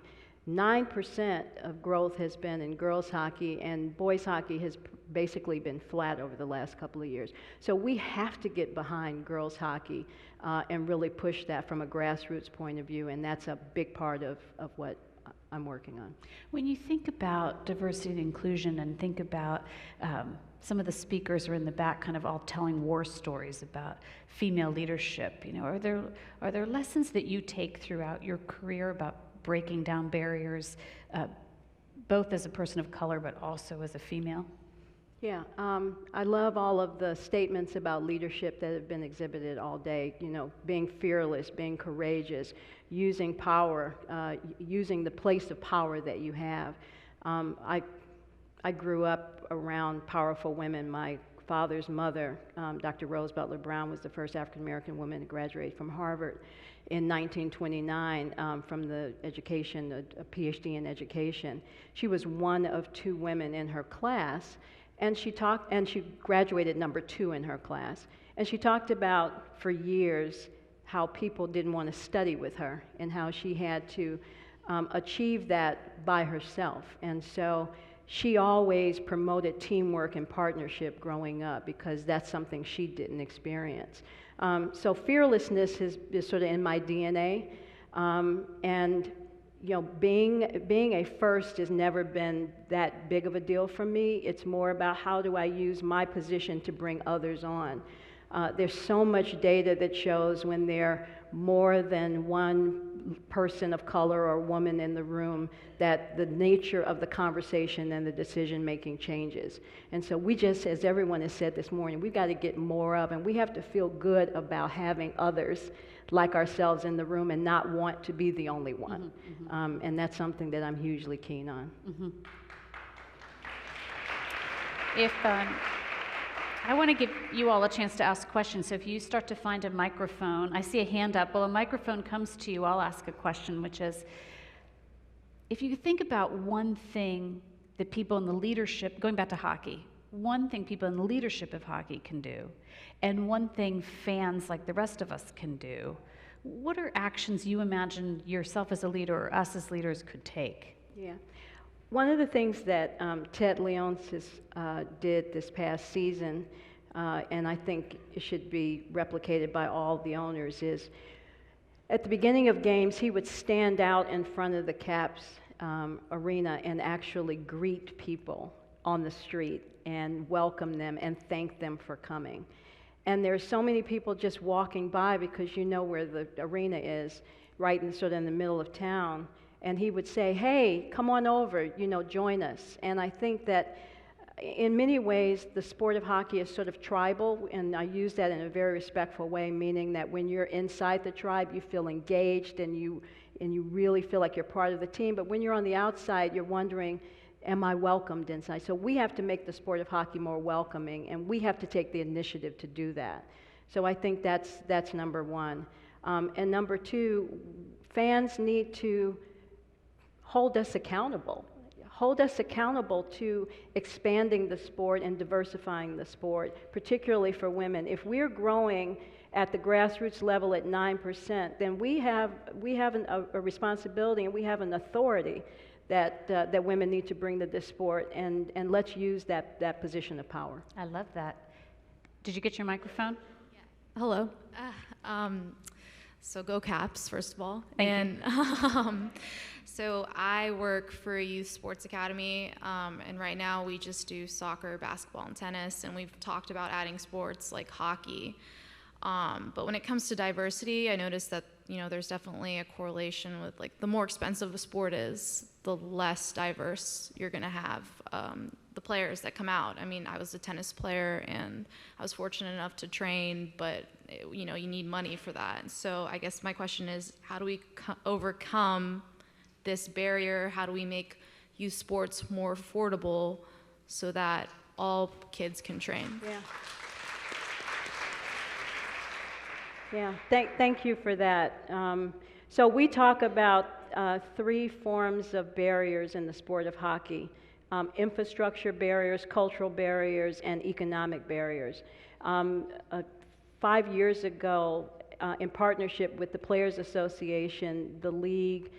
9% of growth has been in girls hockey, and boys hockey has basically been flat over the last couple of years. So we have to get behind girls hockey and really push that from a grassroots point of view, and that's a big part of what I'm working on. When you think about diversity and inclusion and think about some of the speakers are in the back kind of all telling war stories about female leadership, you know, are there lessons that you take throughout your career about breaking down barriers, both as a person of color but also as a female? Yeah, I love all of the statements about leadership that have been exhibited all day, you know, being fearless, being courageous, using power, using the place of power that you have. I grew up around powerful women. My father's mother, Dr. Rose Butler Brown, was the first African American woman to graduate from Harvard in 1929 from the education, a PhD in education. She was one of 2 women in her class, and she graduated number 2 in her class. And she talked about for years how people didn't want to study with her and how she had to achieve that by herself. And so she always promoted teamwork and partnership growing up because that's something she didn't experience. So fearlessness is sort of in my DNA, and you know, being a first has never been that big of a deal for me. It's more about how do I use my position to bring others on. There's so much data that shows when there are more than one person of color or woman in the room that the nature of the conversation and the decision making changes. And so we just, as everyone has said this morning, we've got to get more of, and we have to feel good about having others like ourselves in the room and not want to be the only one. And that's something that I'm hugely keen on. If I want to give you all a chance to ask questions, so if you start to find a microphone, I see a hand up. Well, a microphone comes to you, I'll ask a question, which is, if you think about one thing that people in the leadership, going back to hockey, one thing people in the leadership of hockey can do, and one thing fans like the rest of us can do, what are actions you imagine yourself as a leader or us as leaders could take? Yeah. One of the things that Ted Leonsis did this past season, and I think it should be replicated by all the owners, is at the beginning of games, he would stand out in front of the Caps arena and actually greet people on the street and welcome them and thank them for coming. And there's so many people just walking by because you know where the arena is, right in sort of in the middle of town. And he would say, hey, come on over, you know, join us. And I think that in many ways, the sport of hockey is sort of tribal, and I use that in a very respectful way, meaning that when you're inside the tribe, you feel engaged and you really feel like you're part of the team. But when you're on the outside, you're wondering, am I welcomed inside? So we have to make the sport of hockey more welcoming, and we have to take the initiative to do that. So I think that's number one. And number two, fans need to hold us accountable. Hold us accountable to expanding the sport and diversifying the sport, particularly for women. If we're growing at the grassroots level at 9%, then we have a responsibility and we have an authority that women need to bring to this sport, and let's use that position of power. I love that. Did you get your microphone? Hello. So go Caps, first of all. Thank you. So I work for a youth sports academy, and right now we just do soccer, basketball, and tennis, and we've talked about adding sports like hockey. But when it comes to diversity, I noticed that, you know, there's definitely a correlation with, like, the more expensive a sport is, the less diverse you're gonna have the players that come out. I mean, I was a tennis player and I was fortunate enough to train, but you know, you need money for that. And so I guess my question is, how do we overcome this barrier? How do we make youth sports more affordable so that all kids can train? Yeah, thank you for that. So we talk about 3 forms of barriers in the sport of hockey: infrastructure barriers, cultural barriers, and economic barriers. 5 years ago, in partnership with the Players Association, the league,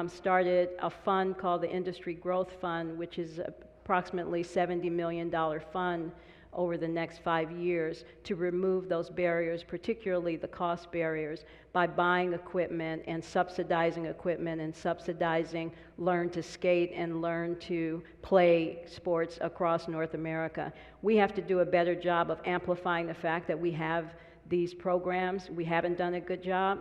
started a fund called the Industry Growth Fund, which is approximately $70 million fund over the next 5 years to remove those barriers, particularly the cost barriers, by buying equipment and subsidizing learn to skate and learn to play sports across North America. We have to do a better job of amplifying the fact that we have these programs. We haven't done a good job.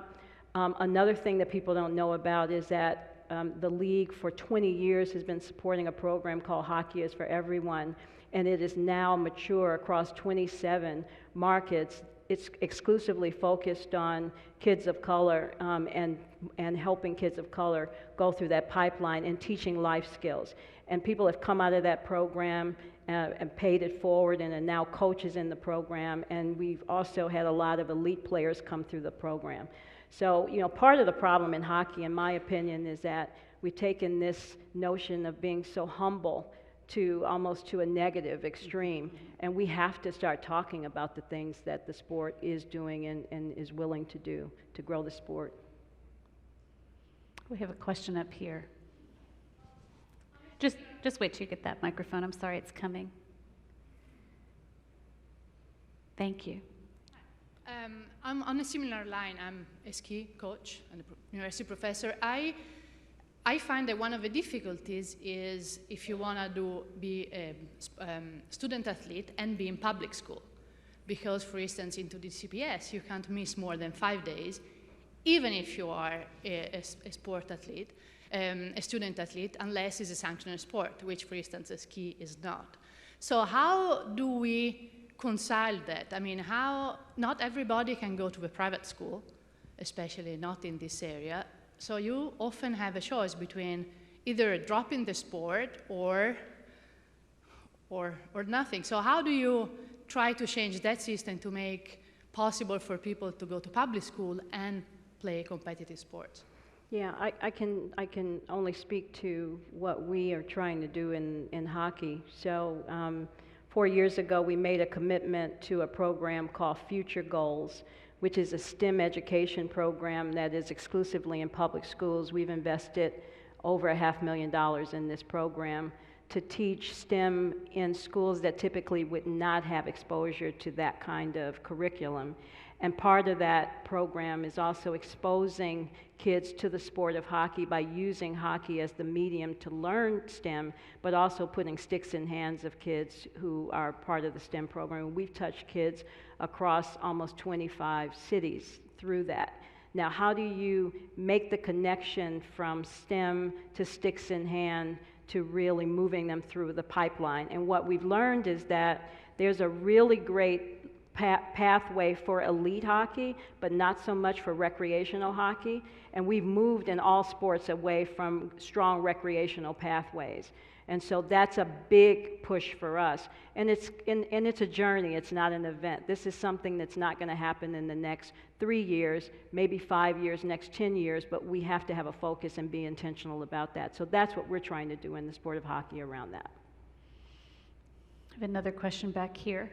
Another thing that people don't know about is that the league for 20 years has been supporting a program called Hockey is for Everyone, and it is now mature across 27 markets. It's exclusively focused on kids of color and helping kids of color go through that pipeline and teaching life skills. And people have come out of that program and paid it forward and are now coaches in the program, and we've also had a lot of elite players come through the program. So, you know, part of the problem in hockey, in my opinion, is that we've taken this notion of being so humble to almost to a negative extreme, and we have to start talking about the things that the sport is doing and is willing to do to grow the sport. We have a question up here. Just wait till you get that microphone. I'm sorry, it's coming. Thank you. I'm on a similar line. I'm a ski coach and a university professor. I find that one of the difficulties is if you want to be a student athlete and be in public school. Because, for instance, into the CPS, you can't miss more than 5 days, even if you are a sport athlete, a student athlete, unless it's a sanctioned sport, which, for instance, a ski is not. So how do we reconcile that? I mean, how not everybody can go to a private school, especially not in this area. So you often have a choice between either dropping the sport or nothing. So how do you try to change that system to make possible for people to go to public school and play competitive sports? Yeah, I can only speak to what we are trying to do in hockey. So 4 years ago, we made a commitment to a program called Future Goals, which is a STEM education program that is exclusively in public schools. We've invested over $500,000 in this program to teach STEM in schools that typically would not have exposure to that kind of curriculum. And part of that program is also exposing kids to the sport of hockey by using hockey as the medium to learn STEM, but also putting sticks in hands of kids who are part of the STEM program. We've touched kids across almost 25 cities through that. Now, how do you make the connection from STEM to sticks in hand to really moving them through the pipeline? And what we've learned is that there's a really great pathway for elite hockey, but not so much for recreational hockey. And we've moved in all sports away from strong recreational pathways. And so that's a big push for us. And it's a journey, it's not an event. This is something that's not going to happen in the next 3 years, maybe 5 years, next 10 years, but we have to have a focus and be intentional about that. So that's what we're trying to do in the sport of hockey around that. I have another question back here.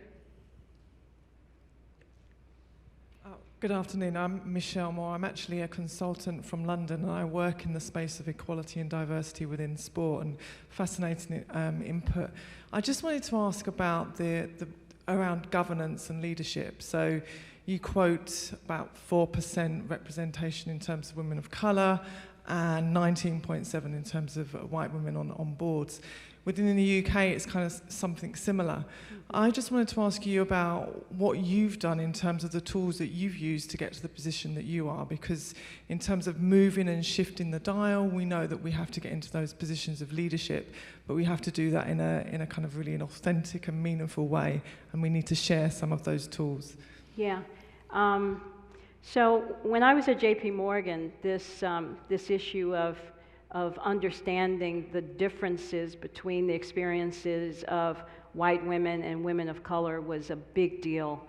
Good afternoon, I'm Michelle Moore. I'm actually a consultant from London and I work in the space of equality and diversity within sport, and fascinating input. I just wanted to ask about around governance and leadership. So you quote about 4% representation in terms of women of colour and 19.7% in terms of white women on boards. Within the UK, it's kind of something similar. I just wanted to ask you about what you've done in terms of the tools that you've used to get to the position that you are, because in terms of moving and shifting the dial, we know that we have to get into those positions of leadership, but we have to do that in a kind of really an authentic and meaningful way, and we need to share some of those tools. Yeah. So when I was at JP Morgan, this issue of understanding the differences between the experiences of white women and women of color was a big deal,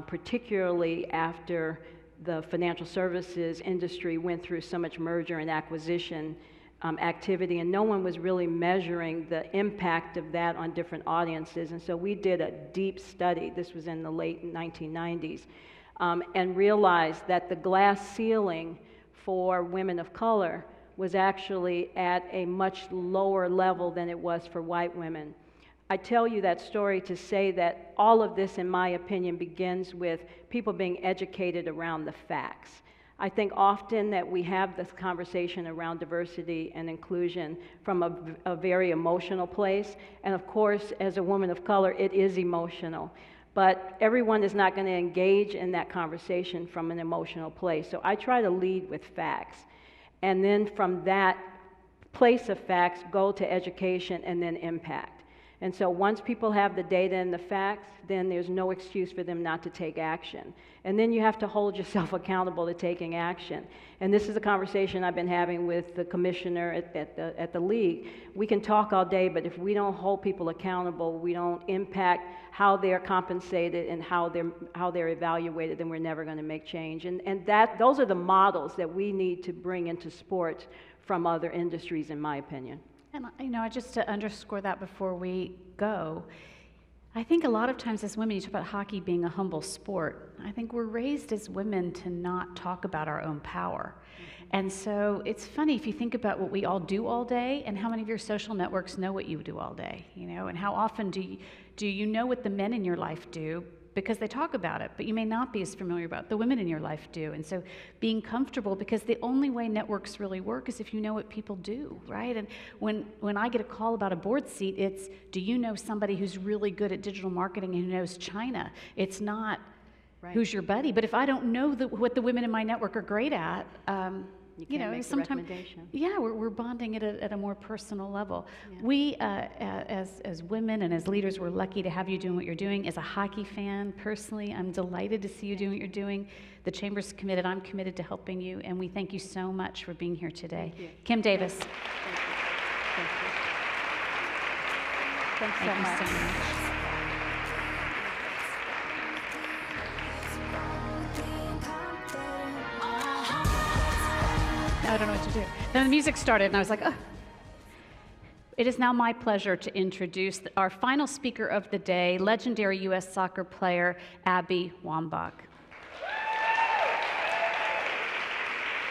particularly after the financial services industry went through so much merger and acquisition activity, and no one was really measuring the impact of that on different audiences. And so we did a deep study, this was in the late 1990s, and realized that the glass ceiling for women of color was actually at a much lower level than it was for white women. I tell you that story to say that all of this, in my opinion, begins with people being educated around the facts. I think often that we have this conversation around diversity and inclusion from a very emotional place, and of course, as a woman of color, it is emotional. But everyone is not going to engage in that conversation from an emotional place. So I try to lead with facts. And then from that place of facts, go to education and then impact. And so once people have the data and the facts, then there's no excuse for them not to take action. And then you have to hold yourself accountable to taking action. And this is a conversation I've been having with the commissioner at the league. We can talk all day, but if we don't hold people accountable, we don't impact how they're compensated and how they're evaluated, then we're never going to make change. And those are the models that we need to bring into sports from other industries, in my opinion. And just to underscore that before we go, I think a lot of times as women, you talk about hockey being a humble sport. I think we're raised as women to not talk about our own power. And so it's funny if you think about what we all do all day and how many of your social networks know what you do all day, and how often do you know what the men in your life do because they talk about it, but you may not be as familiar about it. The women in your life do. And so being comfortable, because the only way networks really work is if you know what people do, right? And when I get a call about a board seat, it's, do you know somebody who's really good at digital marketing and who knows China? It's not who's your buddy. But if I don't know what the women in my network are great at, sometimes, we're bonding at a more personal level. Yeah. We, as women and as leaders, we're lucky to have you doing what you're doing. As a hockey fan, personally, I'm delighted to see you doing what you're doing. The Chamber's committed. I'm committed to helping you, and we thank you so much for being here today. Kim Davis. Thank you. Thanks so much. I don't know what to do. Then the music started, and I was like, oh. It is now my pleasure to introduce our final speaker of the day, legendary U.S. soccer player, Abby Wambach.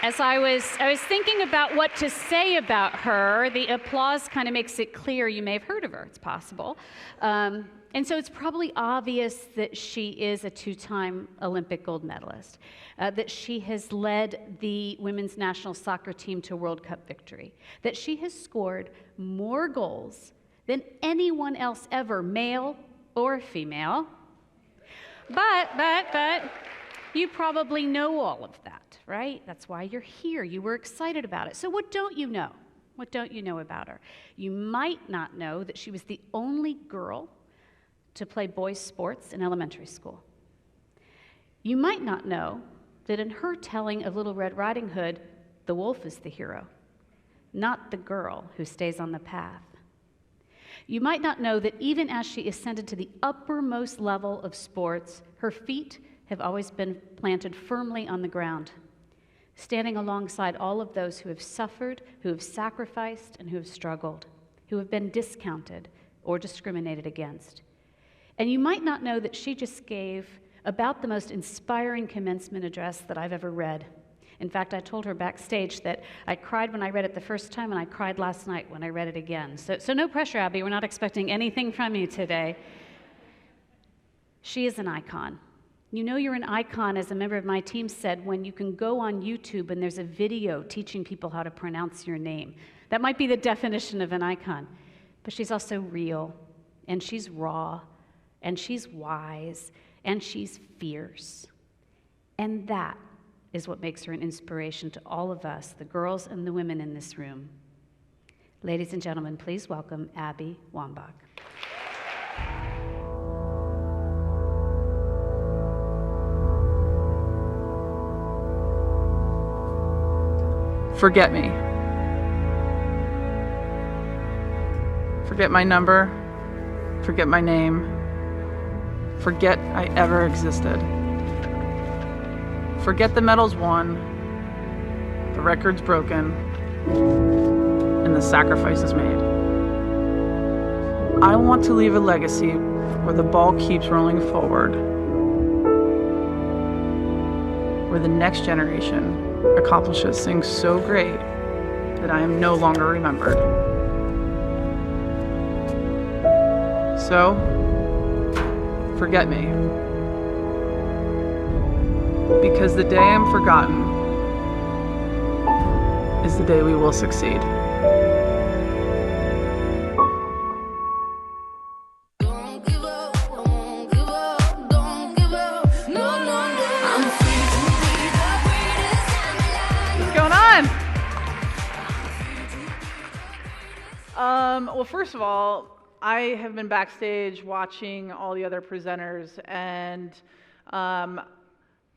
As I was thinking about what to say about her, the applause kind of makes it clear you may have heard of her. It's possible. And so it's probably obvious that she is a two-time Olympic gold medalist, that she has led the women's national soccer team to World Cup victory, that she has scored more goals than anyone else ever, male or female. But you probably know all of that, right? That's why you're here. You were excited about it. So what don't you know? What don't you know about her? You might not know that she was the only girl to play boys' sports in elementary school. You might not know that in her telling of Little Red Riding Hood, the wolf is the hero, not the girl who stays on the path. You might not know that even as she ascended to the uppermost level of sports, her feet have always been planted firmly on the ground, standing alongside all of those who have suffered, who have sacrificed, and who have struggled, who have been discounted or discriminated against. And you might not know that she just gave about the most inspiring commencement address that I've ever read. In fact, I told her backstage that I cried when I read it the first time, and I cried last night when I read it again. So no pressure, Abby. We're not expecting anything from you today. She is an icon. You know you're an icon, as a member of my team said, when you can go on YouTube and there's a video teaching people how to pronounce your name. That might be the definition of an icon. But she's also real, and she's raw, and she's wise, and she's fierce. And that is what makes her an inspiration to all of us, the girls and the women in this room. Ladies and gentlemen, please welcome Abby Wambach. Forget me. Forget my number. Forget my name. Forget I ever existed. Forget the medals won, the records broken, and the sacrifices made. I want to leave a legacy where the ball keeps rolling forward, where the next generation accomplishes things so great that I am no longer remembered. So, forget me. Because the day I'm forgotten is the day we will succeed. What's going on? Well, first of all, I have been backstage watching all the other presenters, and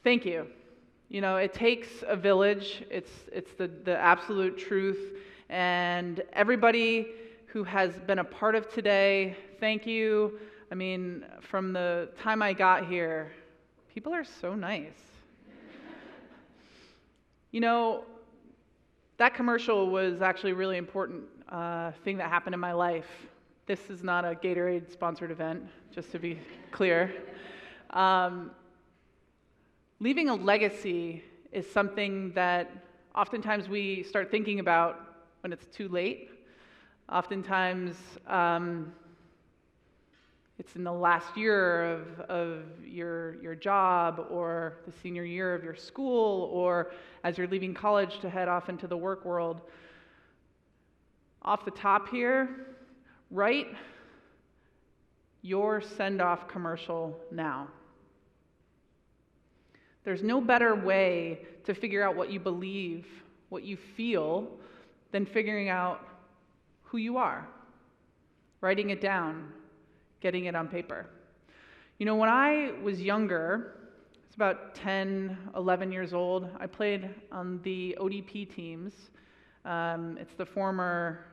thank you. You know, it takes a village. It's the absolute truth. And everybody who has been a part of today, thank you. I mean, from the time I got here, people are so nice. You know, that commercial was actually a really important thing that happened in my life. This is not a Gatorade-sponsored event, just to be clear. Leaving a legacy is something that oftentimes we start thinking about when it's too late. Oftentimes, it's in the last year of your job, or the senior year of your school, or as you're leaving college to head off into the work world. Off the top here, write your send-off commercial now. There's no better way to figure out what you believe, what you feel, than figuring out who you are, writing it down, getting it on paper. You know, when I was younger, it's about 10, 11 years old, I played on the ODP teams. It's the former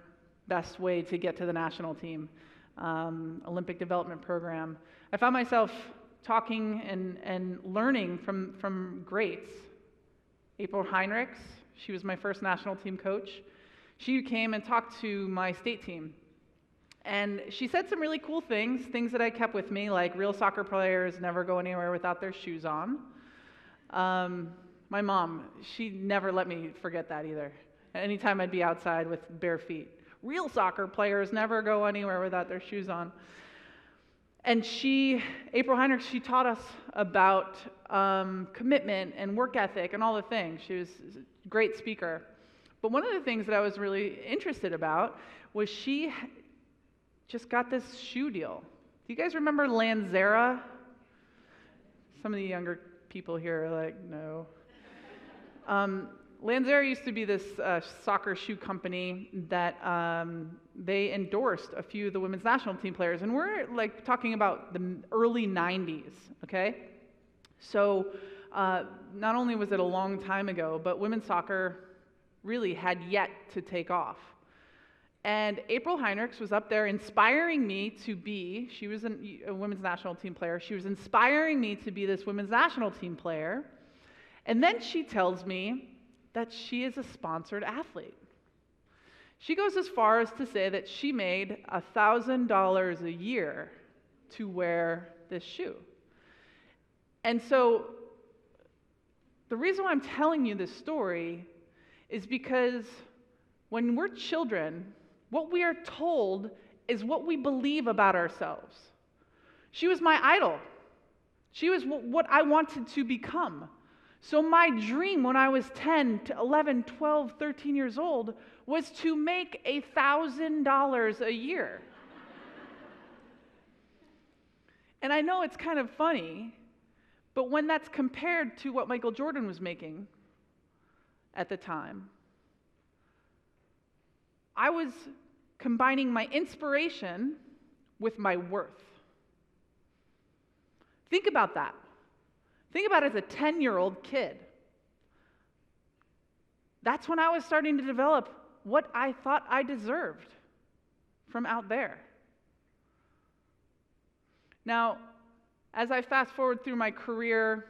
best way to get to the national team, Olympic Development Program. I found myself talking and learning from greats. April Heinrichs, she was my first national team coach. She came and talked to my state team. And she said some really cool things that I kept with me, like real soccer players never go anywhere without their shoes on. My mom, she never let me forget that either. Anytime I'd be outside with bare feet. Real soccer players never go anywhere without their shoes on. And April Heinrich, she taught us about commitment and work ethic and all the things. She was a great speaker. But one of the things that I was really interested about was she just got this shoe deal. Do you guys remember Lanzera? Some of the younger people here are like, no. Lanzera used to be this soccer shoe company that they endorsed a few of the women's national team players, and we're like talking about the early 90s, okay? So not only was it a long time ago, but women's soccer really had yet to take off. And April Heinrichs was up there inspiring me to be, she was a women's national team player, she was inspiring me to be this women's national team player, and then she tells me that she is a sponsored athlete. She goes as far as to say that she made $1,000 a year to wear this shoe. And so the reason why I'm telling you this story is because when we're children, what we are told is what we believe about ourselves. She was my idol. She was what I wanted to become. So my dream when I was 10 to 11, 12, 13 years old was to make $1,000 a year. And I know it's kind of funny, but when that's compared to what Michael Jordan was making at the time, I was combining my inspiration with my worth. Think about that. Think about it as a 10-year-old kid. That's when I was starting to develop what I thought I deserved from out there. Now, as I fast forward through my career,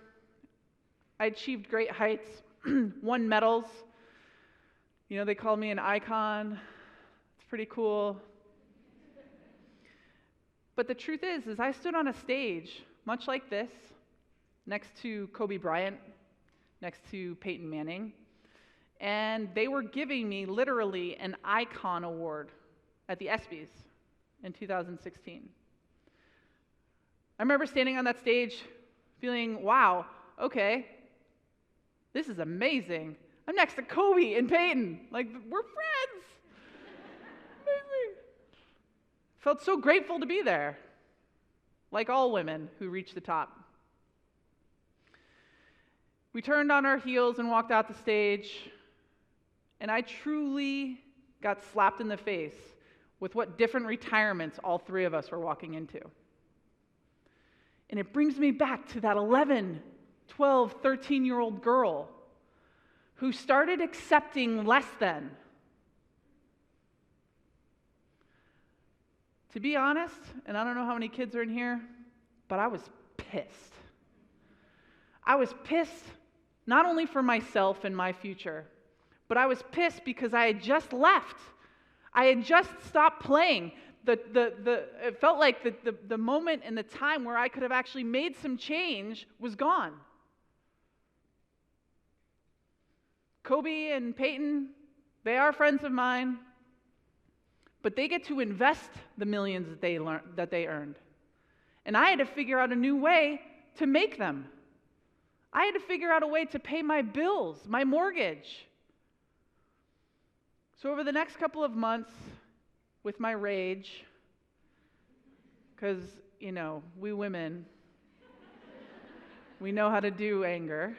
I achieved great heights, won medals. You know, they called me an icon. It's pretty cool. But the truth is I stood on a stage, much like this, next to Kobe Bryant, next to Peyton Manning, and they were giving me literally an icon award at the ESPYs in 2016. I remember standing on that stage feeling, wow, okay, this is amazing. I'm next to Kobe and Peyton. Like, we're friends. Amazing. Felt so grateful to be there, like all women who reach the top. We turned on our heels and walked out the stage, and I truly got slapped in the face with what different retirements all three of us were walking into. And it brings me back to that 11, 12, 13-year-old girl who started accepting less than. To be honest, and I don't know how many kids are in here, but I was pissed. I was pissed not only for myself and my future, but I was pissed because I had just left. I had just stopped playing. It felt like the moment and the time where I could have actually made some change was gone. Kobe and Peyton, they are friends of mine, but they get to invest the millions that they earned. And I had to figure out a new way to make them. I had to figure out a way to pay my bills, my mortgage. So over the next couple of months, with my rage, because, you know, we women, we know how to do anger.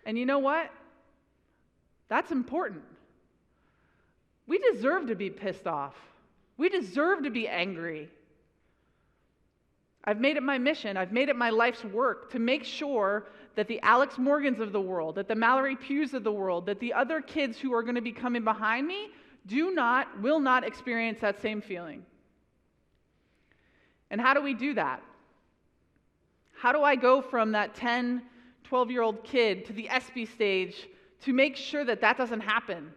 And you know what? That's important. We deserve to be pissed off. We deserve to be angry. I've made it my mission, I've made it my life's work to make sure that the Alex Morgans of the world, that the Mallory Pughs of the world, that the other kids who are going to be coming behind me will not experience that same feeling. And how do we do that? How do I go from that 10, 12-year-old kid to the ESPY stage to make sure that that doesn't happen?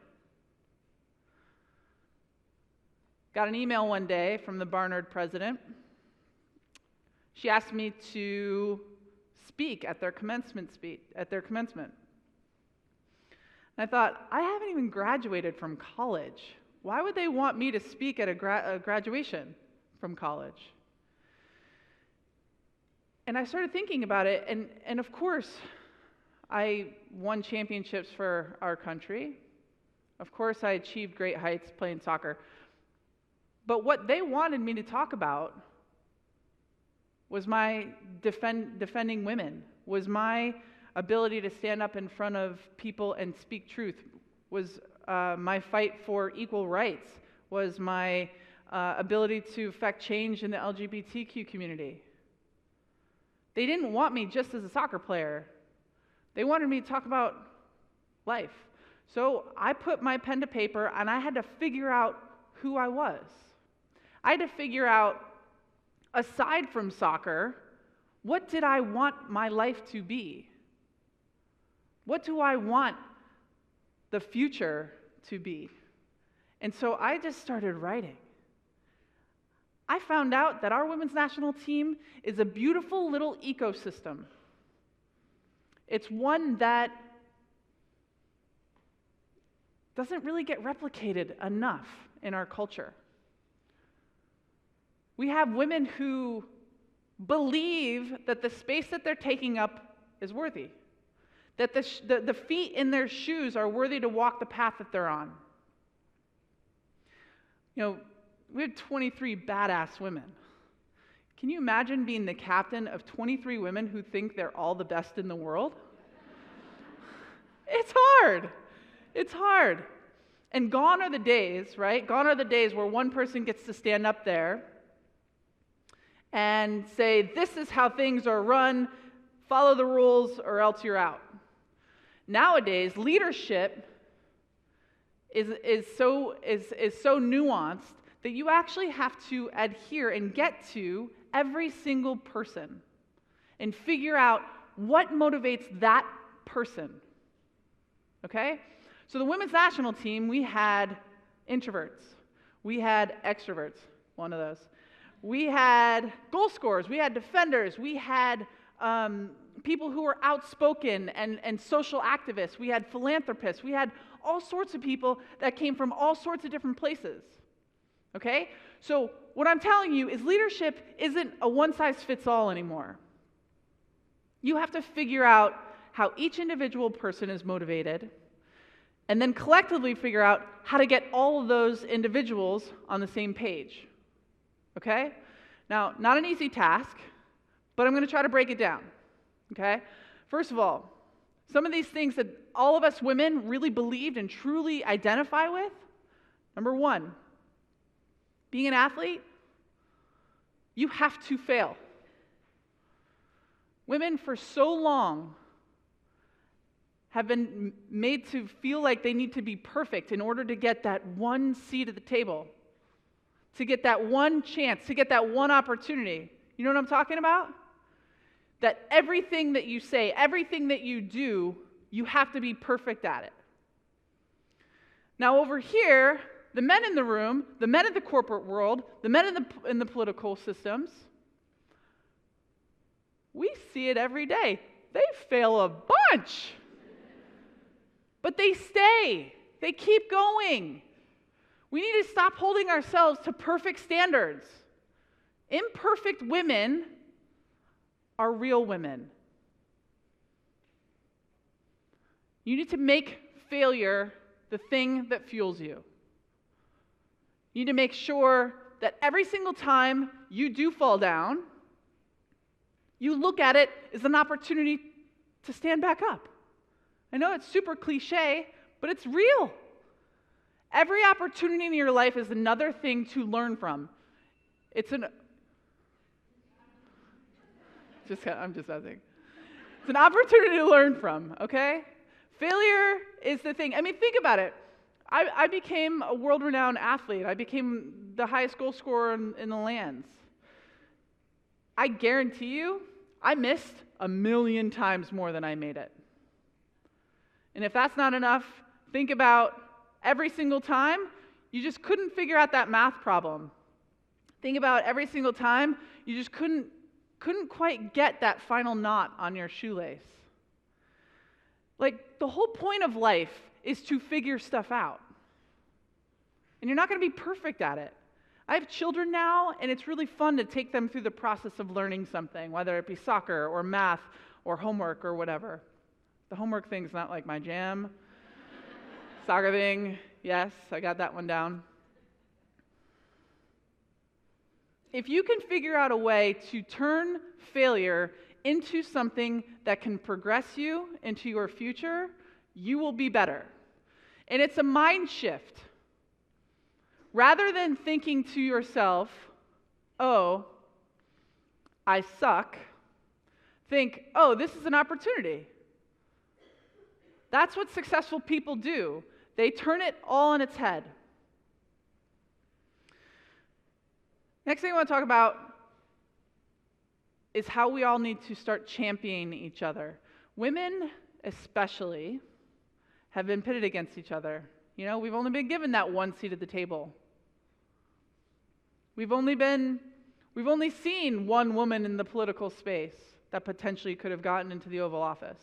Got an email one day from the Barnard president. She asked me to speak at their commencement. And I thought, I haven't even graduated from college. Why would they want me to speak at a graduation from college? And I started thinking about it, and of course, I won championships for our country. Of course, I achieved great heights playing soccer. But what they wanted me to talk about was my defending women, was my ability to stand up in front of people and speak truth, was my fight for equal rights, was my ability to affect change in the LGBTQ community. They didn't want me just as a soccer player. They wanted me to talk about life. So I put my pen to paper and I had to figure out who I was. I had to figure out, aside from soccer, what did I want my life to be? What do I want the future to be? And so I just started writing. I found out that our women's national team is a beautiful little ecosystem. It's one that doesn't really get replicated enough in our culture. We have women who believe that the space that they're taking up is worthy, that the feet in their shoes are worthy to walk the path that they're on. You know, we have 23 badass women. Can you imagine being the captain of 23 women who think they're all the best in the world? It's hard. It's hard. And gone are the days, right? Gone are the days where one person gets to stand up there and say, this is how things are run, follow the rules or else you're out. Nowadays, leadership is so nuanced that you actually have to adhere and get to every single person and figure out what motivates that person. Okay? So the women's national team, we had introverts. We had extroverts, one of those. We had goal scorers. We had defenders. We had people who were outspoken and social activists. We had philanthropists. We had all sorts of people that came from all sorts of different places. Okay? So what I'm telling you is leadership isn't a one-size-fits-all anymore. You have to figure out how each individual person is motivated, and then collectively figure out how to get all of those individuals on the same page. Okay? Now, not an easy task, but I'm going to try to break it down. Okay? First of all, some of these things that all of us women really believed and truly identify with. Number one, being an athlete, you have to fail. Women for so long have been made to feel like they need to be perfect in order to get that one seat at the table, to get that one chance, to get that one opportunity. You know what I'm talking about? That everything that you say, everything that you do, you have to be perfect at it. Now over here, the men in the room, the men in the corporate world, the men in the political systems, we see it every day. They fail a bunch. But they stay. They keep going. We need to stop holding ourselves to perfect standards. Imperfect women are real women. You need to make failure the thing that fuels you. You need to make sure that every single time you do fall down, you look at it as an opportunity to stand back up. I know it's super cliche, but it's real. Every opportunity in your life is another thing to learn from. I'm just messing. It's an opportunity to learn from, okay? Failure is the thing. I mean, think about it. I became a world-renowned athlete. I became the highest goal scorer in the lands. I guarantee you, I missed 1,000,000 times more than I made it. And if that's not enough, think about every single time you just couldn't figure out that math problem. Think about every single time you just couldn't quite get that final knot on your shoelace. Like, the whole point of life is to figure stuff out. And you're not going to be perfect at it. I have children now, and it's really fun to take them through the process of learning something, whether it be soccer or math or homework or whatever. The homework thing's not like my jam. Soccer thing, yes, I got that one down. If you can figure out a way to turn failure into something that can progress you into your future, you will be better. And it's a mind shift. Rather than thinking to yourself, oh, I suck, think, oh, this is an opportunity. That's what successful people do. They turn it all on its head. Next thing I want to talk about is how we all need to start championing each other. Women, especially, have been pitted against each other. You know, we've only been given that one seat at the table. We've only seen one woman in the political space that potentially could have gotten into the Oval Office.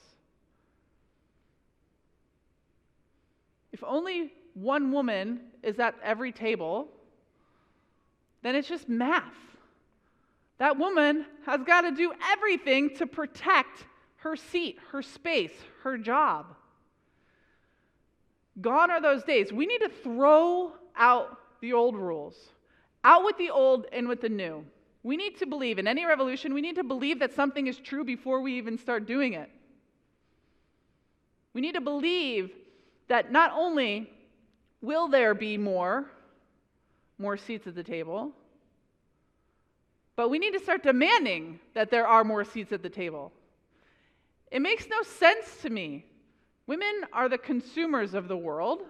If only one woman is at every table, then it's just math. That woman has got to do everything to protect her seat, her space, her job. Gone are those days. We need to throw out the old rules. Out with the old, in with the new. We need to believe, in any revolution, we need to believe that something is true before we even start doing it. We need to believe that not only will there be more seats at the table, but we need to start demanding that there are more seats at the table. It makes no sense to me. Women are the consumers of the world,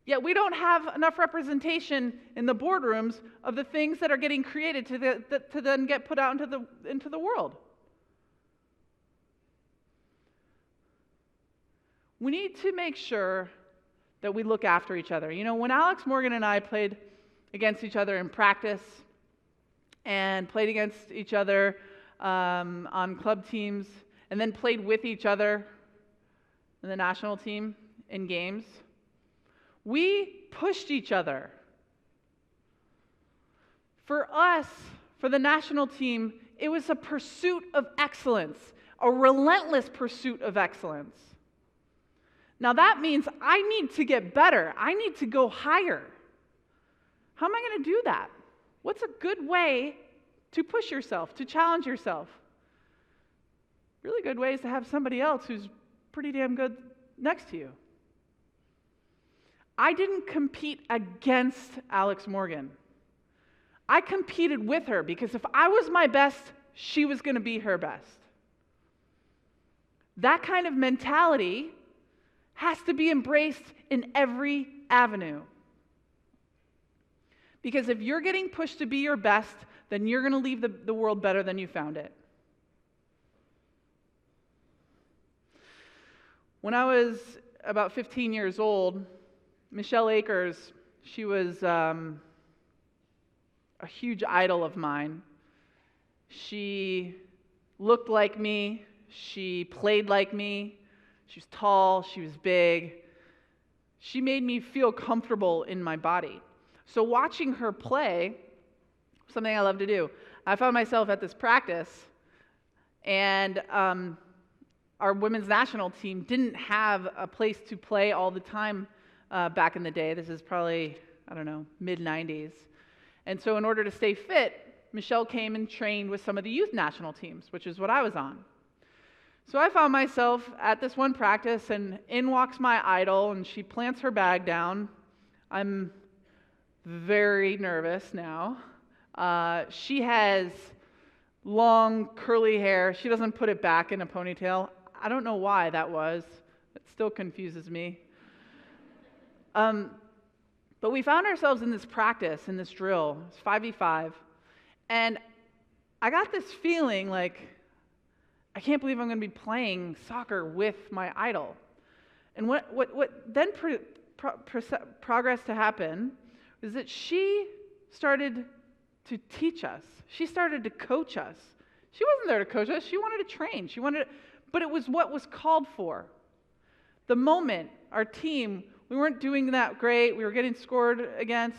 yet we don't have enough representation in the boardrooms of the things that are getting created to then get put out into the world. We need to make sure that we look after each other. You know, when Alex Morgan and I played against each other in practice and played against each other on club teams, and then played with each other in the national team in games, we pushed each other. For us, for the national team, it was a pursuit of excellence, a relentless pursuit of excellence. Now that means I need to get better. I need to go higher. How am I going to do that? What's a good way to push yourself, to challenge yourself? Really good way is to have somebody else who's pretty damn good next to you. I didn't compete against Alex Morgan. I competed with her because if I was my best, she was going to be her best. That kind of mentality has to be embraced in every avenue. Because if you're getting pushed to be your best, then you're going to leave the world better than you found it. When I was about 15 years old, Michelle Akers, she was a huge idol of mine. She looked like me. She played like me. She was tall. She was big. She made me feel comfortable in my body. So watching her play, something I love to do, I found myself at this practice, and our women's national team didn't have a place to play all the time back in the day. This is probably, mid-90s. And so in order to stay fit, Michelle came and trained with some of the youth national teams, which is what I was on. So I found myself at this one practice, and in walks my idol, and she plants her bag down. I'm very nervous now. She has long, curly hair. She doesn't put it back in a ponytail. I don't know why that was. It still confuses me. But we found ourselves in this practice, in this drill. It's 5v5. And I got this feeling like, I can't believe I'm going to be playing soccer with my idol. And what then progressed to happen is that she started to teach us. She started to coach us. She wasn't there to coach us. She wanted to train. But it was what was called for. The moment our team, we weren't doing that great. We were getting scored against.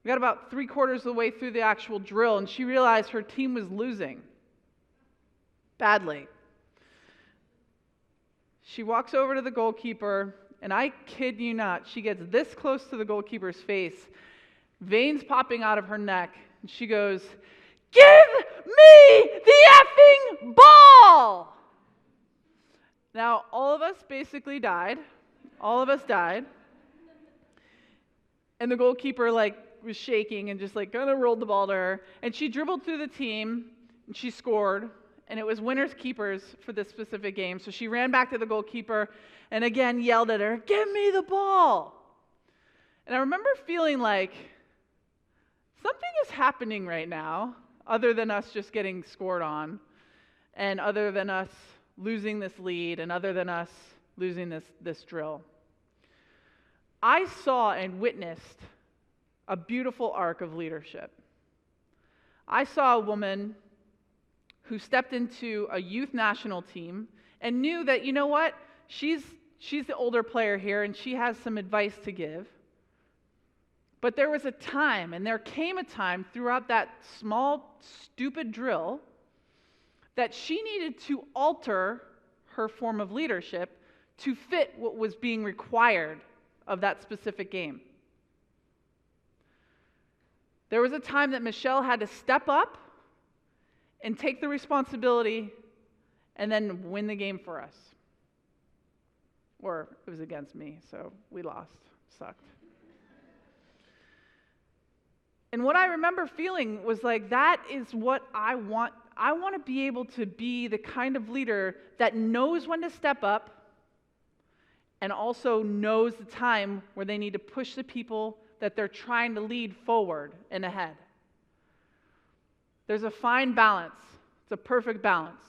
We got about 3/4 of the way through the actual drill, and she realized her team was losing badly. She walks over to the goalkeeper, and I kid you not, she gets this close to the goalkeeper's face, veins popping out of her neck, and she goes, "Give me the effing ball!" Now, all of us basically died. All of us died. And the goalkeeper was shaking and just kind of rolled the ball to her. And she dribbled through the team, and she scored. And it was winners keepers for this specific game. So she ran back to the goalkeeper and again yelled at her, "Give me the ball!" And I remember feeling like something is happening right now, other than us just getting scored on, and other than us losing this lead, and other than us losing this drill. I saw and witnessed a beautiful arc of leadership. I saw a woman who stepped into a youth national team and knew that, you know what, she's the older player here and she has some advice to give. But there was a time, and there came a time throughout that small, stupid drill that she needed to alter her form of leadership to fit what was being required of that specific game. There was a time that Michelle had to step up and take the responsibility and then win the game for us. Or it was against me, so we lost. Sucked. And what I remember feeling was that is what I want. I want to be able to be the kind of leader that knows when to step up and also knows the time where they need to push the people that they're trying to lead forward and ahead. There's a fine balance. It's a perfect balance.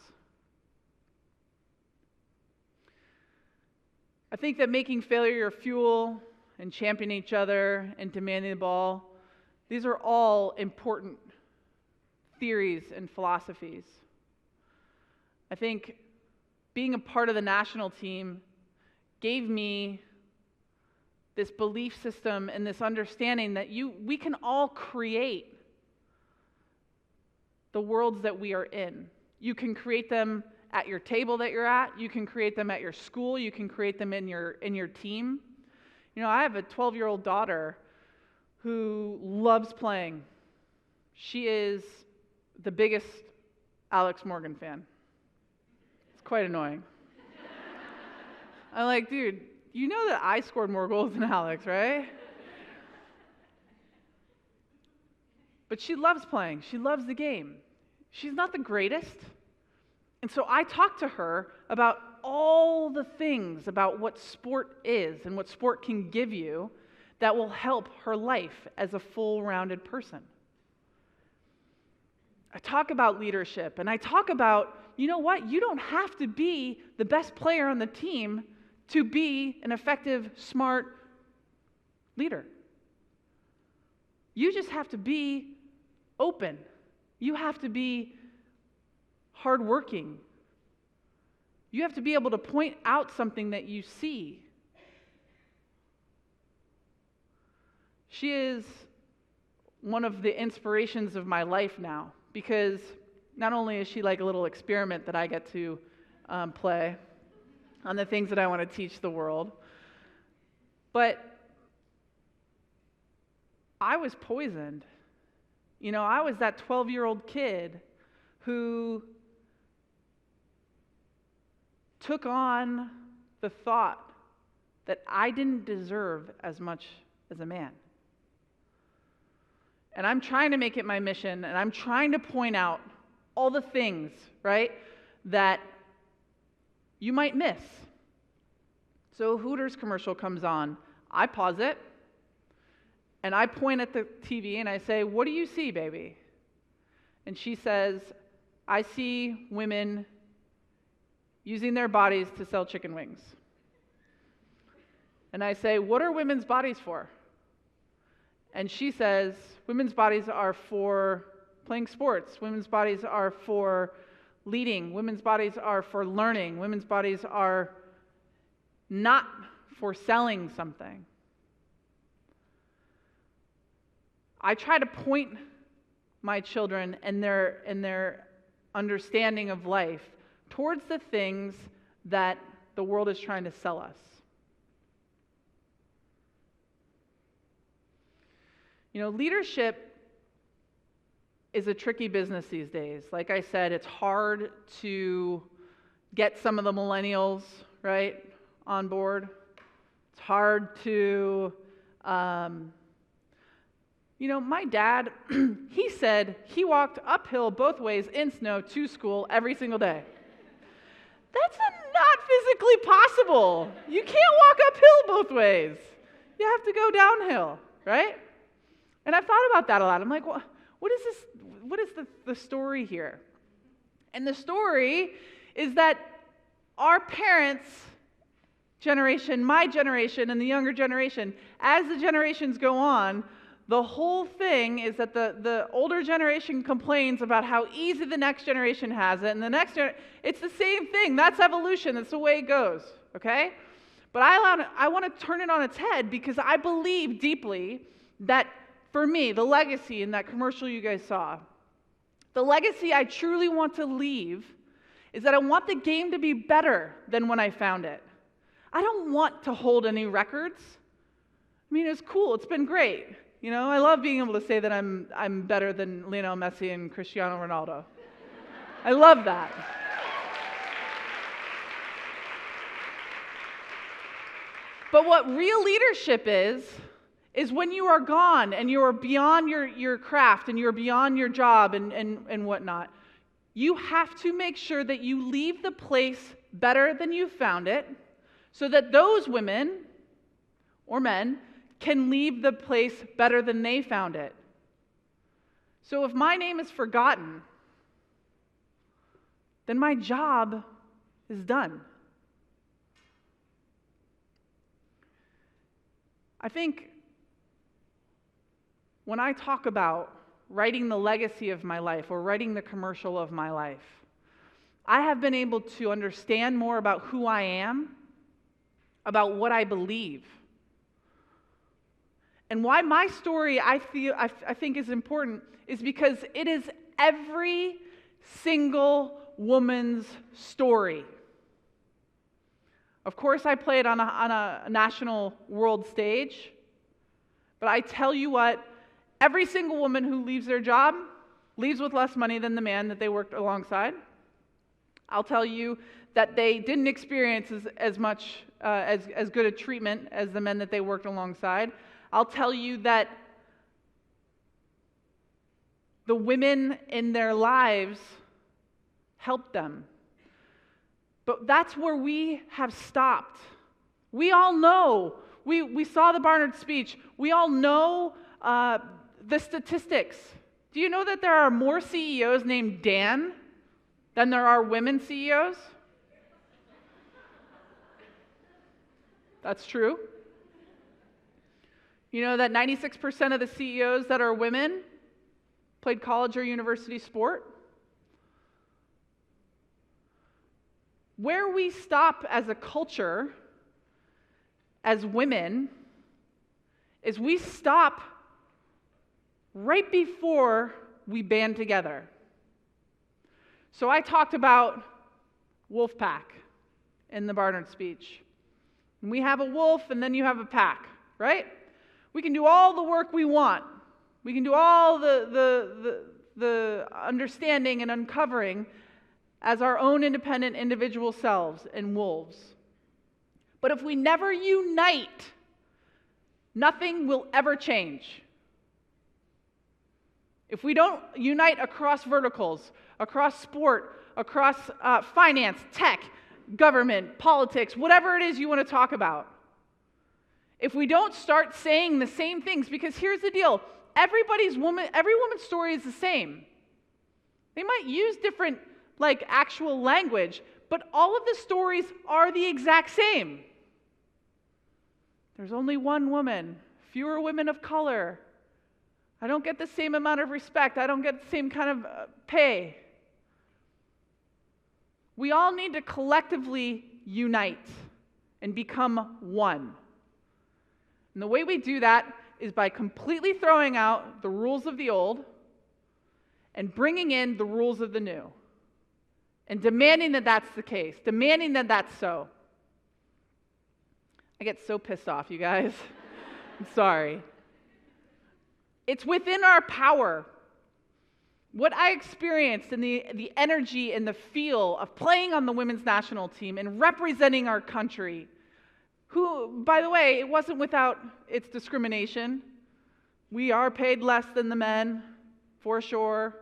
I think that making failure your fuel and championing each other and demanding the ball, these are all important theories and philosophies. I think being a part of the national team gave me this belief system and this understanding that we can all create the worlds that we are in. You can create them at your table that you're at. You can create them at your school. You can create them in your team. You know, I have a 12-year-old daughter who loves playing. She is the biggest Alex Morgan fan. It's quite annoying. I'm like, dude, you know that I scored more goals than Alex, right? But she loves playing. She loves the game. She's not the greatest. And so I talk to her about all the things about what sport is and what sport can give you that will help her life as a full-rounded person. I talk about leadership, and I talk about, you know what? You don't have to be the best player on the team to be an effective, smart leader. You just have to be open. You have to be hardworking. You have to be able to point out something that you see. She is one of the inspirations of my life now, because not only is she like a little experiment that I get to play on the things that I want to teach the world, but I was poisoned. You know, I was that 12-year-old kid who took on the thought that I didn't deserve as much as a man. And I'm trying to make it my mission, and I'm trying to point out all the things, right, that you might miss. So a Hooters commercial comes on. I pause it, and I point at the TV, and I say, "What do you see, baby?" And she says, "I see women using their bodies to sell chicken wings." And I say, "What are women's bodies for?" And she says, "Women's bodies are for playing sports. Women's bodies are for leading. Women's bodies are for learning. Women's bodies are not for selling something." I try to point my children and their understanding of life towards the things that the world is trying to sell us. You know, leadership is a tricky business these days. Like I said, it's hard to get some of the millennials, right, on board. It's hard to, you know, my dad, he said he walked uphill both ways in snow to school every single day. That's not physically possible. You can't walk uphill both ways. You have to go downhill, right? And I've thought about that a lot. I'm like, what is this? What is the story here? And the story is that our parents' generation, my generation, and the younger generation, as the generations go on, the whole thing is that the older generation complains about how easy the next generation has it, and the next it's the same thing. That's evolution. That's the way it goes, okay? But I want to turn it on its head, because I believe deeply that, for me, the legacy in that commercial you guys saw, the legacy I truly want to leave is that I want the game to be better than when I found it. I don't want to hold any records. I mean, it's cool. It's been great. You know, I love being able to say that I'm better than Lionel Messi and Cristiano Ronaldo. I love that. But what real leadership is when you are gone and you are beyond your craft and you're beyond your job and whatnot. You have to make sure that you leave the place better than you found it, so that those women or men can leave the place better than they found it. So if my name is forgotten, then my job is done. I think when I talk about writing the legacy of my life or writing the commercial of my life, I have been able to understand more about who I am, about what I believe. And why my story I think is important is because it is every single woman's story. Of course, I played on a national world stage, but I tell you what, every single woman who leaves their job leaves with less money than the man that they worked alongside. I'll tell you that they didn't experience as much, as good a treatment as the men that they worked alongside. I'll tell you that the women in their lives helped them. But that's where we have stopped. We all know, we saw the Barnard speech, we all know the statistics. Do you know that there are more CEOs named Dan than there are women CEOs? That's true. You know that 96% of the CEOs that are women played college or university sport? Where we stop as a culture, as women, is we stop right before we band together. So I talked about wolf pack in the Barnard speech. We have a wolf and then you have a pack, right? We can do all the work we want. We can do all the understanding and uncovering as our own independent individual selves and wolves. But if we never unite, nothing will ever change. If we don't unite across verticals, across sport, across finance, tech, government, politics, whatever it is you want to talk about, if we don't start saying the same things, because here's the deal, every woman's story is the same. They might use different actual language, but all of the stories are the exact same. There's only one woman, fewer women of color. I don't get the same amount of respect. I don't get the same kind of pay. We all need to collectively unite and become one. And the way we do that is by completely throwing out the rules of the old and bringing in the rules of the new. And demanding that that's the case, demanding that that's so. I get so pissed off, you guys. I'm sorry. It's within our power. What I experienced in the energy and the feel of playing on the women's national team and representing our country, who, by the way, it wasn't without its discrimination. We are paid less than the men, for sure.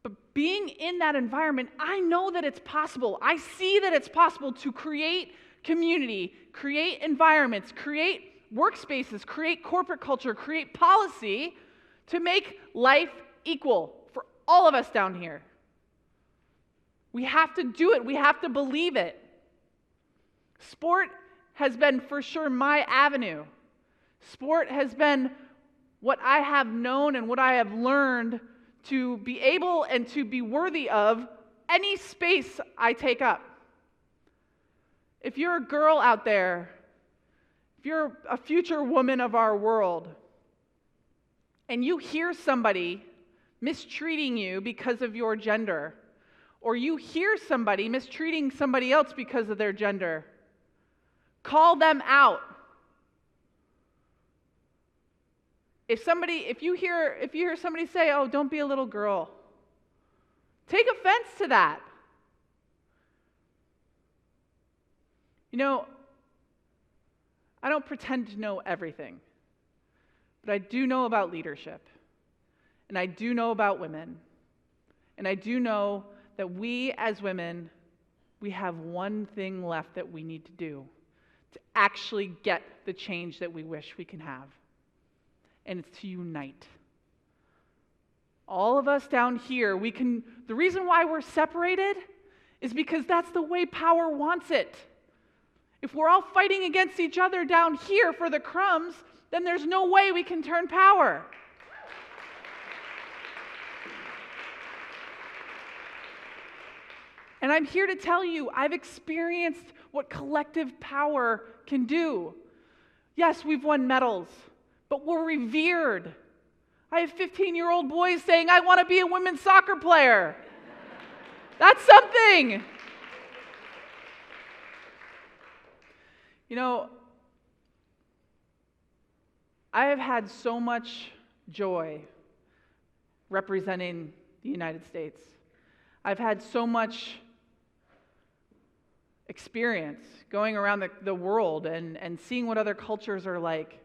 But being in that environment, I know that it's possible. I see that it's possible to create community, create environments, create workspaces, create corporate culture, create policy to make life equal for all of us down here. We have to do it. We have to believe it. Sport has been for sure my avenue. Sport has been what I have known and what I have learned to be able and to be worthy of any space I take up. If you're a girl out there, if you're a future woman of our world, and you hear somebody mistreating you because of your gender, or you hear somebody mistreating somebody else because of their gender, call them out. If you hear somebody say, "Oh, don't be a little girl," take offense to that. You know, I don't pretend to know everything, but I do know about leadership, and I do know about women, and I do know that we as women, we have one thing left that we need to do to actually get the change that we wish we can have, and it's to unite. All of us down here, the reason why we're separated is because that's the way power wants it. If we're all fighting against each other down here for the crumbs, then there's no way we can turn power. And I'm here to tell you, I've experienced what collective power can do. Yes, we've won medals, but we're revered. I have 15-year-old boys saying, I want to be a women's soccer player. That's something. You know, I have had so much joy representing the United States. I've had so much experience going around the world and seeing what other cultures are like.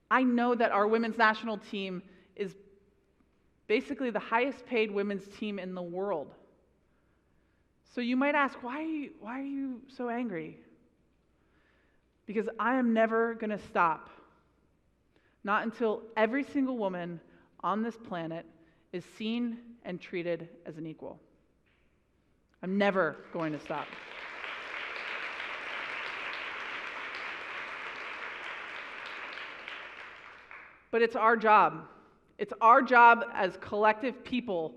I know that our women's national team is basically the highest paid women's team in the world. So you might ask, why are you so angry? Because I am never going to stop. Not until every single woman on this planet is seen and treated as an equal. I'm never going to stop. But it's our job. It's our job as collective people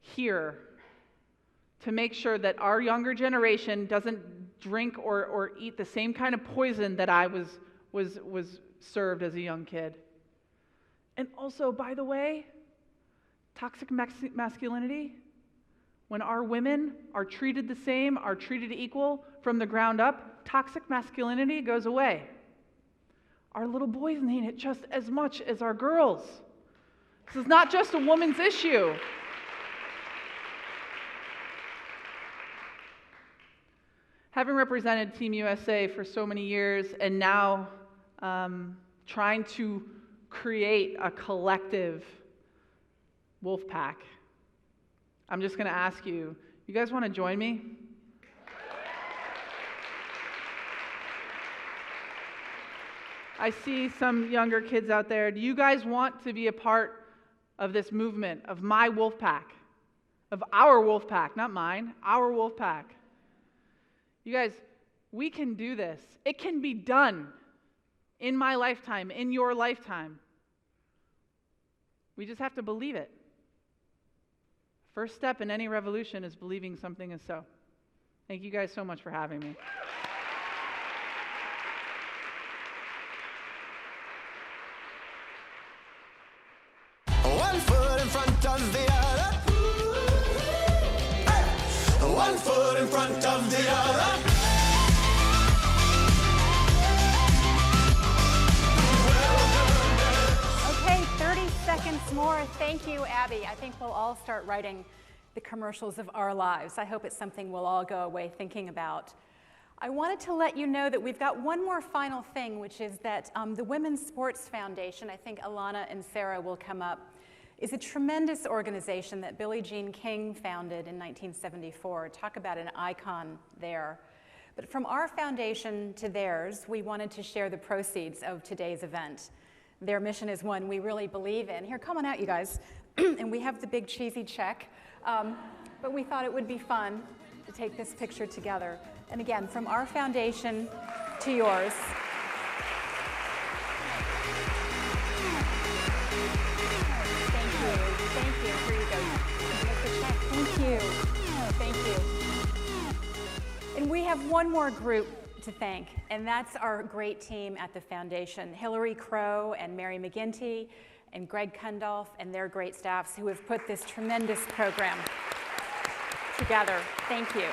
here to make sure that our younger generation doesn't drink or eat the same kind of poison that I was served as a young kid. And also, by the way, toxic masculinity, when our women are treated the same, are treated equal from the ground up, toxic masculinity goes away. Our little boys need it just as much as our girls. This is not just a woman's issue. Having represented Team USA for so many years and now trying to create a collective wolf pack, I'm just going to ask you, you guys want to join me? I see some younger kids out there. Do you guys want to be a part of this movement, of my wolf pack, of our wolf pack, not mine, our wolf pack? You guys, we can do this. It can be done in my lifetime, in your lifetime. We just have to believe it. First step in any revolution is believing something is so. Thank you guys so much for having me. One foot in front of the other. Hey! One foot in front of the other. Okay, 30 seconds more. Thank you, Abby. I think we'll all start writing the commercials of our lives. I hope it's something we'll all go away thinking about. I wanted to let you know that we've got one more final thing, which is that the Women's Sports Foundation, I think Alana and Sarah will come up, is a tremendous organization that Billie Jean King founded in 1974. Talk about an icon there. But from our foundation to theirs, we wanted to share the proceeds of today's event. Their mission is one we really believe in. Here, come on out, you guys. And we have the big cheesy check. But we thought it would be fun to take this picture together. And again, from our foundation to yours. Thank you. Here you go. Make the check. Thank you. Thank you. And we have one more group to thank, and that's our great team at the foundation. Hillary Crow and Mary McGinty and Greg Kundolf and their great staffs who have put this tremendous program together. Thank you.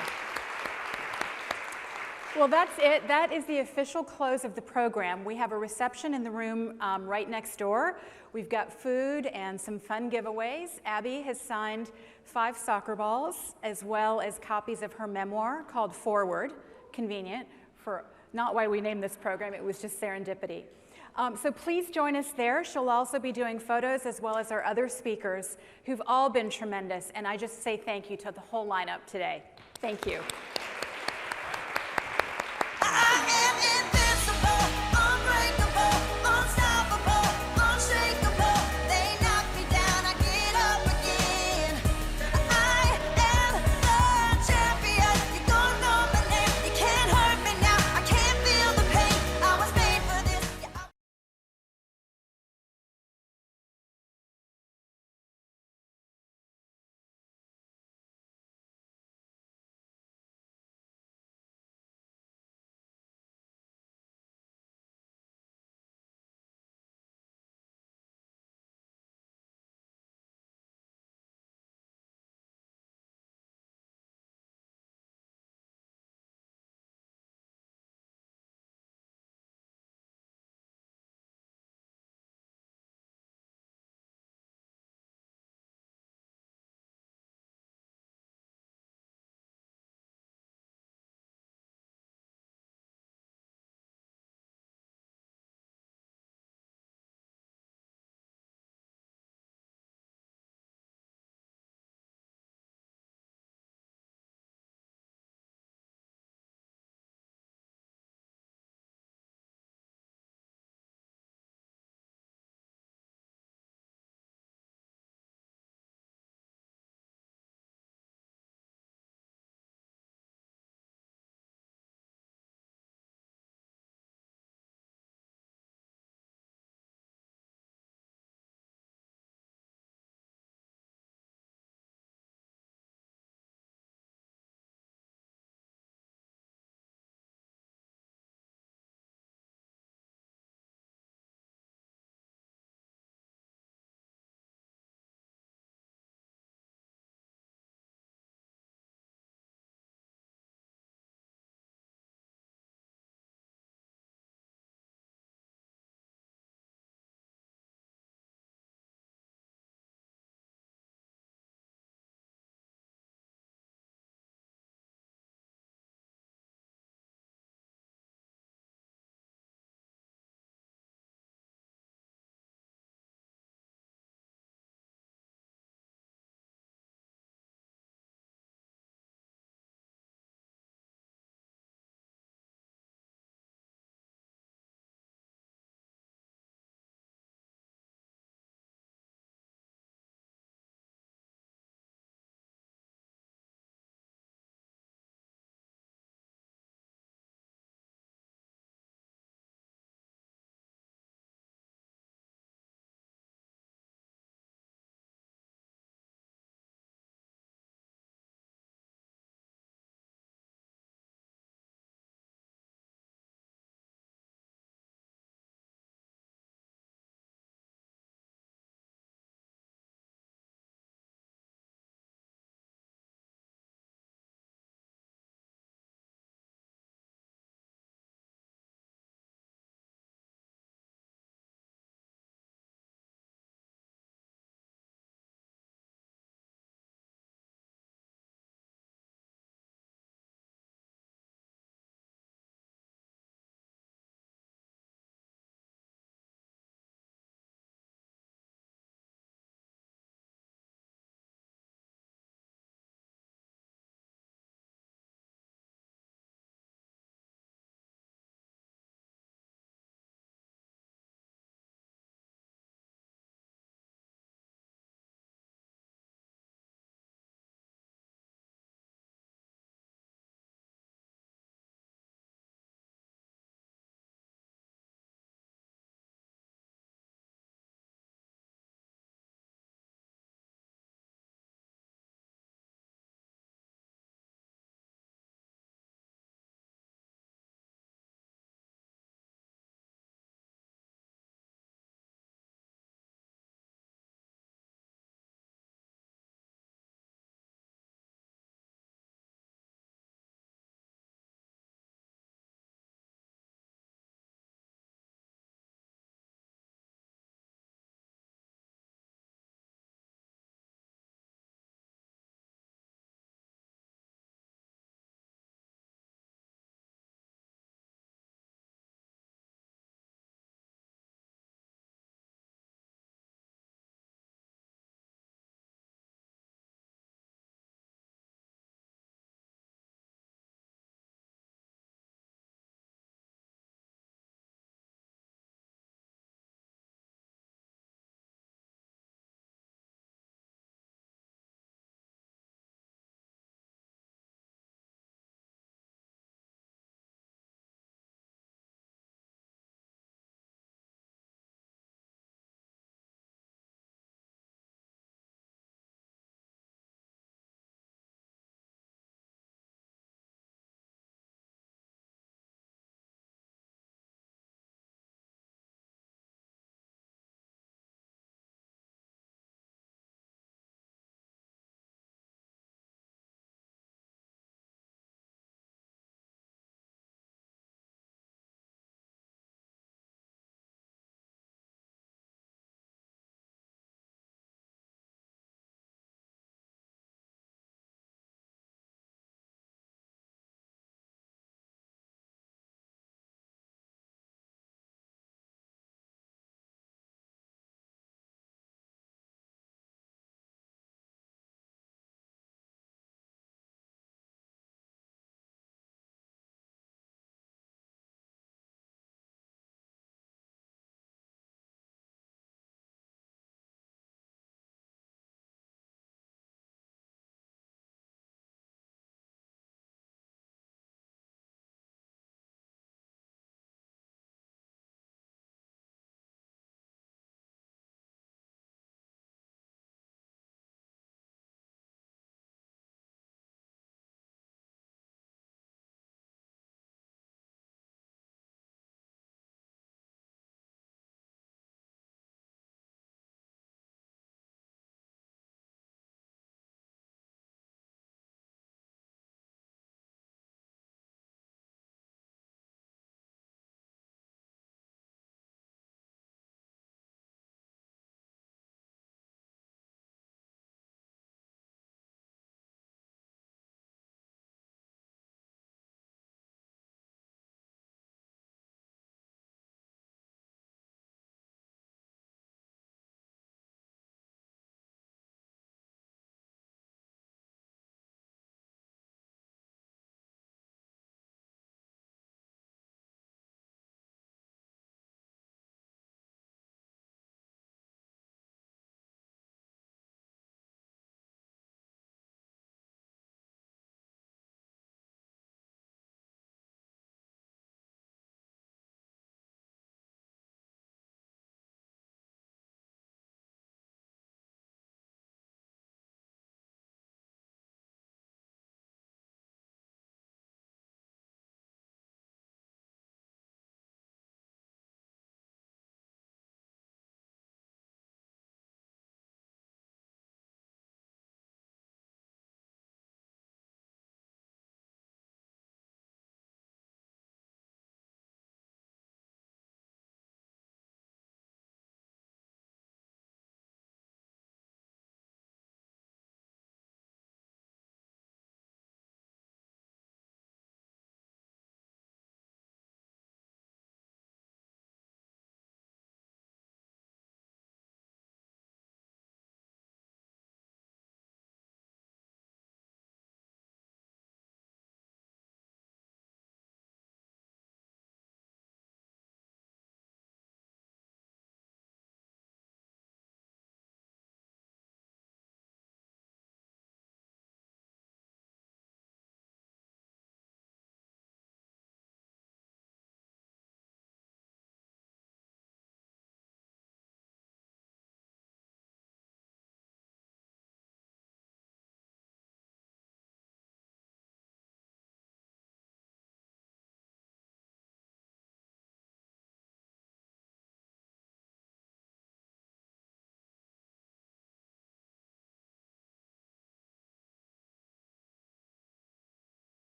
Well, that's it. That is the official close of the program. We have a reception in the room right next door. We've got food and some fun giveaways. Abby has signed 5 soccer balls, as well as copies of her memoir called Forward. Convenient for not why we named this program, it was just serendipity. So please join us there. She'll also be doing photos as well as our other speakers who've all been tremendous. And I just say thank you to the whole lineup today. Thank you.